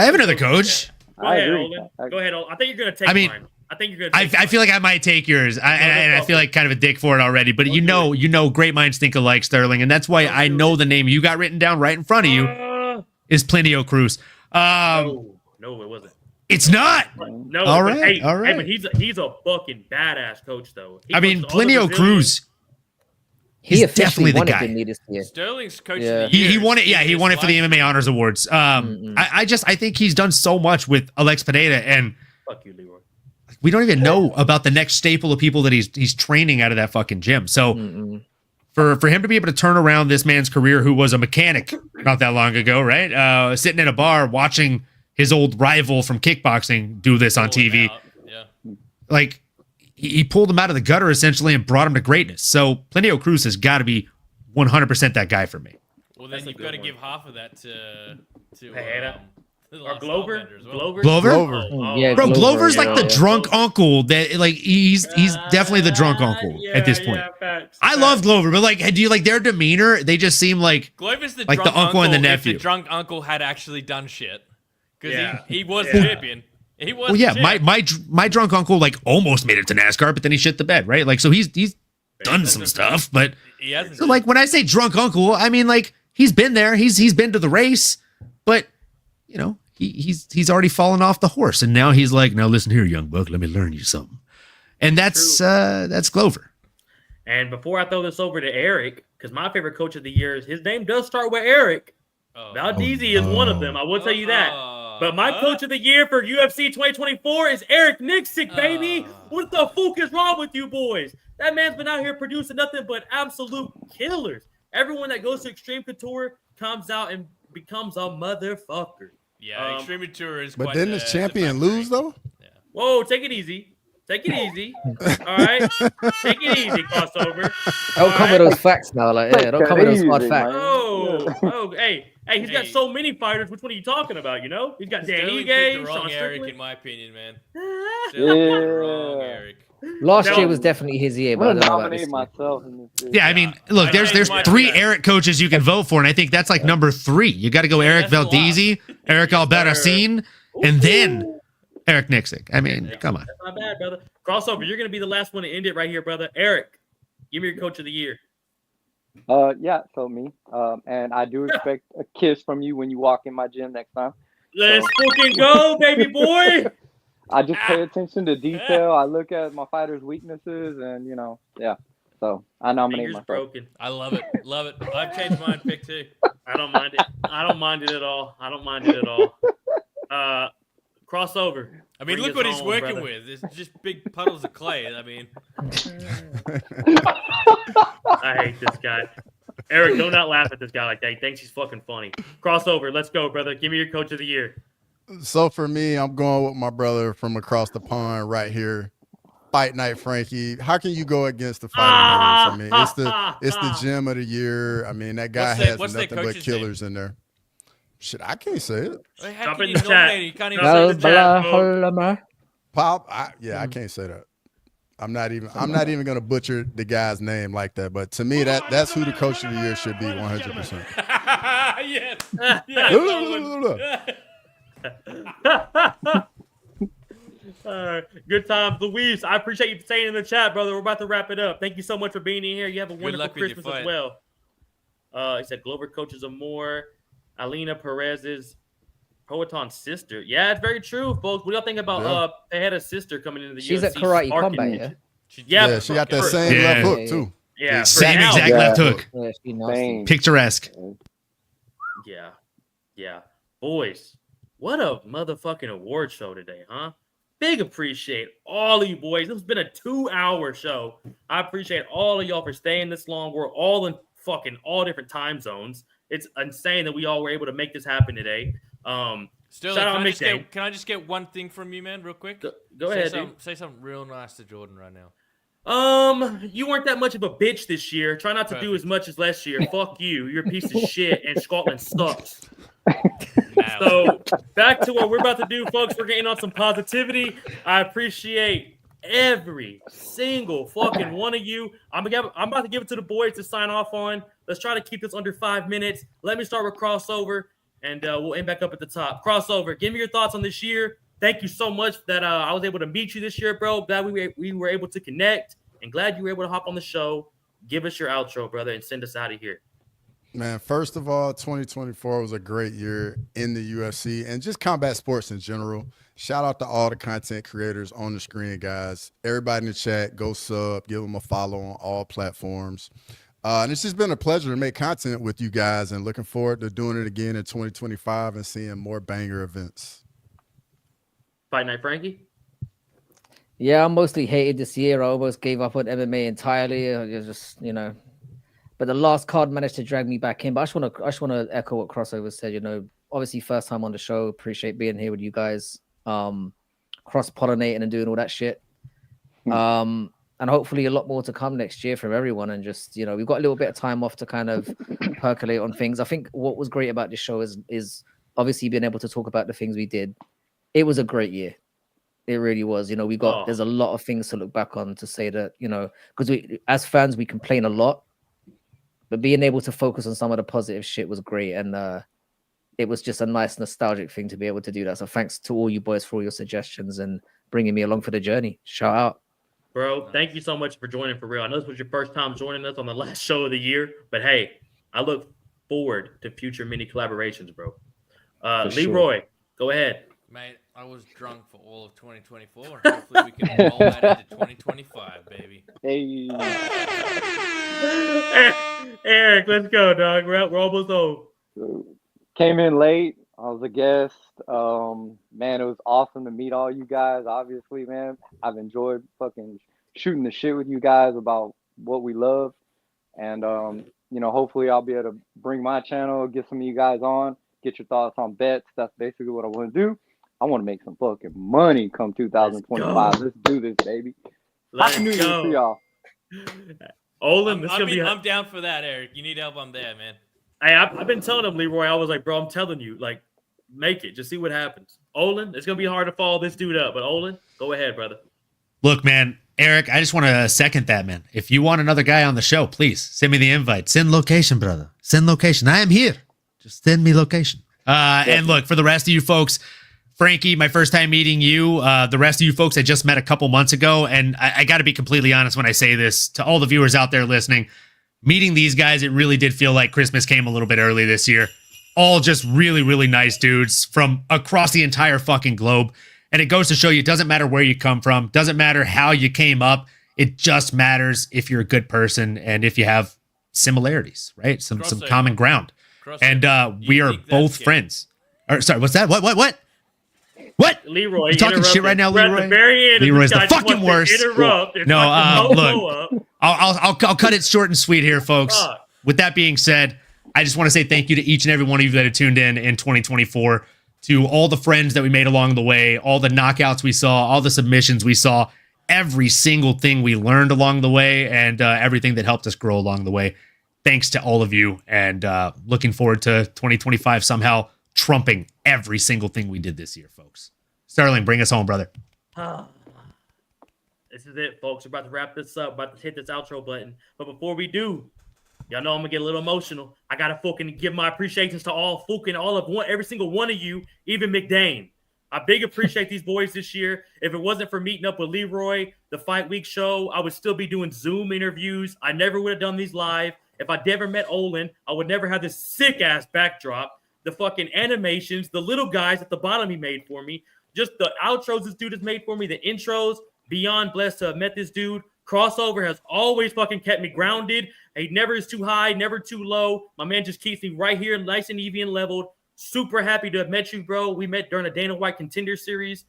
have another coach. Go ahead, Olin. Go ahead, Olin. I think you're gonna take mine. I think you're gonna. I feel like I might take yours, and I feel like kind of a dick for it already. But you know, great minds think alike, Sterling, and that's why I know the name you got written down right in front of you is Plinio Cruz. No, it wasn't. It's not. No. All right. Hey, but he's a fucking badass coach, though. I mean, Plinio Cruz. He's definitely the guy. Sterling's coach of the year. He won it. Yeah, he won it for the MMA Honors Awards. I think he's done so much with Alex Pineda, and fuck you, Leroy. We don't even know about the next staple of people that he's training out of that fucking gym. So for him to be able to turn around this man's career, who was a mechanic not that long ago, right? Sitting in a bar watching his old rival from kickboxing do this on TV. Like, he pulled him out of the gutter essentially and brought him to greatness. So Plinio Cruz has got to be 100% that guy for me. Well, then you've got to give half of that to or Glover. Glover? Bro, Glover, Glover's like the drunk uncle that like he's definitely the drunk uncle at this point. I love Glover, but like, do you like their demeanor? They just seem like Glover's like the uncle and the nephew. If the drunk uncle had actually done shit, because he was champion. He was. Well, yeah, my drunk uncle like almost made it to NASCAR, but then he shit the bed, right? Like, so he's done some stuff, but he hasn't. So like when I say drunk uncle, I mean like he's been there, he's been to the race, but you know he's already fallen off the horse, and now he's like, now listen here, young buck, let me learn you something, and that's Glover. And before I throw this over to Eric, because my favorite coach of the year, his name does start with Eric. Valdezi is one of them. I will tell you that. But my coach of the year for UFC 2024 is Eric Nixick, baby. What the fuck is wrong with you boys? That man's been out here producing nothing but absolute killers. Everyone that goes to Extreme Couture comes out and becomes a motherfucker. Yeah, Extreme Couture is. But didn't his champion lose though? Yeah. Whoa, take it easy. Take it easy. All right. Take it easy, crossover. Don't come with those facts now. Like, yeah, don't come with those hard facts. Hey, he's got so many fighters. Which one are you talking about? You know, he's got Dan Ige, the wrong Sean Eric, Strickland. in my opinion, man. Wrong Eric. Last year was definitely his year, but I don't know about this myself. Yeah, I mean, look, there's 3 Eric coaches you can vote for, and I think that's like number 3. You got to go Eric Valdezi, Eric Albarracin, and then Eric Nixick. I mean, come on. That's not bad, brother. Crossover, you're going to be the last one to end it right here, brother. Eric, give me your coach of the year. Yeah, so me. And I do expect a kiss from you when you walk in my gym next time. Let's fucking go, baby boy. I just pay attention to detail. I look at my fighters' weaknesses, and So I nominate myself. Broken. I love it. Love it. I've changed my pick too. I don't mind it. I don't mind it at all. Crossover. I mean, look what he's working with. It's just big puddles of clay. I mean, I hate this guy. Eric, do not laugh at this guy like that. He thinks he's fucking funny. Crossover. Let's go, brother. Give me your coach of the year. So for me, I'm going with my brother from across the pond right here. Fight Night Frankie. How can you go against the Fighting Nerds? I mean, it's the gym of the year. I mean, that guy has nothing but killers in there. Shit, I can't say it. Drop in the chat. You can't even say the chat. Pop, I can't say that. I'm not even gonna butcher the guy's name like that. But to me, that's who the coach of the year should be 100%. Good times, Luis. I appreciate you staying in the chat, brother. We're about to wrap it up. Thank you so much for being in here. You have a wonderful Christmas as well. He said Glover coaches Amore, Alina Perez's Poeton's sister. Yeah, it's very true, folks. What do y'all think about they had a sister coming into the UFC? She's at Karate Combat, yeah, she got that same left hook too. Yeah, same exact left hook. Yeah, picturesque. Yeah. Boys, what a motherfucking award show today, huh? Big appreciate all of you boys. This has been a 2-hour show. I appreciate all of y'all for staying this long. We're all in fucking all different time zones. It's insane that we all were able to make this happen today. Sterling, shout out can I just get one thing from you, man, real quick? Go ahead, dude. Say something real nice to Jordan right now. You weren't that much of a bitch this year. Try not to do as much as last year. Fuck you. You're a piece of shit, and Scotland sucks. So back to what we're about to do, folks. We're getting on some positivity. I appreciate every single fucking one of you. I'm about to give it to the boys to sign off on. Let's try to keep this under 5 minutes. Let me start with Crossover, and we'll end back up at the top. Crossover, give me your thoughts on this year. Thank you so much that I was able to meet you this year, bro. Glad we were able to connect, and glad you were able to hop on the show. Give us your outro, brother, and send us out of here. Man, first of all, 2024 was a great year in the UFC and just combat sports in general. Shout out to all the content creators on the screen, guys. Everybody in the chat, go sub, give them a follow on all platforms. And it's just been a pleasure to make content with you guys, and looking forward to doing it again in 2025 and seeing more banger events. Fight Night Frankie? Yeah, I mostly hated this year. I almost gave up on MMA entirely. It was just, but the last card managed to drag me back in. But I just want to echo what Crossover said. Obviously first time on the show. Appreciate being here with you guys. Cross-pollinating and doing all that shit. And hopefully a lot more to come next year from everyone. And just, we've got a little bit of time off to kind of percolate on things. I think what was great about this show is obviously being able to talk about the things we did. It was a great year. It really was. There's a lot of things to look back on to say that, because we, as fans, we complain a lot, but being able to focus on some of the positive shit was great. And it was just a nice nostalgic thing to be able to do that. So thanks to all you boys for all your suggestions and bringing me along for the journey. Shout out. Bro, thank you so much for joining for real. I know this was your first time joining us on the last show of the year, but hey, I look forward to future mini collaborations, bro. Leroy, go ahead. Mate, I was drunk for all of 2024. Hopefully we can roll that into 2025, baby. Hey. Eric, let's go, dog. We're almost over. Came in late. I was a guest. Man, it was awesome to meet all you guys. Obviously, man, I've enjoyed fucking shooting the shit with you guys about what we love. And, hopefully I'll be able to bring my channel, get some of you guys on, get your thoughts on bets. That's basically what I want to do. I want to make some fucking money come 2025. Let's do this, baby. Happy New Year to y'all. Olin, I'm down for that, Eric. You need help, I'm there, man. Hey, I've been telling him, Leroy, I was like, bro, I'm telling you, like, make it. Just see what happens. Olin, it's going to be hard to follow this dude up, but Olin, go ahead, brother. Look, man, Eric, I just want to second that, man. If you want another guy on the show, please send me the invite. Send location, brother. Send location. I am here. Just send me location. And look, for the rest of you folks, Frankie, my first time meeting you. The rest of you folks I just met a couple months ago. And I got to be completely honest when I say this to all the viewers out there listening. Meeting these guys, it really did feel like Christmas came a little bit early this year. All just really, really nice dudes from across the entire fucking globe. And it goes to show you, it doesn't matter where you come from. Doesn't matter how you came up. It just matters if you're a good person and if you have similarities, right? Some common ground. And we are both friends. Or, sorry, what's that? What? Leroy, you talking shit right now, Leroy? At the very end, Leroy's the fucking worst. No, look, I'll cut it short and sweet here, folks. With that being said, I just want to say thank you to each and every one of you that have tuned in 2024, to all the friends that we made along the way, all the knockouts we saw, all the submissions we saw, every single thing we learned along the way, and everything that helped us grow along the way. Thanks to all of you, and looking forward to 2025 somehow trumping every single thing we did this year, folks. Sterling, bring us home, brother. This is it, folks. We're about to wrap this up, about to hit this outro button. But before we do, y'all know I'm gonna get a little emotional. I gotta fucking give my appreciations to every single one of you, even McDane. I big appreciate these boys this year. If it wasn't for meeting up with Leroy, the Fight Week show, I would still be doing Zoom interviews. I never would have done these live. If I never met Olin, I would never have this sick ass backdrop. The fucking animations, the little guys at the bottom he made for me, just the outros this dude has made for me, the intros. Beyond blessed to have met this dude. Crossover has always fucking kept me grounded. He never is too high, never too low. My man just keeps me right here, nice and even leveled. Super happy to have met you, bro. We met during a Dana White Contender Series.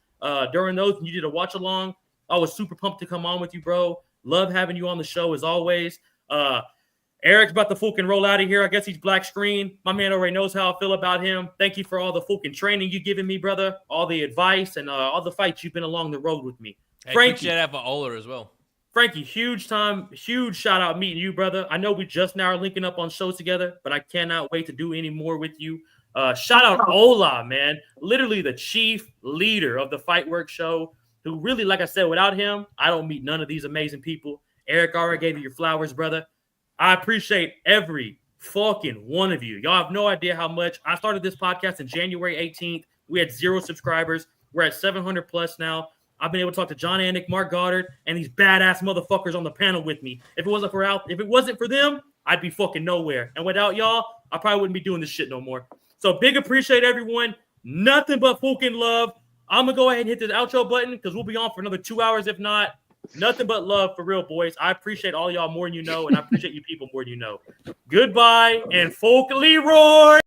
during those when you did a watch along. I was super pumped to come on with you, bro. Love having you on the show as always. Eric's about to fucking roll out of here. I guess he's black screen. My man already knows how I feel about him. Thank you for all the fucking training you giving me, brother. All the advice and all the fights you've been along the road with me. Hey, Frankie, shout out for Ola as well. Frankie, huge shout out meeting you, brother. I know we just now are linking up on shows together, but I cannot wait to do any more with you. Shout out Ola, man. Literally the chief leader of the Fight Work show, who really, like I said, without him, I don't meet none of these amazing people. Eric already gave you your flowers, brother. I appreciate every fucking one of you. Y'all have no idea how much. I started this podcast on January 18th. We had 0 subscribers. We're at 700 plus now. I've been able to talk to John Anik, Mark Goddard, and these badass motherfuckers on the panel with me. If it wasn't for them, I'd be fucking nowhere. And without y'all, I probably wouldn't be doing this shit no more. So big appreciate everyone. Nothing but fucking love. I'm going to go ahead and hit the outro button because we'll be on for another 2 hours if not. Nothing but love for real, boys. I appreciate all y'all more than you know, and I appreciate you people more than you know. Goodbye, and Folk Leroy!